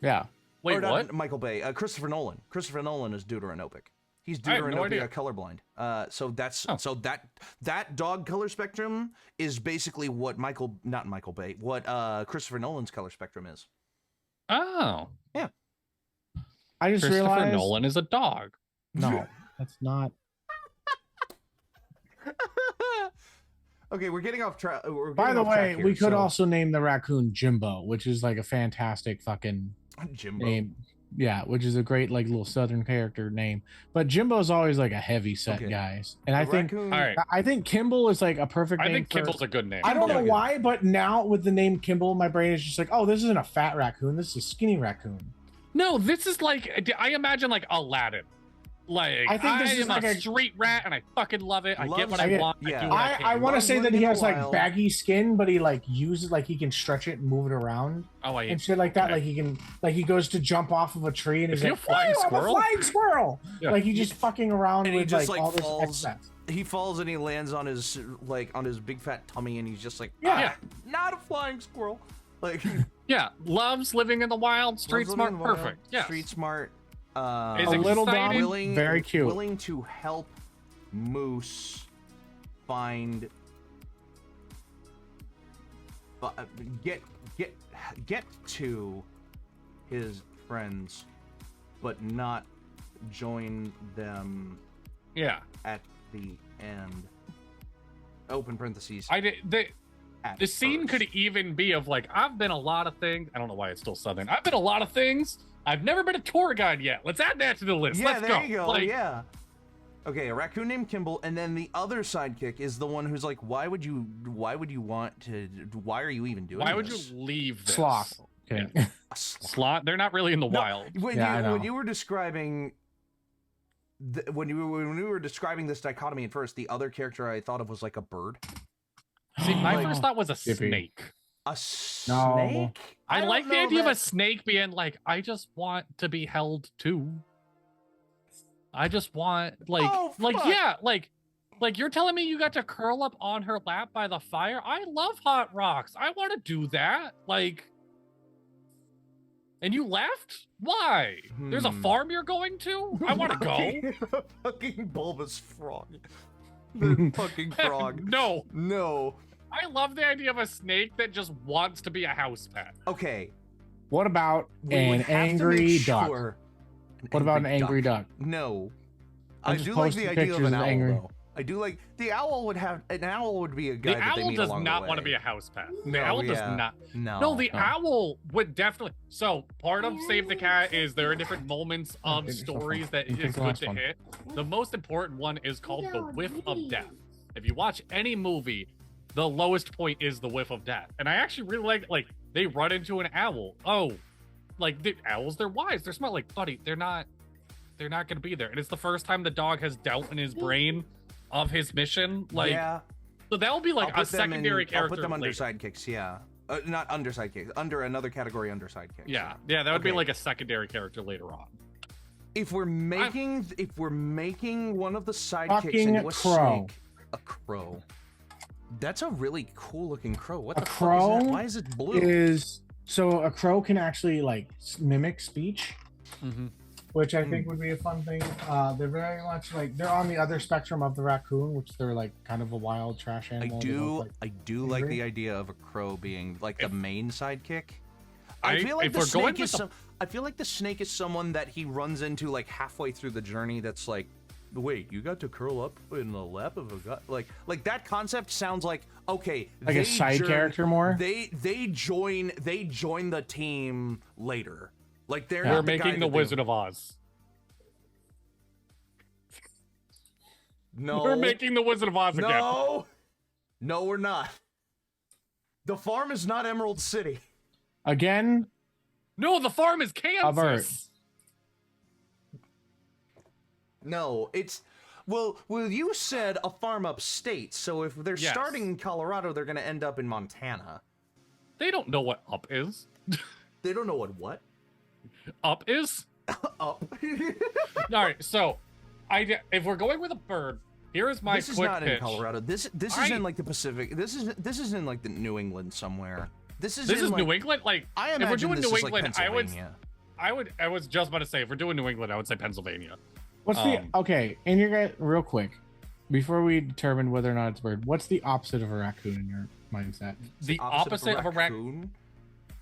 Yeah. Wait, Or not what? Michael Bay. Christopher Nolan. Christopher Nolan is deuteranopic. He's I have no deuteranopia idea. colorblind. So that's Oh. so that dog color spectrum is basically what Christopher Nolan's color spectrum is. Oh. I just Christopher realized. Nolan is a dog. No, that's not. Okay, we're getting off track. By the way, we could also name the raccoon Jimbo, which is like a fantastic fucking Jimbo. name. Yeah, which is a great like little southern character name. But Jimbo's always like a heavy set, Okay. guys. And The I raccoon- All right. think Kimball is like a perfect I name. think for- Kimball's a good name. I don't know Kimball. why, but now with the name Kimball, my brain is just like, oh, this isn't a fat raccoon. This is a skinny raccoon. No, this is like I imagine like Aladdin. Like I think this is am like a a- street rat and I fucking love it. I get what Loves- I get- want. yeah. I do what I I can. want to Loves say that living he in has the like wild. baggy skin, but he like uses like he can stretch it and move it around Oh, I and shit like that. okay. Like he can like he goes to jump off of a tree and Is he's he like, a flying "Oh, I'm a squirrel?" flying squirrel. Yeah. Like he's just fucking around And he with just, like like, all this falls- excess. He falls and he lands on his big fat tummy, and he's just like, Yeah. not a flying squirrel. Like Yeah, loves living in the wild, street loves smart, living in the wild, perfect. Yeah. street smart. Is A little dog, exciting. very cute. Willing to help Moose find, get to his friends, but not join them Yeah. at the end. Open parentheses. I did at the scene first. could even be of like I've been a lot of things. I don't know why it's still southern. I've been a lot of things, I've never been a tour guide yet. Let's add that to the list. Yeah, Let's there you go. Like, Yeah. Okay, a raccoon named Kimball, and then the other sidekick is the one who's like, why are you even doing why would this? you leave this? Sloth. Okay. Yeah. A sloth. Sloth? They're not really in the wild. When Yeah, when you were describing when we were describing this dichotomy at first, the other character I thought of was like a bird. See, my Like- first thought was a Skippy. snake. A snake? I don't like the know idea of a that- snake being like, I just want to be held too. I just want Oh, fuck. yeah, like you're telling me you got to curl up on her lap by the fire. I love hot rocks. I want to do that. Like, and you left? Why? There's a farm you're going to? I want to go. Fucking bulbous frog. The fucking frog. No, No. I love the idea of a snake that just wants to be a house pet. Okay. What about we an would have to angry make duck? sure- What about an angry duck? No. I'm I just do like the posting idea of pictures an of owl, angry- though. I do like the owl would be a guy The that they owl meet does along not the want to way. be a house pet. The No, owl yeah. does not. No. No, the No. owl would definitely. So part of Save the Cat is there are different moments of Get yourself stories one. that You is pick the good last to one. hit. The most important one is called the whiff of death. If you watch any movie, the lowest point is the whiff of death. And I actually really like they run into an owl. Oh, like the owls, they're wise, they're smart. Like, buddy, they're not gonna be there. And it's the first time the dog has doubt in his brain of his mission. Like, yeah. so that will be like I'll a put them secondary I'll character. put them under later. sidekicks, yeah. Not under sidekicks, under another category under sidekicks. Yeah, that would be Okay. like a secondary character later on. If we're making one of the sidekicks Fucking into a crow. snake, a crow. That's a really cool looking crow. What A the fuck is crow that? Why is it blue? Is so a crow can actually like mimic speech, Mm-hmm. which I think would be a fun thing. They're very much like they're on the other spectrum of the raccoon, which they're like kind of a wild trash I animal. They look do like- like angry. the idea of a crow being like the If- main sidekick. if we're going with I feel like the snake is someone that he runs into like halfway through the journey that's like, wait, you got to curl up in the lap of a guy, like that concept sounds like okay, like a side character more. They join the team later. Like they're We're not the guy making the that they- Wizard of Oz. No, We're making the Wizard of Oz again. No, we're not. The farm is not Emerald City. Again, No, the farm is A bird. Kansas. No, it's well, you said a farm upstate, so if they're Yes. starting in Colorado, they're gonna end up in Montana. They don't know what up is. They don't know what Up is? up. All right, so if we're going with a bird, here is my This is quick not pitch. in Colorado. This is in like the Pacific. This is in like the New England somewhere. This is This is like, New England. Like, I if we're imagine doing this New is like England, Pennsylvania. I was just about to say, if we're doing New England, I would say Pennsylvania. what's the okay? And you're gonna real quick before we determine whether or not it's a bird. What's the opposite of a raccoon in your mindset? The opposite of a raccoon.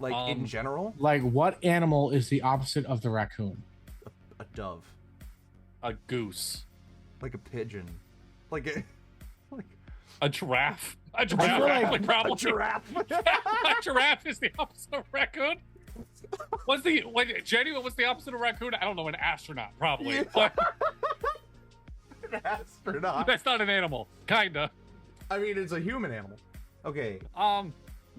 Like in general, Like, what animal is the opposite of the raccoon? a dove, A goose. like a pigeon, like a A giraffe. A feel giraffe, like- actually, probably. a giraffe. A giraffe is the opposite of raccoon. What's the opposite of raccoon? I don't know, an astronaut, probably. Yeah. But An astronaut. that's not an animal. Kinda. I mean, it's a human animal. Okay.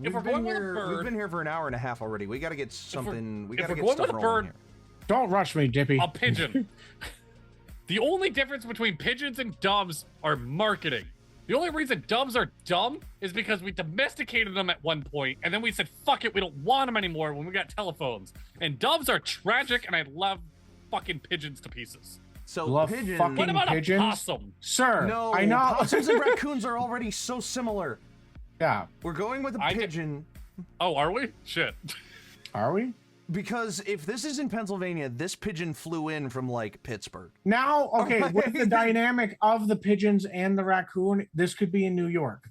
If we're going with a We've bird, been here for an hour and a half already. We got to get something. We if got to we're get going stuff with a rolling bird, here. Don't rush me, Dippy. a pigeon. The only difference between pigeons and doves are marketing. The only reason doves are dumb is because we domesticated them at one point, and then we said, fuck it, we don't want them anymore when we got telephones. And doves are tragic, and I love fucking pigeons to pieces. So Love pigeon. fucking What about pigeons? a possum? Sir, No, I know. possums and raccoons are already so similar. Yeah, We're going with a I did- pigeon Oh, are we? Shit. are we? because if this is in Pennsylvania, this pigeon flew in from like Pittsburgh. Now, okay, with the dynamic of the pigeons and the raccoon, this could be in New York,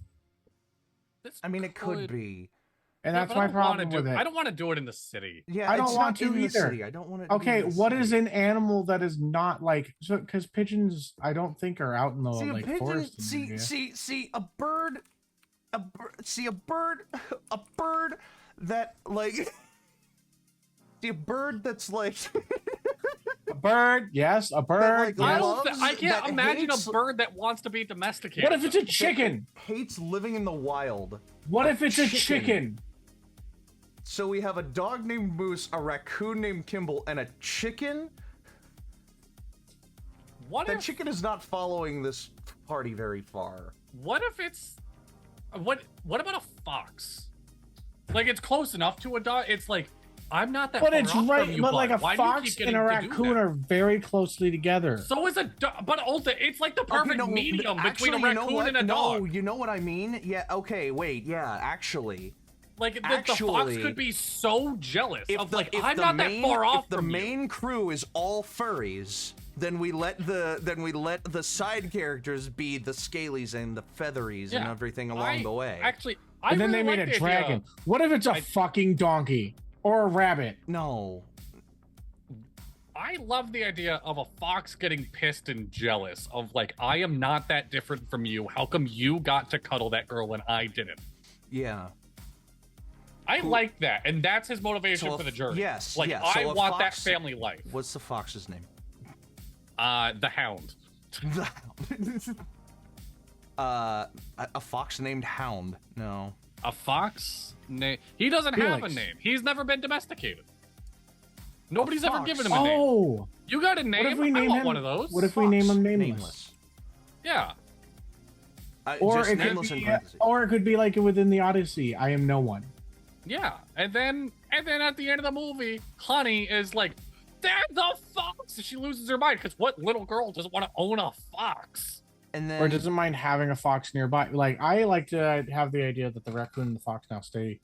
This I mean, it could be. and Yeah, that's but I my don't wanna problem do- with it. I don't want to do it in the city. Yeah, I don't it's want not to in the either. city. I don't want it. Okay, to be in the what city. is an animal that is not like so? Because pigeons, I don't think are out in the See a like pigeon. forest. in See, India. see a bird. See a bird. A bird that like. See, a bird that's like A bird, yes, a bird. like, yes. loves- I can't that imagine hates- a bird that wants to be domesticated. What if it's a chicken? hates living in the wild. What if it's a chicken. chicken? So we have a dog named Moose, a raccoon named Kimball, and a chicken. What That if chicken is not following this party very far. What if it's what about a fox? Like it's close enough to a dog. It's like I'm not that But far it's off right. from you, But like a bud. Why do you fox keep and getting a to do raccoon that? are very closely together. So is a dog, but also it's like the perfect no, medium between actually, a you know raccoon what? and a No, dog. you know what I mean? Yeah, okay, wait, yeah, actually. Like the fox actually, could be so jealous of like if I'm the not main, that far off if the from main crew is all furries, then we let the side characters be the scalies and the featheries and Yeah, everything along the way. Actually, I And then really they made like a the dragon. idea. What if it's a fucking donkey or a rabbit? No. I love the idea of a fox getting pissed and jealous of like I am not that different from you. How come you got to cuddle that girl and I didn't? Yeah. I like that, and that's his motivation So for the journey. yes, like yeah, I so a want that fox- family life. What's the fox's name? The Hound. A fox named Hound. No. A fox name. He doesn't have a Felix. name. He's never been domesticated. Nobody's ever fox. given him a name. Oh, You got a name? what if we I name want him? one of those. What if we name him nameless? Nameless. Yeah. Or Just it could nameless in be, parentheses. or it could be like within the Odyssey. I am no one. Yeah. And then at the end of the movie, Honey is like, there's a fox! And she loses her mind because what little girl doesn't want to own a fox? And then Or doesn't mind having a fox nearby. Like I like to have the idea that the raccoon and the fox now stay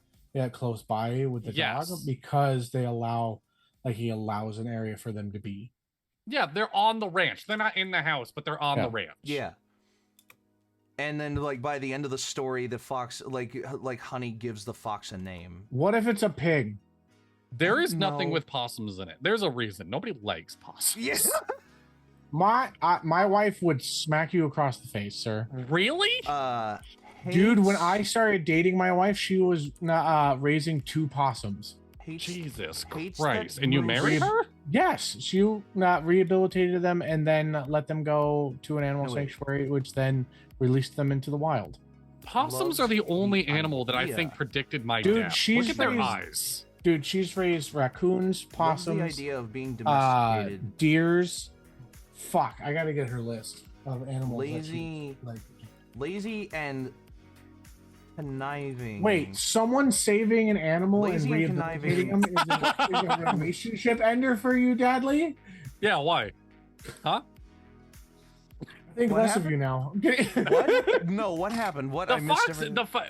close by with the Yes. dog because they allow, like he allows an area for them to be. Yeah, they're on the ranch. They're not in the house, but they're on Yeah. the ranch. yeah. And then like by the end of the story, the fox like Honey gives the fox a name. What if it's a pig? There is nothing No. with possums in it. There's a reason. Nobody likes possums. Yes. My wife would smack you across the face, sir. Really? Dude, when hates- I started dating my wife, she was raising 2 possums. hates- Jesus hates Christ. that And you movie. married her? Yes, she rehabilitated them and then let them go to an animal No, wait. sanctuary, which then released them into the wild. Possums Loves are the only the animal that I idea. think predicted my Dude, death. she's Look at their raised- eyes. Dude, she's raised raccoons, Loves possums, the idea of being domesticated. deers. Fuck, I gotta get her list of animals. that she- Lazy, like, lazy and conniving. wait, someone saving an animal Lazy and and rehabilitating conniving. them is a relationship ender for you, Dadley? Yeah, why? Huh? I think What less of happened? you now. What? No, what happened? What? The I missed fox,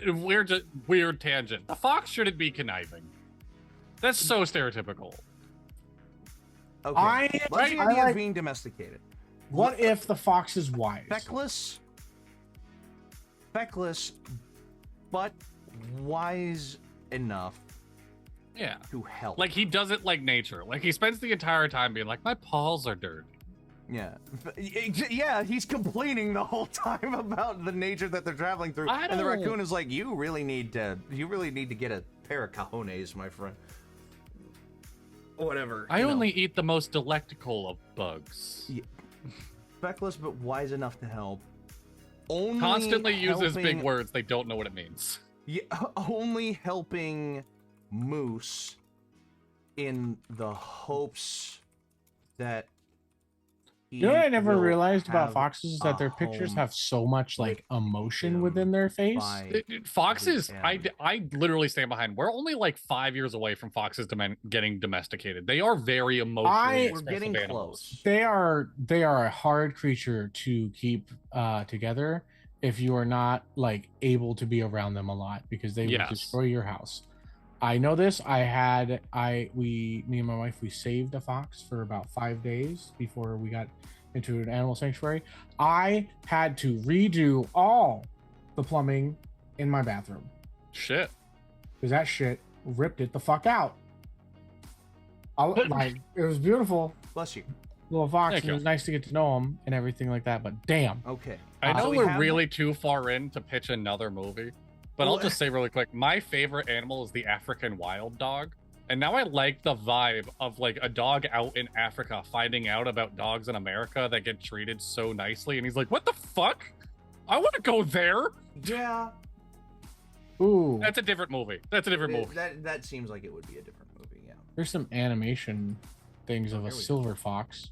everything. weird tangent. The fox shouldn't be conniving. That's so stereotypical. Okay. I- Loves the I idea like- of being domesticated. What if the fox is wise? Feckless, but wise enough Yeah. to help. Like he does it like nature. Like he spends the entire time being like, my paws are dirty. yeah, yeah. He's complaining the whole time about the nature that they're traveling through, I and the don't- raccoon is like, "You really need to get a pair of cojones, my friend." Whatever. I you know. only eat the most delectable of bugs. Yeah. Feckless, but wise enough to help. Only Constantly uses big helping- words. They don't know what it means. Yeah, only helping Moose in the hopes that he You know what I never will realized about have foxes is that a their pictures home have so much like with emotion him within their face. by Foxes, the I end. literally stand behind. We're only like 5 years away from foxes getting domesticated. They are very emotionally We're We're expressive getting animals. close. They are a hard creature to keep together if you are not like able to be around them a lot because they Yes. would destroy your house. I know this. Me and my wife, we saved a fox for about 5 days before we got into an animal sanctuary. I had to redo all the plumbing in my bathroom Shit. because that shit ripped it the fuck out. It was beautiful, Bless you. little fox, Thank and it you. was nice to get to know him and everything like that. But damn, Okay. I know So we we're have- really too far in to pitch another movie, but I'll Well, just say really quick, my favorite animal is the African wild dog. And now I like the vibe of like a dog out in Africa finding out about dogs in America that get treated so nicely, and he's like, "What the fuck? I want to go there." Yeah. Ooh, That's a different movie. That's a different movie. That seems like it would be a different movie. Yeah. there's some animation things of a Here we go. silver fox.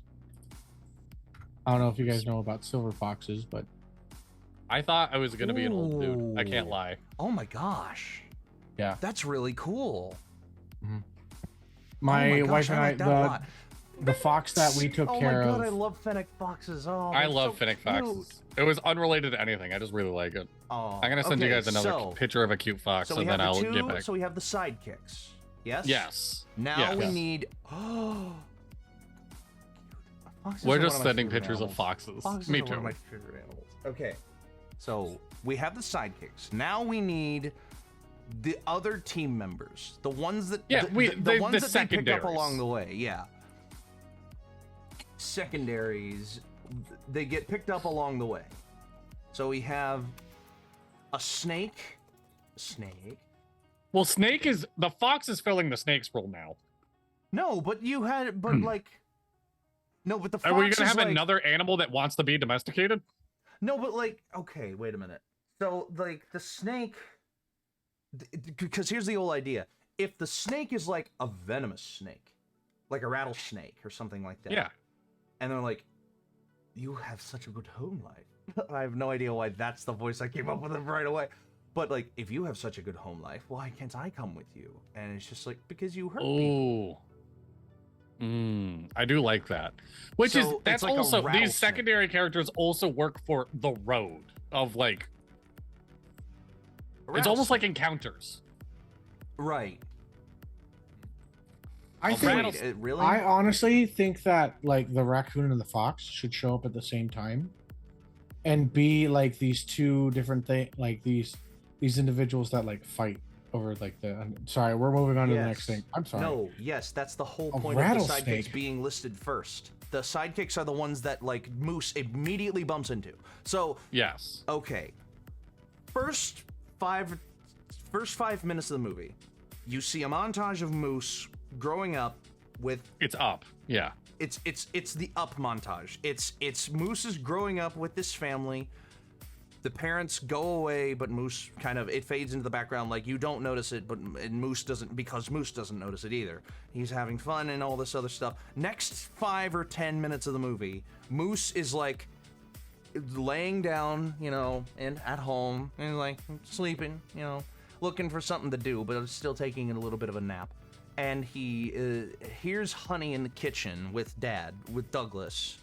I don't know if you guys know about silver foxes, but I thought I was gonna be an old dude. I can't Ooh. lie. Oh my gosh. yeah, That's really cool. my, gosh, wife and like that a I, lot. the fox that we took Oh care my god, of. I love fennec foxes. Oh, I they're love so Finnick cute. foxes. It was unrelated to anything. I just really like it. Oh, I'm gonna send you okay, guys another so, picture of a cute fox, So we and have then the I'll two. get back. So we have the sidekicks. Yes. Yes. Now Yes. we Yes. need. Oh. Foxes We're are just one of my sending favorite pictures of animals. foxes. Foxes Me are one of too. my favorite animals. Okay. So we have the sidekicks. Now we need the other team members, the ones that Yeah, the ones the that they picked up secondaries. along the way. Yeah. Secondaries, they get picked up along the way. So we have a snake. Snake. Well, Snake is the fox is filling the snake's role now. No, but you had, but like, no, but the fox Are we gonna is have like, another animal that wants to be domesticated? No, but like, okay, wait a minute. So, like, the snake, because here's the whole idea. If the snake is like a venomous snake, like a rattlesnake or something like that, Yeah. and they're like, you have such a good home life. I have no idea why that's the voice I came up with right away. But like, if you have such a good home life, why can't I come with you? And it's just like, because you hurt people. Oh. I do like that. Which So, is it's that's like a also these rattlesnake. secondary characters also work for the road of like it's almost like encounters. Right. I A think rattlesnake. Really? I honestly think that like the raccoon and the fox should show up at the same time, and be like these two different things, like these individuals that like fight over like the. Sorry, we're moving on to the next Yes. thing. I'm sorry. No, yes, that's the whole A point of the rattlesnake. sidekicks being listed first. The sidekicks are the ones that like Moose immediately bumps into. So, Yes. okay. First 5 minutes of the movie, you see a montage of Moose growing up with It's up. Yeah. it's the up montage. It's Moose is growing up with this family. The parents go away, but Moose kind of it fades into the background. Like you don't notice it, but and Moose doesn't because Moose doesn't notice it either. He's having fun and all this other stuff. Next 5 or 10 minutes of the movie, Moose is like laying down, you know, and at home and like sleeping, you know, looking for something to do, but still taking a little bit of a nap. And he hears Honey in the kitchen with Dad, with Douglas.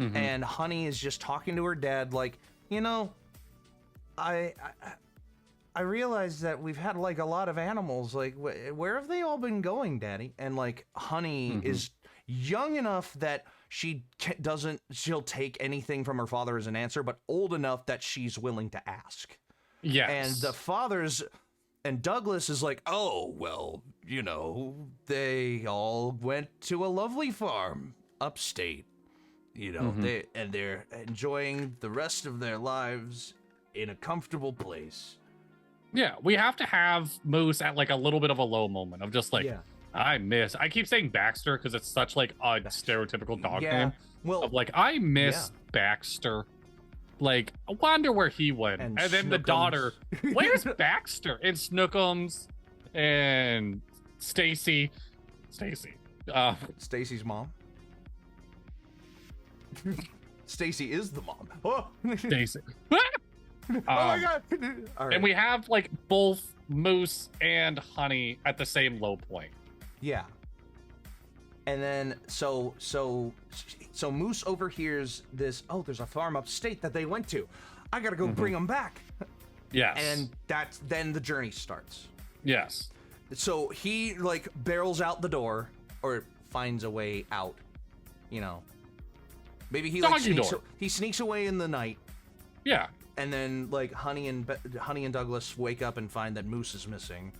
And Honey is just talking to her dad like, you know, I realized that we've had like a lot of animals. Like, where have they all been going, Daddy? And like, Honey is young enough that she'll take anything from her father as an answer, but old enough that she's willing to ask. Yes. And the father's and Douglas is like, oh, well, you know, they all went to a lovely farm upstate. You know, they're enjoying the rest of their lives in a comfortable place. Yeah, we have to have Moose at like a little bit of a low moment of just like Yeah. I keep saying Baxter because it's such like a stereotypical dog name Well, of like I miss Baxter. Like I wonder where he went. And And then the Snookums. daughter, where's Baxter? And Snookums and Stacy. Stacy's mom. Stacy is the mom. Oh, Stacy. oh my god! All right. And we have like both Moose and Honey at the same low point. Yeah. And then so Moose overhears this. Oh, there's a farm upstate that they went to. I gotta go bring them back. Yes. And that's then the journey starts. yes. So he like barrels out the door or finds a way out. You know, maybe he like Doggy sneaks, door. he sneaks away in the night, Yeah. and then like Honey and Douglas wake up and find that Moose is missing,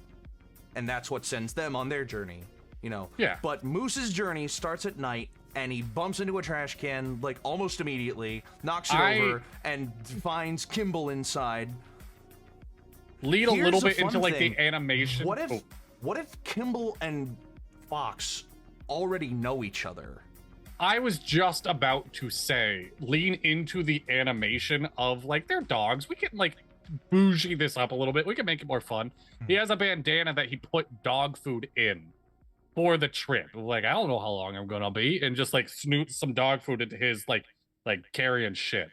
and that's what sends them on their journey. You know. Yeah. But Moose's journey starts at night, and he bumps into a trash can like almost immediately, knocks it over, and finds Kimball inside. Lead a Here's little a bit fun into like thing. the animation. What if Oh, Kimball and Fox already know each other. I was just about to say, lean into the animation of like their dogs. We can like bougie this up a little bit. We can make it more fun. He has a bandana that he put dog food in for the trip. Like, I don't know how long I'm gonna be, and just like snoot some dog food into his like carrying shit.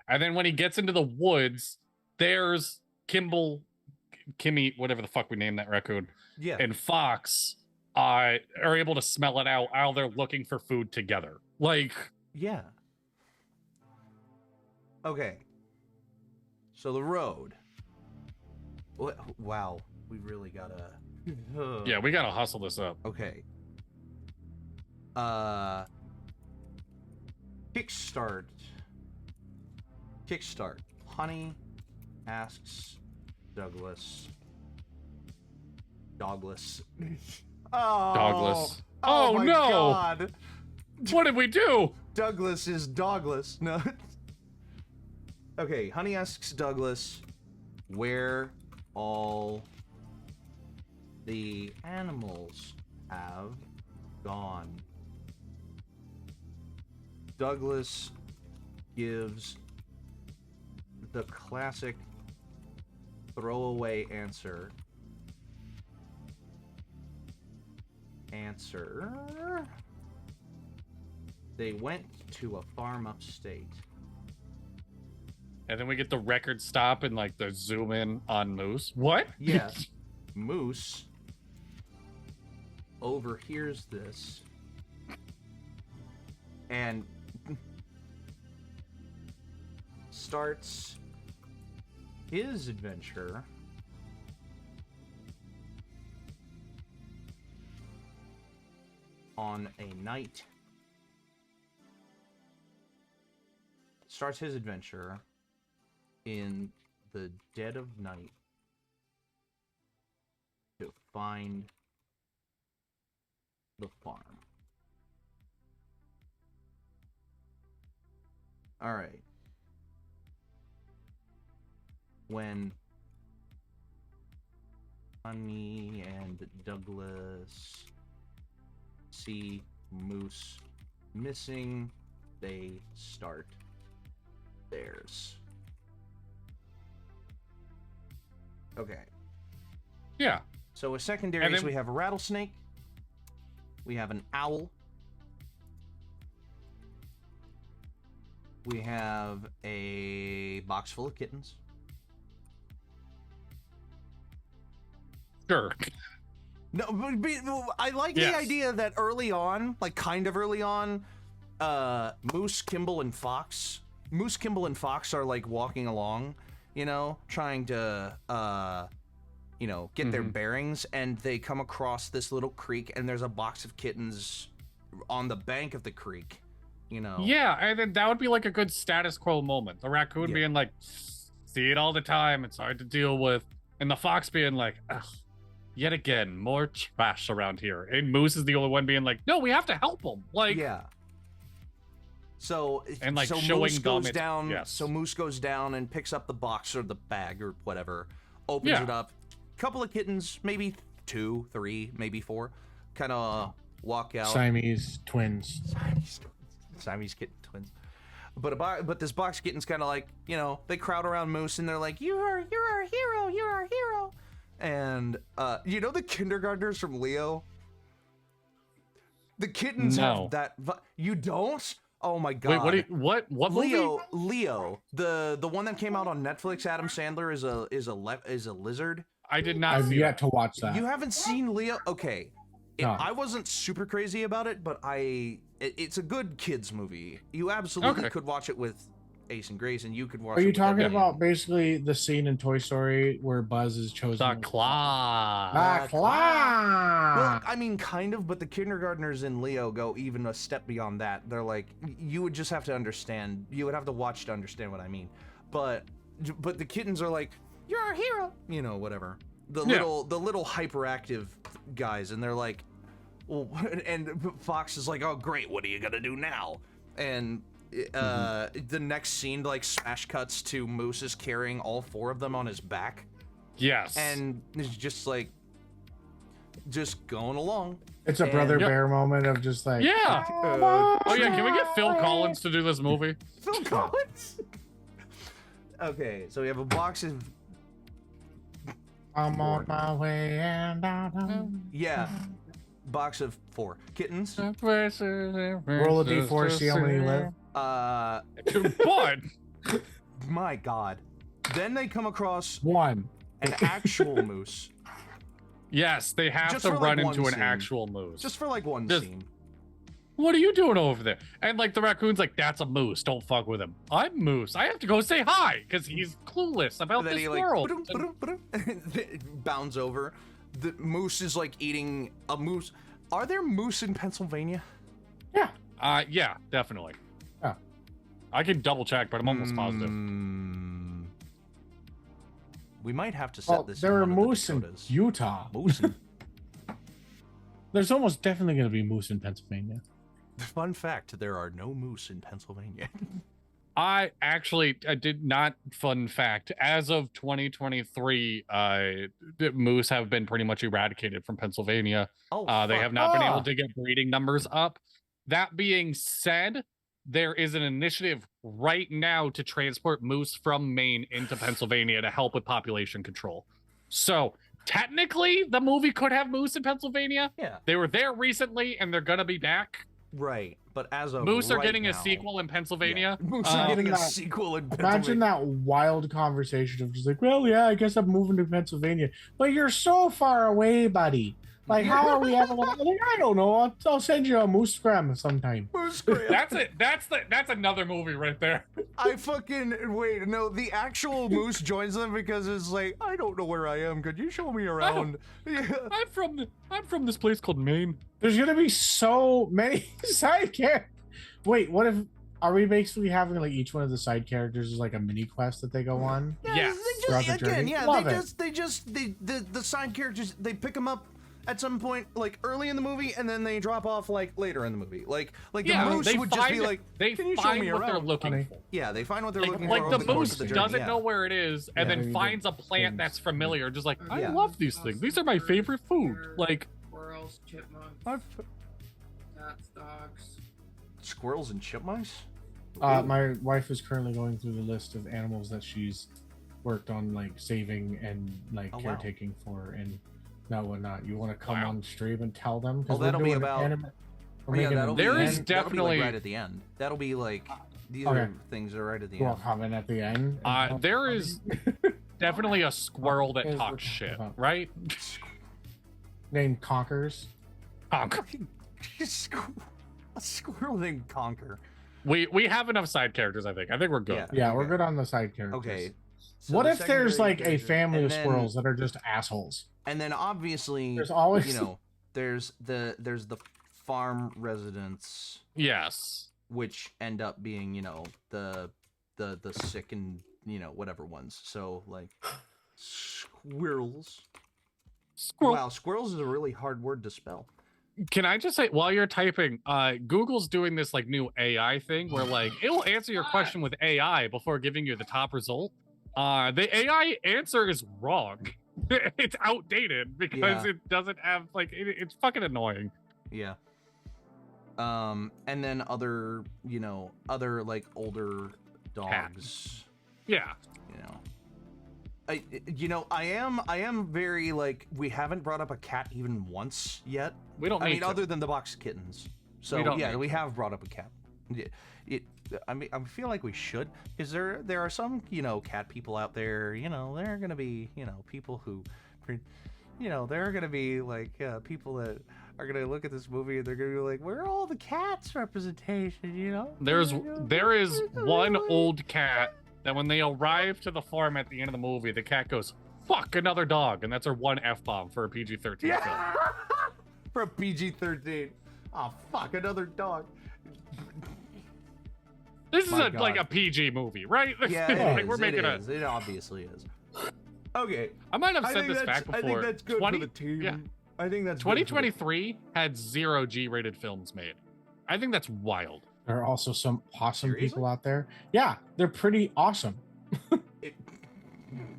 And then when he gets into the woods, there's Kimmy, whatever the fuck we named that raccoon, Yeah. and Fox are able to smell it out while they're looking for food together. Like, Yeah. Okay. So the road. Wow. We really gotta. yeah, we gotta hustle this up. Okay. Kickstart. Honey asks Douglas. Dogless. Oh. Dogless. Oh, Oh, my no. God. What did we do? Douglas is dogless. No. Okay, Honey asks Douglas where all the animals have gone. Douglas gives the classic throwaway answer. They went to a farm upstate. And then we get the record stop and like the zoom in on Moose. What? Yeah. Moose overhears this and starts his adventure on a night. Starts his adventure in the dead of night to find the farm. All right. When Honey and Douglas see Moose missing, they start theirs. Okay. Yeah. So as And secondaries, then- we have a rattlesnake. We have an owl. We have a box full of kittens. Sure. No, but I like the Yes. idea that early on, like kind of early on, Moose, Kimble, and Fox are like walking along, you know, trying to, get their bearings, and they come across this little creek, and there's a box of kittens on the bank of the creek, you know. Yeah, and then that would be like a good status quo moment. The raccoon Yeah. being like, see it all the time, it's hard to deal with. And the fox being like, ugh, yet again, more trash around here. And Moose is the only one being like, no, we have to help him. Like, Yeah. So And, like, so showing Moose goes them it- down. yes. So Moose goes down and picks up the box or the bag or whatever, opens Yeah. it up. Couple of kittens, maybe 2, 3, maybe 4, kind of walk out. Siamese twins. Siamese kitten twins. But this box kitten's kind of like, you know, they crowd around Moose and they're like, you're our hero, you're our hero. And you know the kindergartners from Leo? The kittens No. have that. You don't? Oh my god! wait, what movie? Leo, the one that came out on Netflix. Adam Sandler is a lizard. I did not I've see yet that. to watch that. You haven't seen Leo? Okay. No. I wasn't super crazy about it, but it's a good kids movie. You absolutely Okay. could watch it with Ace and Grace, and you could watch Are it you with talking everyone. about basically the scene in Toy Story where Buzz is chosen? The Claw. The Claw! Well, I mean, kind of, but the kindergartners in Leo go even a step beyond that. They're like, you would just have to understand. You would have to watch to understand what I mean. But the kittens are like, you're our hero, you know, whatever. The Yeah. little hyperactive guys, and they're like, well, and Fox is like, oh great, what are you gonna do now? And the next scene like smash cuts to Moose is carrying all 4 of them on his back. Yes. And it's just like, just going along. It's a And- brother Yep. bear moment of just like, Yeah. Uh, Oh yeah, can we get Phil Collins to do this movie? Phil Collins. Okay, so we have a box of I'm on my way and box of 4 kittens. roll a d4, see how many live. But My God. Then they come across 1. an actual moose, yes, they have Just to for, like, run one into an scene. actual moose. just for like one Just- scene. What are you doing over there? And like the raccoon's like, that's a moose. Don't fuck with him. I'm Moose. I have to go say hi because he's clueless about And then this he like world. bounds over. The moose is like eating a moose. Are there moose in Pennsylvania? Yeah, definitely. Yeah. I can double check, but I'm almost positive. We might have to set Well, this. there in are one of the moose in Dakotas. Utah. Moose. There's almost definitely going to be moose in Pennsylvania. Fun fact: there are no moose in Pennsylvania. I did not. Fun fact: as of 2023, the moose have been pretty much eradicated from Pennsylvania. Oh, They fuck. have not been Ah. able to get breeding numbers up. That being said, there is an initiative right now to transport moose from Maine into Pennsylvania to help with population control. So technically, the movie could have moose in Pennsylvania. Yeah, They were there recently, and they're gonna be back. right. But as of Moose are right getting now, a sequel in Pennsylvania. Yeah. Moose Uh, are getting a That- sequel in Imagine Pennsylvania. that wild conversation of just like, well, yeah, I guess I'm moving to Pennsylvania, but you're so far away, buddy. Like, how are we ever gonna? Like, I don't know. I'll send you a moose scram sometime. Moose Graham. That's it. That's another movie right there. I fucking wait. No, the actual moose joins them because it's like, I don't know where I am. Could you show me around? Yeah. I'm from this place called Maine. There's gonna be so many side characters. Wait, what if? Are we basically having like each one of the side characters is like a mini quest that they go on? Yes. Throughout They the just, again, journey? yeah, Love they it. just the side characters, they pick them up at some point, like early in the movie, and then they drop off like later in the movie. Like Yeah, the moose they would just be find like, they can you show find me what they're around? looking Honey. for. Yeah, they find what they're looking Like for. the over course moose of the journey, doesn't yeah. know where it is, and Yeah, then they finds a do plant things. that's familiar. Just like I Yeah. love these things. These are my favorite food. Like Squirrels, chipmunks, cats, dogs. Squirrels and chipmunks. My wife is currently going through the list of animals that she's worked on, like saving and like Oh, wow. caretaking for, and no, whatnot. You want to come Wow. on stream and tell them? 'Cause Oh, we're that'll be doing about- anime- Oh, we're yeah, making that'll an be, There is end- that'll be, like, definitely- right at the end. That'll be like these Okay. are things that are right at the We'll end. comment at the end. and there is definitely a squirrel that Is- talks shit, about- right? named Conkers. Conk. A squirrel named Conker. We have enough side characters. I think we're good. Yeah. Yeah, we're Okay. good on the side characters. Okay. So What the if there's secondary like a characters- family and of then- squirrels that are just assholes? And then obviously, There's always you know, there's the farm residents, Yes. which end up being, you know, the sick and, you know, whatever ones. So like squirrels. Squirrel. Wow, squirrels is a really hard word to spell. Can I just say, while you're typing, Google's doing this like new AI thing where like it will answer your question with AI before giving you the top result. The AI answer is wrong. It's outdated because Yeah. it doesn't have like it's fucking annoying. Yeah. And then other, you know, other like older dogs. Yeah. You know. I am very like, we haven't brought up a cat even once yet. We don't I need mean, to. other than the box kittens. So We don't yeah, need we to. have brought up a cat. I mean, I feel like we should, because there are some, you know, cat people out there. You know, there are gonna be, you know, people who, you know, there are gonna be like people that are gonna look at this movie and they're gonna be like, where are all the cats representation? You know, there is one old cat that when they arrive to the farm at the end of the movie, the cat goes, "Fuck another dog," and that's her one F-bomb for a PG-13 film. Yeah. For a PG-13. Oh fuck, another dog. This is My like God. a PG movie, right? Yeah, Like, it is. we're making It obviously is. Okay. I might have I said think this back that's- before. I think that's good 20 for the team. yeah. I think that's good for the- 2023 had 0 G-rated films made. I think that's wild. There are also some awesome Seriously? people out there. Yeah, they're pretty awesome. It-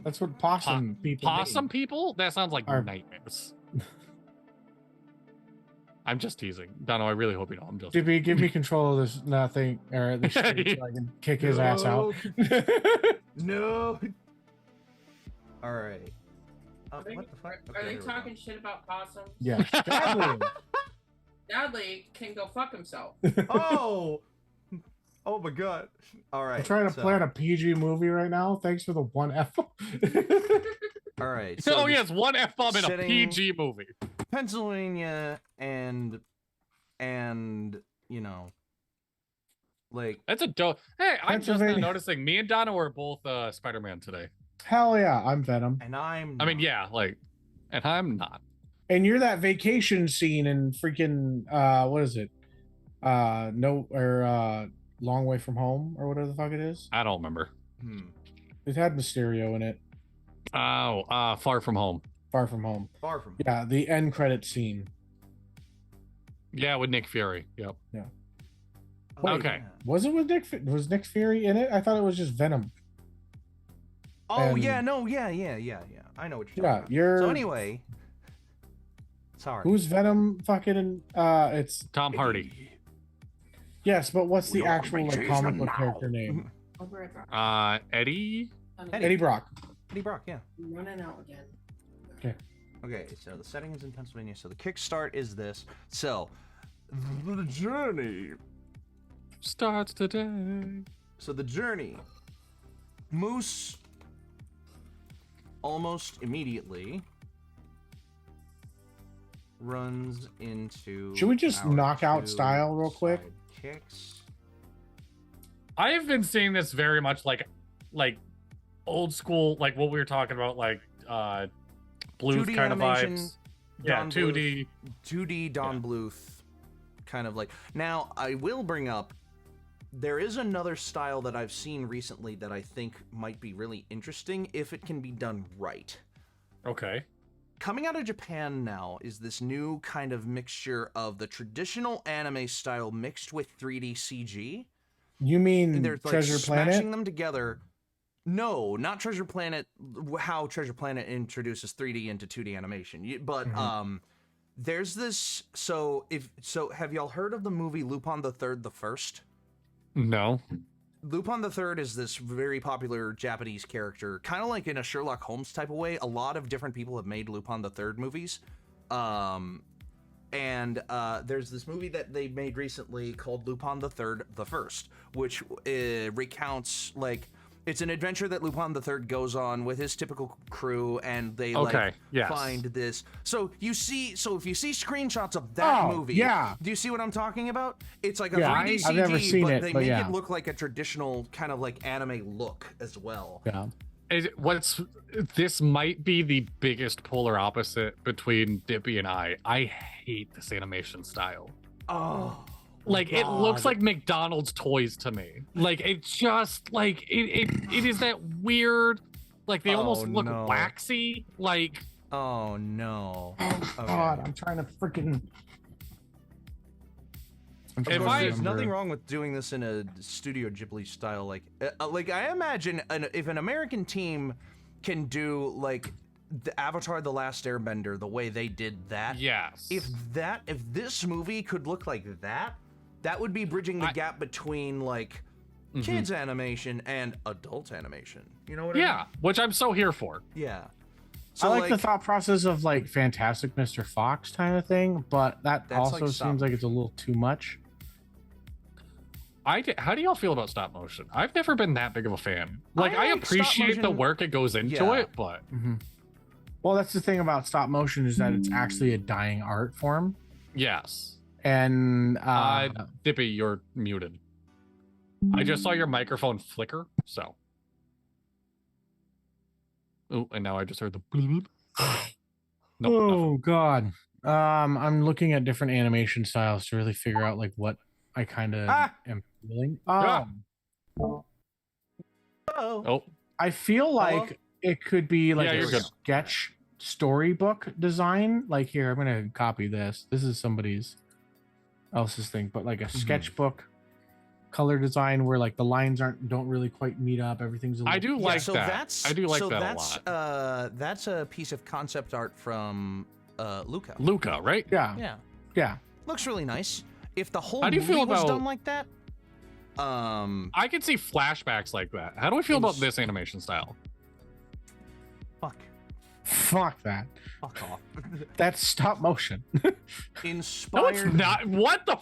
That's what possum people. Possum mean. people? That sounds like Are- nightmares. I'm just teasing. Dono, I really hope you know. I'm just. Dippy, give me control of this nothing or this shit so I can kick his ass out. No. All right. What the fuck? Are they talking shit about possums? Yeah. Sadly. Dudley can go fuck himself. Oh. Oh my god. All right. I'm trying to plan a PG movie right now. Thanks for the one F. All right. Oh yes, one F-bomb in a PG movie. Pennsylvania and you know, like that's a dope. Hey, I'm just now noticing. Me and Dono were both Spider-Man today. Hell yeah, I'm Venom. And I'm. I mean, yeah, like, and I'm not. And you're that vacation scene in freaking what is it? Long Way From Home or whatever the fuck it is. I don't remember. It had Mysterio in it. Oh, Far From Home. Far From Home. Far From Home. Yeah, the end credit scene. Yeah, with Nick Fury. Yep. Yeah. Wait, okay. Was it with Nick? Was Nick Fury in it? I thought it was just Venom. Oh yeah, no, yeah. I know what you're talking about. You're. So anyway. Sorry. Who's Venom? Fucking. It's Tom Hardy. Yes, but what's the actual like comic book character name? Eddie. Eddie Brock. Eddie Brock. Yeah. I'm running out again. Okay. Okay, so the setting is in Pennsylvania. So the kickstart is this. So the journey starts today. So the journey. Moose almost immediately runs into. Should we just knock out style real quick? Kicks. I have been seeing this very much like old school, like what we were talking about, like Bluth kind of vibes. Yeah, 2D. 2D Don Bluth, kind of like. Now, I will bring up, there is another style that I've seen recently that I think might be really interesting if it can be done right. Okay. Coming out of Japan now is this new kind of mixture of the traditional anime style mixed with 3D CG. You mean they're Treasure like Planet? Smashing them together. No, not Treasure Planet. How Treasure Planet introduces 3D into 2D animation, but there's this. So have y'all heard of the movie Lupin the Third, the First? No. Lupin the Third is this very popular Japanese character, kind of like in a Sherlock Holmes type of way. A lot of different people have made Lupin the Third movies. There's this movie that they made recently called Lupin the Third, the First, which recounts, like, it's an adventure that Lupin the Third goes on with his typical crew, and they find this. So if you see screenshots of that movie, do you see what I'm talking about? It's like a 3D CG, I've never seen but it, they but make it look like a traditional kind of like anime look as well. Yeah. This might be the biggest polar opposite between Dippy and I. I hate this animation style. Oh. Like, God. It looks like McDonald's toys to me. Like, it just, like, it is that weird, like, they almost look waxy. Like, oh no. Oh God, I'm trying to freaking. There's nothing wrong with doing this in a Studio Ghibli style. Like I imagine if an American team can do like the Avatar: The Last Airbender the way they did that. Yes. If this movie could look like that, that would be bridging the gap between like kids animation and adult animation. You know what I mean? Yeah, which I'm so here for. Yeah. So I like the thought process of like Fantastic Mr. Fox kind of thing, but that also like seems like it's a little too much. How do y'all feel about stop motion? I've never been that big of a fan. Like, I appreciate the work it goes into it, but well, that's the thing about stop motion is that it's actually a dying art form. Yes. And Dippy, you're muted. I just saw your microphone flicker, so. Oh, and now I just heard the bloop. Nope, oh nothing. God. I'm looking at different animation styles to really figure out like what I kind of am feeling. Oh. I feel like it could be like a sketch storybook design. Like here, I'm gonna copy this. This is somebody's else's thing, but like a sketchbook color design where like the lines don't really quite meet up. Everything's a little... I do like that. I do like that a lot. That's a piece of concept art from Luca. Luca, right? Yeah. Looks really nice. If the whole How do you movie feel was about- done like that, I can see flashbacks like that. How do we feel about this animation style? Fuck that. Fuck off. That's stop motion. No, Inspired. it's not. What the?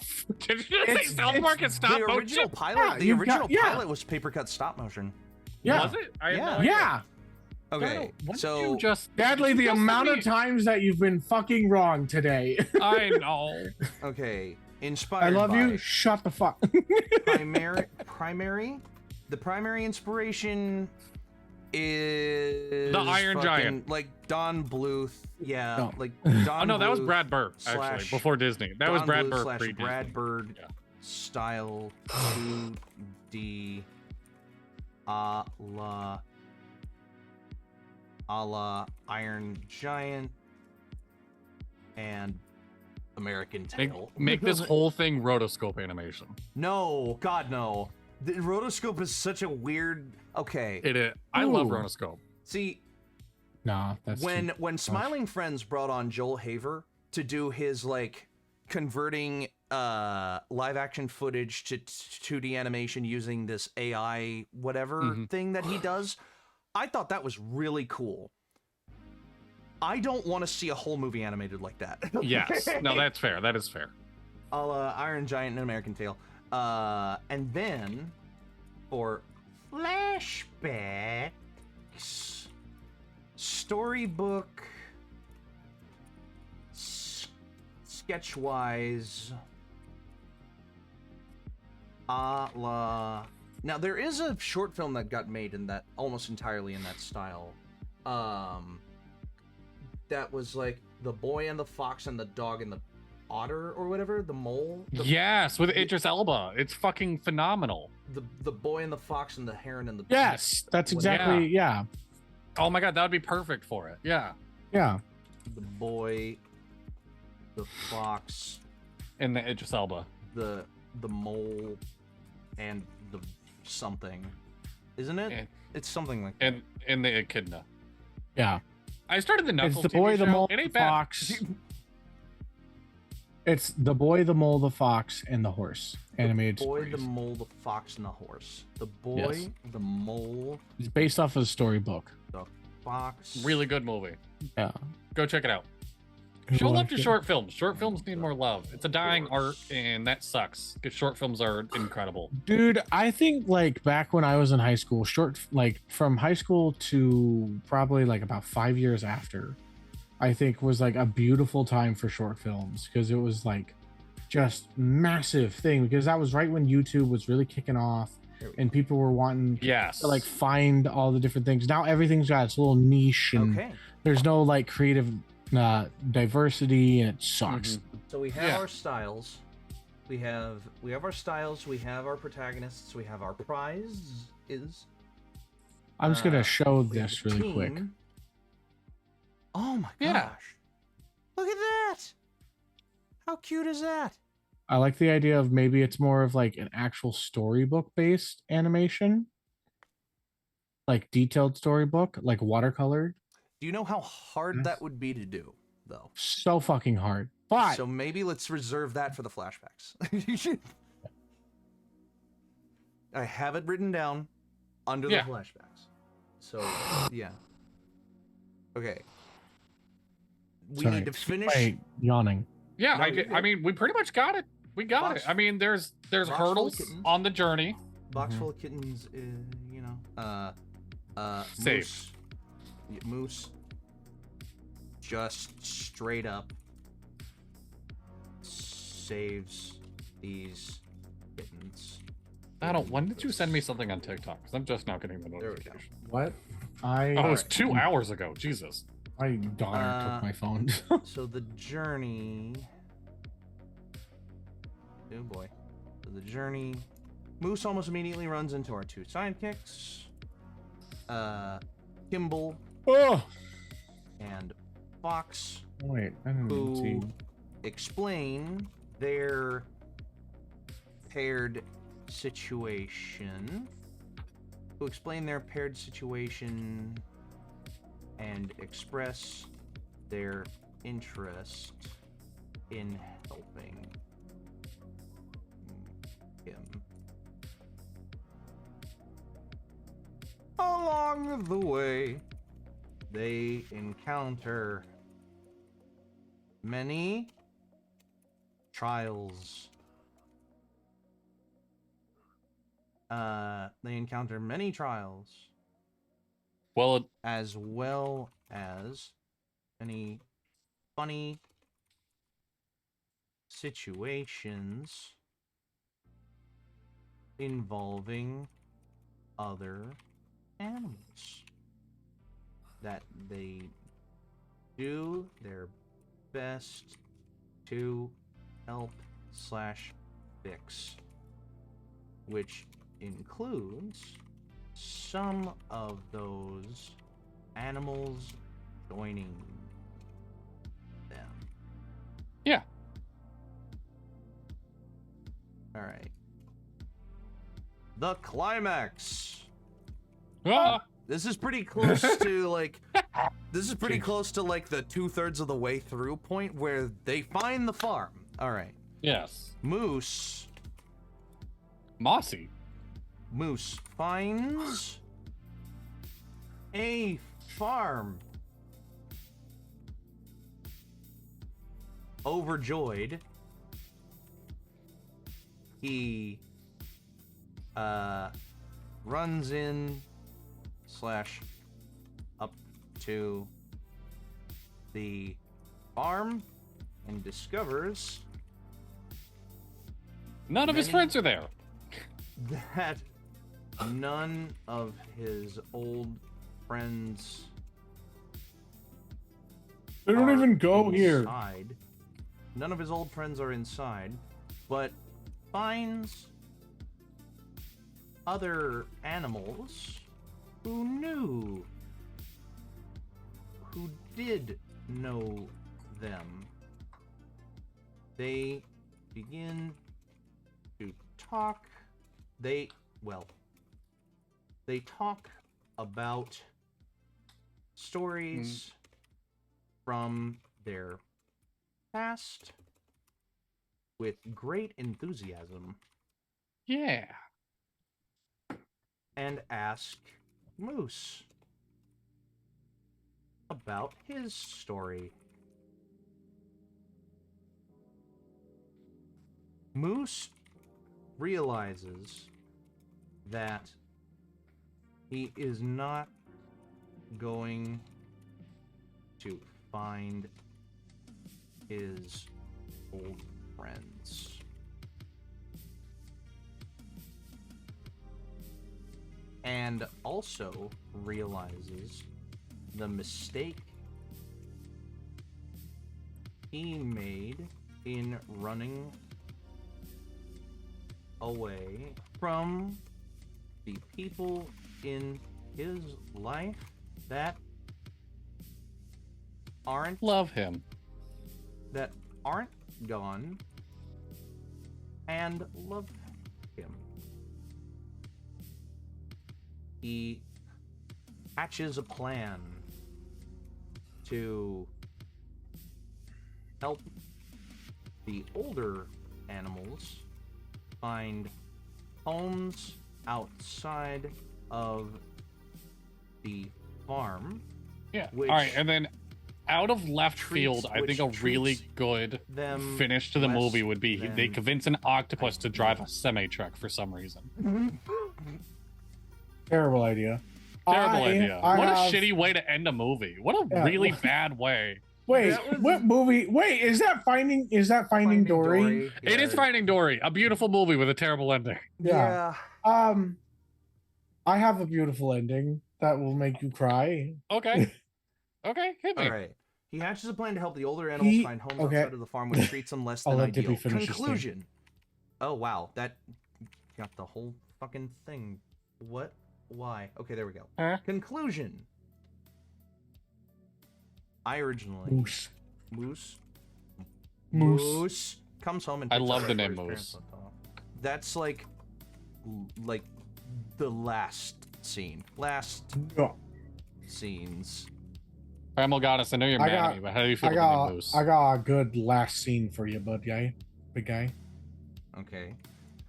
Did you just say South Park is stop The motion? original pilot. Yeah, the you've original got- pilot was paper cut stop motion. Yeah. Was it? I had Yeah. no idea. Yeah. Okay, Dono, what so did you just Sadly, the just amount send of me- times that you've been fucking wrong today. I know. okay, I inspired. love by you. Shut the fuck. The primary inspiration is The Iron Giant. like Don Bluth. Yeah, No. like Don. Oh no, that was Bluth Brad Bird actually slash before Disney. That was Don Brad Bluth Bird slash pre-Disney. Brad Bird Yeah. style 2D a la Iron Giant and American Tail. Make this whole thing rotoscope animation. No, God, no. The rotoscope is such a weird. Okay, It is. I love Ooh. rotoscope. see, Nah, that's when Smiling Friends brought on Joel Haver to do his like converting live action footage to 2D animation using this AI whatever Mhm. thing that he does, I thought that was really cool. I don't want to see a whole movie animated like that. Yes. No, that's fair. That is fair. A la Iron Giant and American Tail. And then for flashbacks, storybook, sketch-wise, a la. Now there is a short film that got made in that almost entirely in that style. That was like the boy and the fox and the dog and the otter or whatever, the mole. Yes, with Idris Elba. It's fucking phenomenal. The boy and the fox and the heron and the Yes, that's exactly. Yeah. Oh my god, that would be perfect for it. Yeah. Yeah. the boy, the fox, And the Idris Elba. the mole, and the something, isn't it? And- It's something like And the echidna. Yeah. I started the Knuckles It's the boy, TV the show. mole, It the ain't bad. fox. It's the boy, the mole, the fox, and the horse. Animated the boy, series. the mole, the fox, and the horse. The boy, Yes. the mole, It's based off of a storybook. the fox. Really good movie. Yeah. Go check it out. Show love to short films. Short films need more love. It's a dying art, and that sucks. Because short films are incredible. Dude, I think like back when I was in high school, like from high school to probably like about 5 years after, I think was like a beautiful time for short films because it was like just massive thing because that was right when YouTube was really kicking off and people were wanting Yes. to like find all the different things. Now everything's got its little niche and Okay, there's no like creative diversity and it sucks. so we have Yeah. our styles. We have our styles. We have our protagonists. We have our prize. I'm just gonna show We have this the really quick. team. Oh my Yeah. gosh! Look at that! How cute is that? I like the idea of maybe it's more of like an actual storybook based animation. Like detailed storybook, like watercolor. Do you know how hard Yes. that would be to do, though? So fucking hard. But So maybe let's reserve that for the flashbacks. I have it written down under Yeah. the flashbacks. So yeah. Okay. We sorry, need to finish. Wait, yawning. Yeah, No, you're I good. mean, we pretty much got it. We got Box- it. I mean, there's box full of hurdles kittens. on the journey. Box Mhm. full of kittens. You know. Safe. Moose. Yeah, Moose. Just straight up saves these kittens. When did you send me something on TikTok? Because I'm just now getting the There we go. notification. What? Oh, it was Alright. 2 hours ago. Jesus. My daughter took my phone. So the journey. Oh boy. So the journey. Moose almost immediately runs into our two sidekicks. Kimball Oh and Fox, wait, I didn't even who see. explain their paired situation. And express their interest in helping him. Along the way, they encounter many trials. Well, As well as any funny situations involving other animals that they do their best to help / fix, which includes some of those animals joining them. yeah. All right. The climax. Ah, This is pretty close to like this is pretty close to like the 2/3 of the way through point where they find the farm. All right. yes. Moose Mossy. finds a farm. Overjoyed, he runs in / up to the farm and discovers None of his Many- friends are there. that none of his old friends They don't are even go here. inside. None of his old friends are inside, but finds other animals who did know them. They begin to talk. They talk about stories from their past with great enthusiasm Yeah. and ask Moose about his story. Moose realizes that he is not going to find his old friends. And also realizes the mistake he made in running away from the people in his life that aren't Love him. gone and love him. He hatches a plan to help the older animals find homes outside of the farm. Yeah. Which All right, and then out of left field, I think a which really treats good them finish to the less movie would be they than convince an octopus to drive a semi truck for some reason. Terrible idea. Terrible idea. I What have- a shitty way to end a movie. What a Yeah, really what- bad way. Wait, That was- what movie? Wait, is that Finding Dory? It is Finding Dory, a beautiful movie with a terrible ending. Yeah. I have a beautiful ending that will make you cry. Okay. Okay, hit me. All right. He hatches a plan to help the older animals He- find homes okay. outside of the farm, which treats them less I'll than let Dippy ideal. finish his thing. Conclusion. Oh wow, that got the whole fucking thing. What? Why? Okay, there we go. Huh? Conclusion. I originally Moose. Moose comes home and I picks love up the where name his parents Moose. left off. That's like the last scene. Last No. scenes. Primal Goddess, I know you're I mad got- at me, but how do you feel I about got, Moose? I got a good last scene for you, big guy. Okay.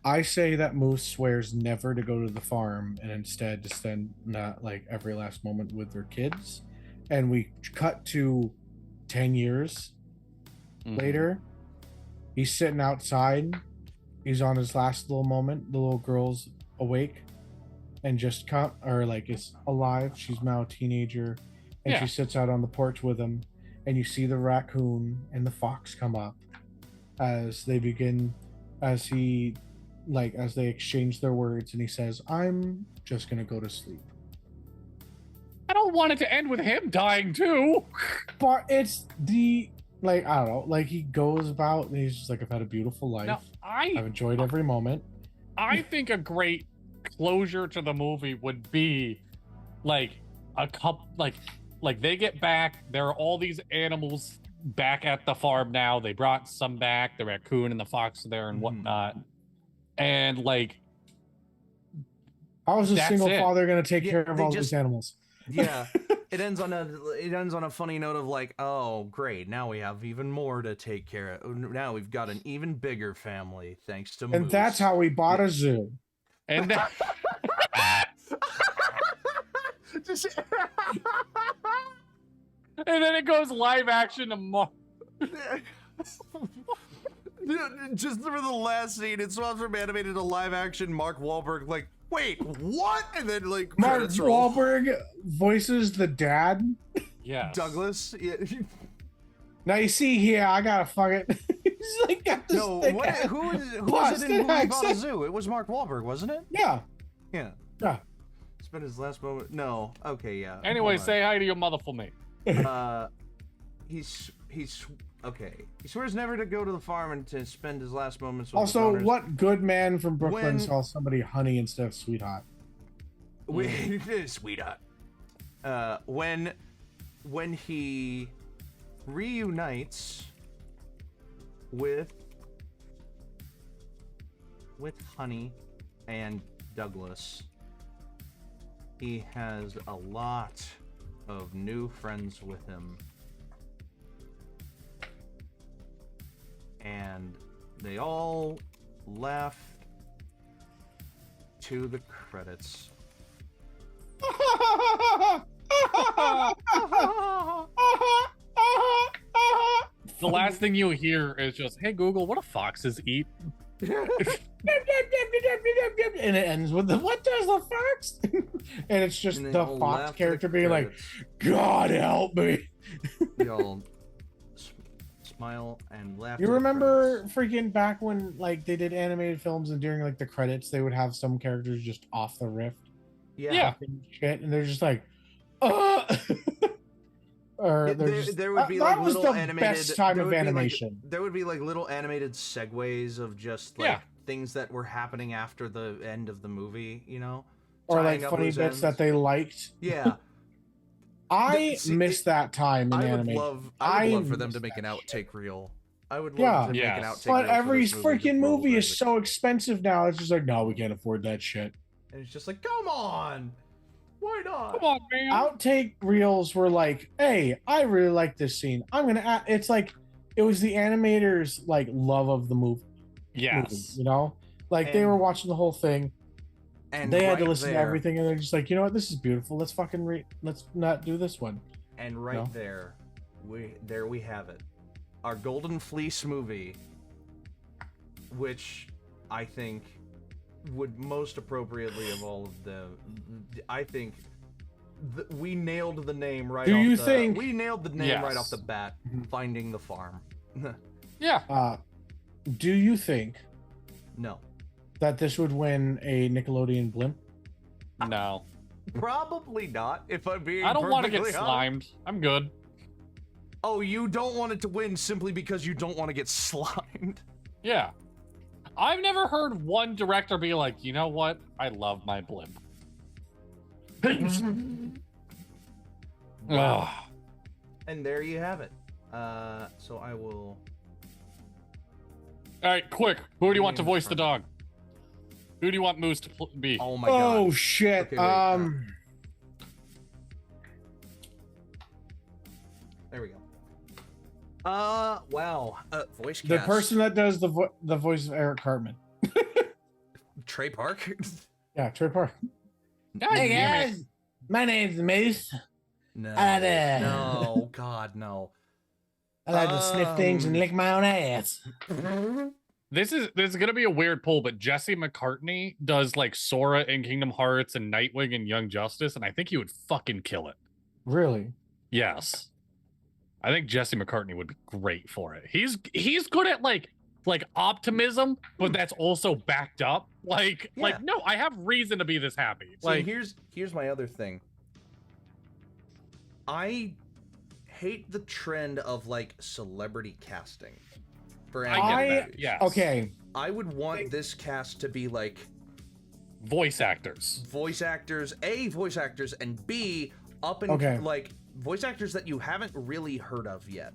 I say that Moose swears never to go to the farm and instead to spend not like every last moment with their kids. And we cut to 10 years Mhm. later. He's sitting outside. He's on his last little moment. The little girl's awake and just is alive. She's now a teenager. And Yeah. she sits out on the porch with him. And you see the raccoon and the fox come up as they begin, as they exchange their words, and he says, "I'm just gonna go to sleep." I don't want it to end with him dying too. But it's I don't know, like he goes about and he's just like, I've had a beautiful life. Now, I've enjoyed every moment. I think a great closure to the movie would be like a couple, like they get back. There are all these animals back at the farm now. They brought some back. The raccoon and the fox are there and whatnot. And like, How is a That's single it. father gonna take Yeah, care of they all just- these animals? Yeah. It ends on a funny note of like, oh great, now we have even more to take care of. Now we've got an even bigger family thanks to And Moose. that's how we bought a zoo. and that, Just- and then it goes live action to Just for the last scene, it swaps from animated to live action. Mark Wahlberg, like, wait, what? And then like Mark credits roll. Wahlberg voices the dad. Yes. Douglas, yeah. Now you see here, I gotta fuck it. He's like got this No, thick what, ass- who was it Boston in Who Bought a accent. Zoo? It was Mark Wahlberg, wasn't it? Yeah. Yeah. Yeah. Spent his last moment. No. Okay, yeah. Anyway, hold on. say hi to your mother for me. He's okay. He swears never to go to the farm and to spend his last moments with his Also, owners. what good man from Brooklyn When- saw somebody honey instead of sweetheart? Sweetheart. When he reunites with Honey and Douglas, he has a lot of new friends with him. And they all left to the credits. The last thing you hear is just, "Hey Google, what do foxes eat?" And it ends with the "What does the fox?" And it's just And they the all fox laugh to the character being like, credits. "God help me." They all smile and laugh. You to the remember credits. freaking back when like they did animated films and during like the credits they would have some characters just off the riff Yeah. and shit, and they're just like, "Uh." Or they're There, just, there would be that like was little the animated. best time there of would be, like- animation. there would be like little animated segues of just like Yeah. things that were happening after the end of the movie. You know, Or tying like up funny loose bits ends. that they liked. Yeah, I See, miss that time in I would animation. love. I I would love for them miss to make an that outtake reel. I would Yeah. love to make an Yes. outtake But reel. for every this movie freaking to roll movie is over. so expensive now. It's just like, no, we can't afford that shit. And it's just like, come on, why not? Come on, man. Outtake reels were like, hey, I really like this scene. I'm gonna add. It's like it was the animators' like love of the movie, Yes. you know, like they And- were watching the whole thing. And They had to right listen to there- everything, and they're just like, you know what, this is beautiful. Let's fucking let's not do this one. And right No. there, we have it. Our Golden Fleece movie, which I think would most appropriately of all of the, I think we nailed the name right. Do off you the, think- we nailed the name right Yes. off the bat? Mhm. Finding the farm. Yeah. Do you think No, that this would win a Nickelodeon blimp? No. probably not. If I'm being, I don't want to get perfectly honest. slimed. I'm good. Oh, you don't want it to win simply because you don't want to get slimed. Yeah. I've never heard one director be like, you know what? I love my blimp. Ugh. And there you have it. So I will. All right, quick. Who do you want to voice the dog? Who do you want Moose to be? Oh my god. Oh shit. Okay, wait, Wow. Voice cast. The person that does the voice of Eric Cartman. Trey Park. Yeah, Trey Park. God damn it. My name's Moose. No. I No. God, no. I like to sniff things and lick my own ass. This is gonna be a weird pull, but Jesse McCartney does like Sora in Kingdom Hearts and Nightwing and Young Justice, and I think he would fucking kill it. Really? Yes. I think Jesse McCartney would be great for it. He's good at like optimism, but that's also backed up. Like no, I have reason to be this happy. See, Like here's my other thing. I hate the trend of like celebrity casting for animated movies. yes. Okay. I would want this cast to be like voice actors. voice actors, and B, up and Okay. like voice actors that you haven't really heard of yet.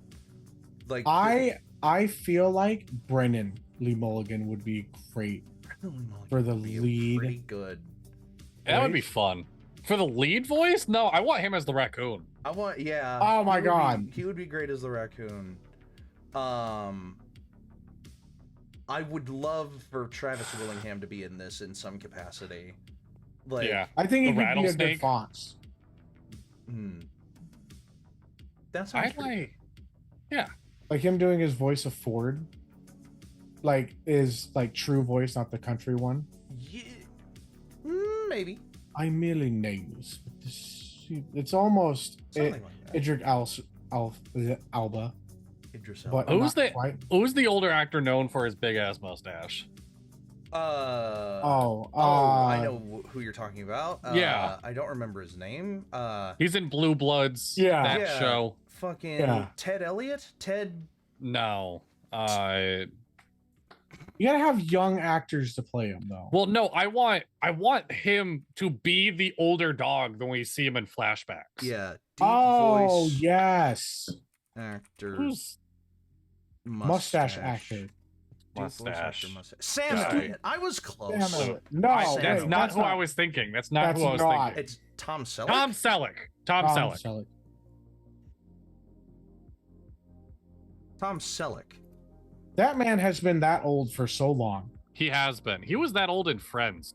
Like I feel like Brennan Lee Mulligan would be great for the would be lead. pretty good. That would be fun. For the lead voice? No, I want him as the raccoon. I want, yeah. Oh my he would God. he would be great as the raccoon. I would love for Travis Willingham to be in this in some capacity. Like, Yeah. I think he The could be a good rattlesnake. Fox. That sounds I pretty like Like him doing his voice of Ford. Like is like true voice, not the country one. Yeah, maybe. I merely names. It's almost Something like that. Idris Alba. Idris But Elba. Who's not the- quite. who's the older actor known for his big ass mustache? I know who you're talking about. Yeah. I don't remember his name. He's in Blue Bloods. Yeah. That Yeah. show. Fucking Yeah. Ted Elliott? Ted. No. You gotta have young actors to play him though. Well, no, I want him to be the older dog when we see him in flashbacks. Yeah. Deep Oh voice yes, actor. Who's mustache actor. Deep voice actor, mustache? Sam Guy. Elliott. I was close. Damn it. No, That's wait, not who I was thinking. That's not who I was not. thinking. It's Tom Selleck. Tom Selleck. Tom Selleck. Selleck. Tom Selleck. That man has been that old for so long. He has been. He was that old in Friends.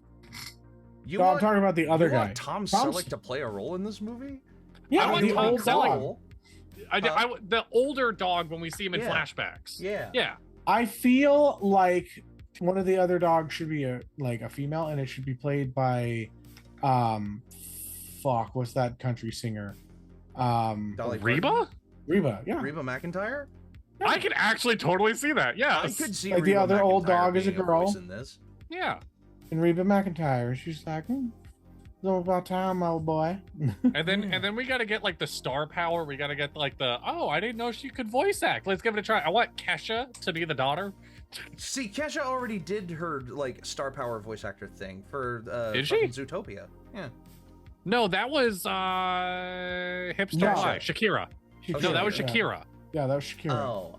You No, I'm want, talking about the other you guy. want Tom Tom Selleck to play a role in this movie? Yeah, I want the Tom old Selleck. dog. The older dog when we see him in Yeah. flashbacks. Yeah. Yeah. I feel like one of the other dogs should be a female, and it should be played by, what's that country singer? Dolly Reba? Parton? Reba. Yeah, Reba McEntire? I can actually totally see that. Yeah. I could see Like the Reba other old McEntire dog is a being girl. voice in this. Yeah. and Reba McEntire. She's like, it's all about time, old boy. And then we gotta get like the star power. We gotta get like I didn't know she could voice act. Let's give it a try. I want Kesha to be the daughter. See, Kesha already did her like star power voice actor thing for Did she? fucking Zootopia. Yeah. No, that was Hipster No. High. Shakira. No, that was Yeah. Shakira. Yeah, that was Shakira. Oh.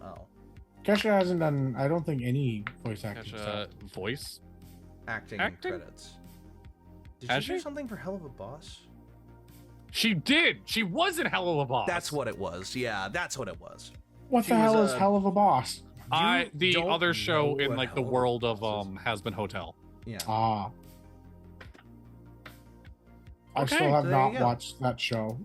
Kesha hasn't done, I don't think, any voice acting stuff. Kesha voice. Acting credits. Did Has she do she? something for Hell of a Boss? She did. She was in Hell of a Boss. That's what it was. Yeah, that's what it was. What She the hell was is a- Hell of a Boss? The don't other show know in what like the Hell of a world of Boss is. Has Been Hotel. Yeah. Ah. I Okay, still have there not you go. watched that show.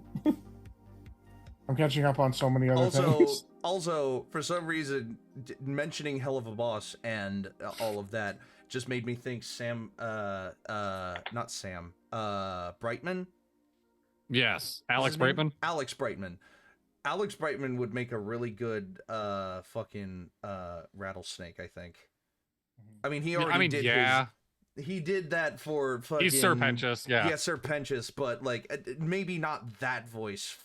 I'm catching up on so many other things. Also, for some reason, mentioning Hell of a Boss and all of that just made me think Brightman. Yes, What's Alex his name? Brightman. Alex Brightman. Alex Brightman would make a really good fucking rattlesnake, I think. I mean, he already did he did that for fucking... He's Serpentious, yeah. Yeah, Serpentious, but like maybe not that voice,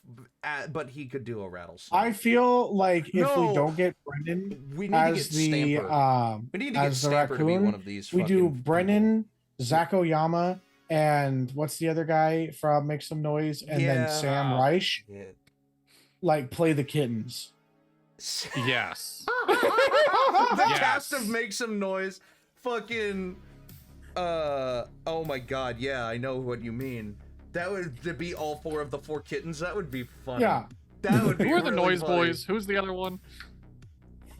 but he could do a rattlesnake. I feel like if we No. don't get Brendan We need to as get the Stamper. We need to get as the Stamper to be raccoon, one of these. we do fucking Brennan, Zach Oyama, and what's the other guy from Make Some Noise, and Yeah. then Sam Reich, people. like play the kittens. Yes. The Yes. cast of Make Some Noise, fucking. Oh my god, yeah, I know what you mean. That would to be all four of the four kittens. That would be fun. Yeah. That would be. Who are the really Noise funny. Boys? Who's the other one?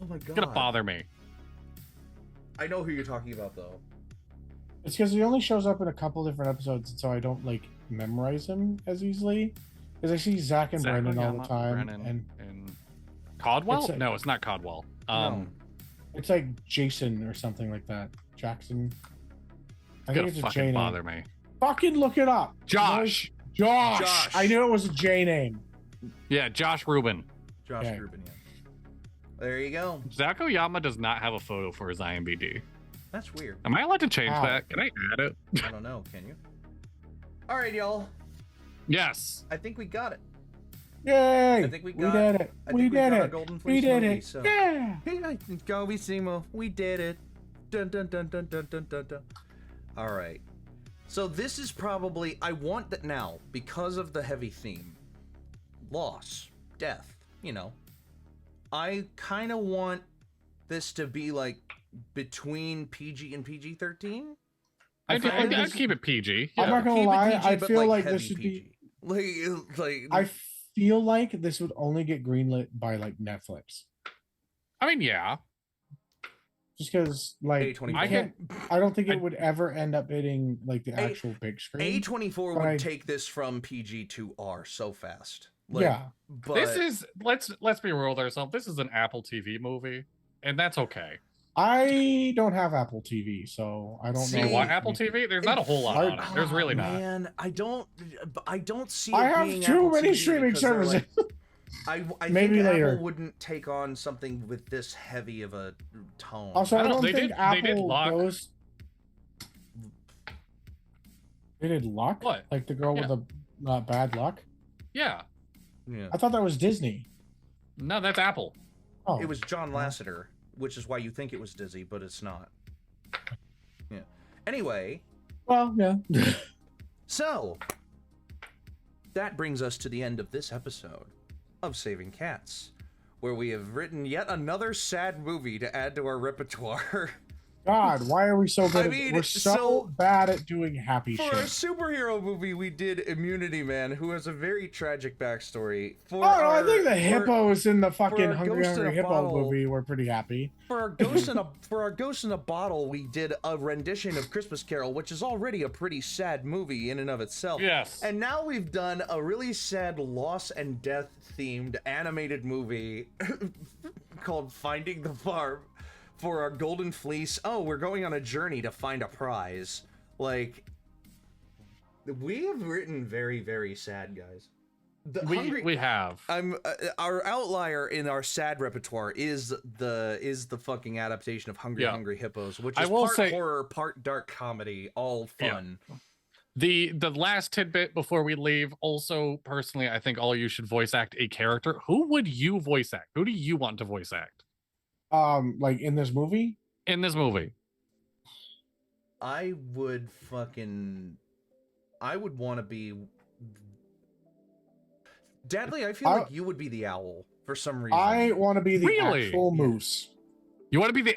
Oh my god. It's gonna bother me. I know who you're talking about though. It's because he only shows up in a couple different episodes, and so I don't like memorize him as easily. Because I see Zach and Brendan all the time, and Caldwell? It's a- No, it's not Caldwell. No. it's like Jason or something like that. Jackson. I It's think gonna it's a J fucking name. bother me. Fucking look it up. Josh. Josh. I knew it was a J name. Yeah, Josh Rubin. Josh Okay. Rubin, yeah. There you go. Zach Oyama does not have a photo for his IMDb. That's weird. Am I allowed to change How? that? Can I add it? I don't know, can you? All right, y'all. Yes. I think we got it. Yay! I think we we got did it. I We think we did got a it. Golden We Fleece did movie, it. so. Yeah. Hey, I think go we Simo. We did it. Dun dun dun dun dun dun dun dun. All right. So this is probably I want that now because of the heavy theme, loss, death. You know, I kind of want this to be like between PG and PG-13. I'd keep it PG. I'm Yeah. not gonna Keep it lie. PG, I but, feel like heavy this should be. PG. Like I feel like this would only get greenlit by like Netflix, I mean, yeah. just because like A24. you I can't. I don't think I- it would ever end up hitting like the actual big screen. A24 but would I- take this from PG to R so fast. Like, Yeah. but This is let's be real with ourselves. This is an Apple TV movie, and that's okay. I don't have Apple TV, so I don't See, Do know. you want Apple TV? There's not a whole lot on it. There's really not. Man, I don't see. I it have being too Apple many TV streaming because they're services. like- I Maybe think later. Apple wouldn't take on something with this heavy of a tone. Also, I I don't- don't they think did- Apple they did lock- goes. They did luck. What? Like the girl with the bad luck. Yeah. yeah, I thought that was Disney. No, that's Apple. Oh, it was John Lasseter, which is why you think it was Dizzy, but it's not. Yeah. Anyway, well, yeah. so that brings us to the end of this episode of Saving Cats, where we have written yet another sad movie to add to our repertoire. God, why are we so good? I at- mean, we're so so- bad at doing happy For shit. a superhero movie, we did Immunity Man, who has a very tragic backstory. For Oh, no, I our- think the for- hippos in the fucking our Hungry Ghost in Hungry a Hippo Bottle- movie were pretty happy. For our Ghost in a Bottle, we did a rendition of Christmas Carol, which is already a pretty sad movie in and of itself. Yes. And now we've done a really sad loss and death themed animated movie called Finding the Farm for our Golden Fleece. Oh, we're going on a journey to find a prize. Like, we have written very, very sad, guys. We have. Our outlier in our sad repertoire is the fucking adaptation of Hungry Hippos, which I is will part say- horror, part dark comedy, all fun. The last tidbit before we leave, also personally, I think all of you should voice act a character. Who would you voice act? Who do you want to voice act Like in this movie. in this movie? I would want to be Dadley. I feel like you would be the owl for some reason. I want to be the Really? actual moose. You want to be the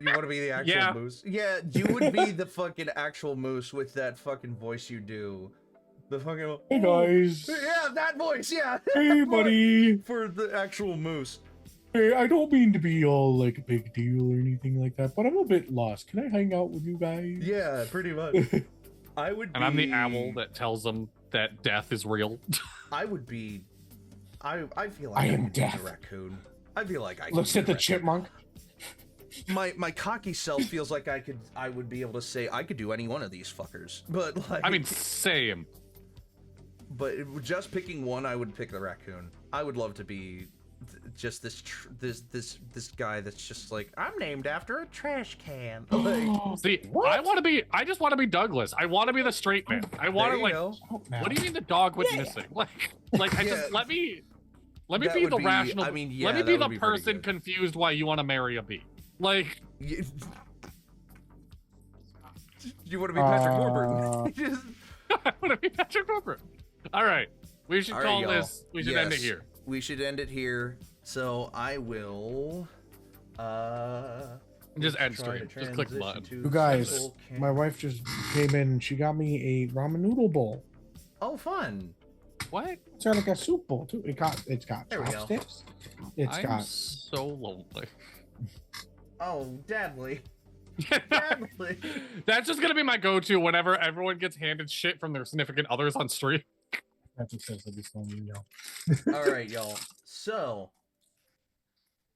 You want to be the actual Yeah. moose? Yeah, you would be the fucking actual moose with that fucking voice you do. The fucking Hey guys. Yeah, that voice. Yeah. Hey buddy. For the actual moose. Hey, I don't mean to be all like a big deal or anything like that, but I'm a bit lost. Can I hang out with you guys? Yeah, pretty much. I would. and I'm the owl that tells them that death is real. I would be. I feel like I am could be death. the raccoon. I feel like I. Looks could at be the raccoon. chipmunk. My cocky self feels like I would be able to say I could do any one of these fuckers, but like I mean, same. but just picking one, I would pick the raccoon. I would love to be just this guy that's just like, I'm named after a trash can. Like, See, What? I just want to be Douglas. I want to be the straight man. I want there to you like. go. What do you mean the dog went missing? Like I Yeah. just let me That be would the be- rational. I mean, let yeah, me be that the would be pretty person good. confused why you want to marry a bee. Like You want to be Patrick Warburton? Just- I want to be Patrick Warburton. All right, we should All right, call y'all. this. We should end it Yes, here. We should end it here. So I will. Just end try stream. to Just click the transition button. to You guys, simple my wife just came in and she got me a ramen noodle bowl. Oh, fun! What? It's got like a soup bowl too. It's got There we go. chopsticks. It's I'm got so lonely. Oh, Dadly. Dadly. That's just gonna be my go-to whenever everyone gets handed shit from their significant others on stream. that's what says that he's lonely, y'all. All right, y'all. So,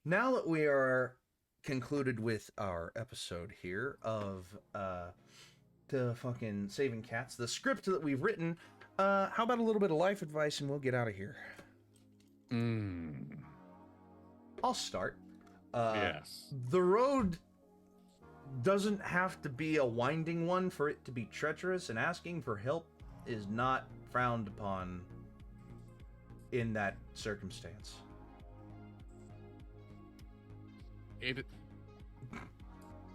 now that we are concluded with our episode here of the fucking Saving Cats, the script that we've written, how about a little bit of life advice and we'll get out of here? I'll start. Yes. The road doesn't have to be a winding one for it to be treacherous, and asking for help is not frowned upon in that circumstance.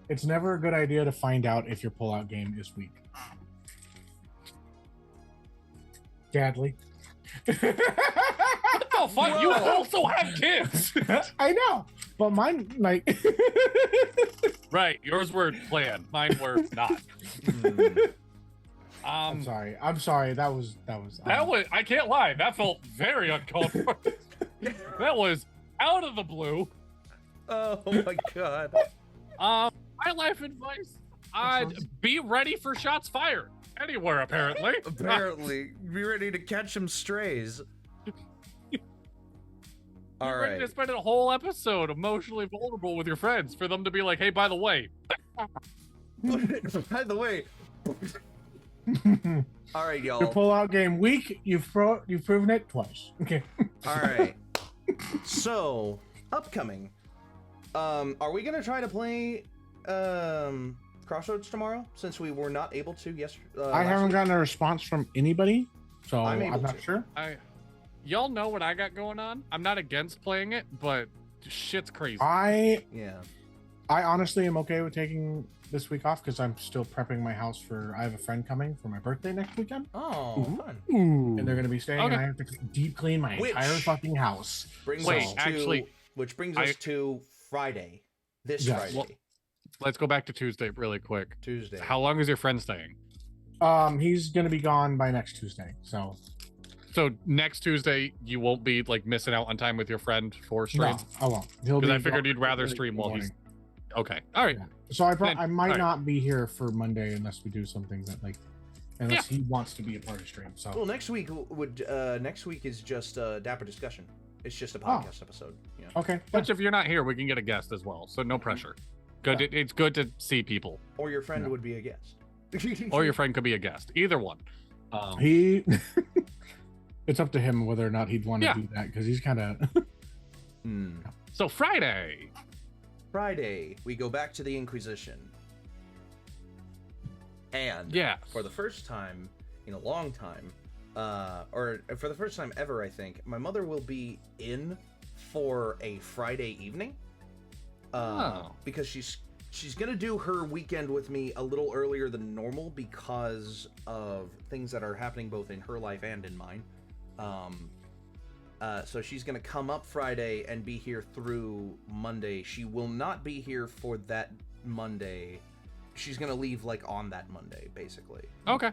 It's never a good idea to find out if your pullout game is weak. Dadly. What the fuck? You also have kids. I know, but mine like. Right, yours were planned. Mine were not. I'm sorry. That was. I can't lie. That felt very uncalled for. That was out of the blue. Oh my god. My life advice: I'd be ready for shots fired anywhere. Apparently. Apparently, be ready to catch some strays. All You're ready right. to spend a whole episode emotionally vulnerable with your friends for them to be like, "Hey, by the way." By the way. All right, y'all. Your pullout game weak. You've proven it twice. Okay. All right. So, upcoming. Are we gonna try to play Crossroads tomorrow? Since we were not able to yesterday. I haven't gotten a response from anybody, so I'm I'm able not to. sure. Y'all know what I got going on. I'm not against playing it, but shit's crazy. Yeah. I honestly am okay with taking this week off because I'm still prepping my house for. I have a friend coming for my birthday next weekend, Oh, fun. and they're gonna be staying, and Okay. I have to deep clean my entire fucking house. Wait, actually- which brings us to Friday. This Yes. Friday. Well, let's go back to Tuesday really quick. Tuesday. How long is your friend staying? He's gonna be gone by next Tuesday, so So next Tuesday, you won't be like missing out on time with your friend for stream? no, I won't. He'll Because be I figured gone you'd rather early stream in the while he's... morning. Okay. All right. Yeah. So Then- I might alright. not be here for Monday unless we do something that unless he wants to be a part of stream. So Well, next week is just Dapper discussion. It's just a podcast episode. Yeah. okay, Which, if you're not here, we can get a guest as well. So no pressure. Good. Yeah. It's good to see people. Or your friend Yeah. would be a guest. Or your friend could be a guest. Either one. he. It's up to him whether or not he'd want to Yeah. do that because he's kind of. So Friday. Friday, we go back to the Inquisition. And Yes. for the first time in a long time, or for the first time ever, I think, my mother will be in for a Friday evening. Because she's gonna do her weekend with me a little earlier than normal because of things that are happening both in her life and in mine. So she's gonna come up Friday and be here through Monday. She will not be here for that Monday. She's gonna leave like on that Monday, basically. Okay.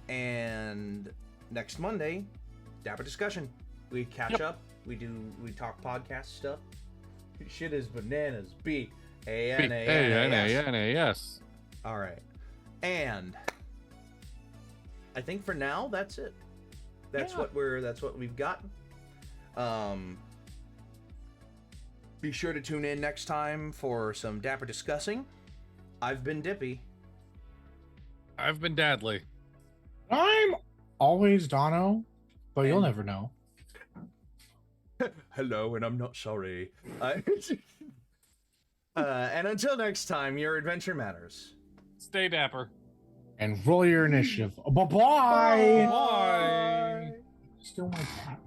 And next Monday, Dapper discussion. We catch up. We talk podcast stuff. Shit is bananas. B-A-N-A-N-A-S. All right. And I think for now that's it. That's what we've got. Be sure to tune in next time for some Dapper discussing. I've been Dippy. I've been Dadly. I'm always Dono, but you'll never know. Hello, and I'm not sorry. And until next time, your adventure matters. Stay dapper. And roll your initiative. Bye bye. Bye. Still my cat.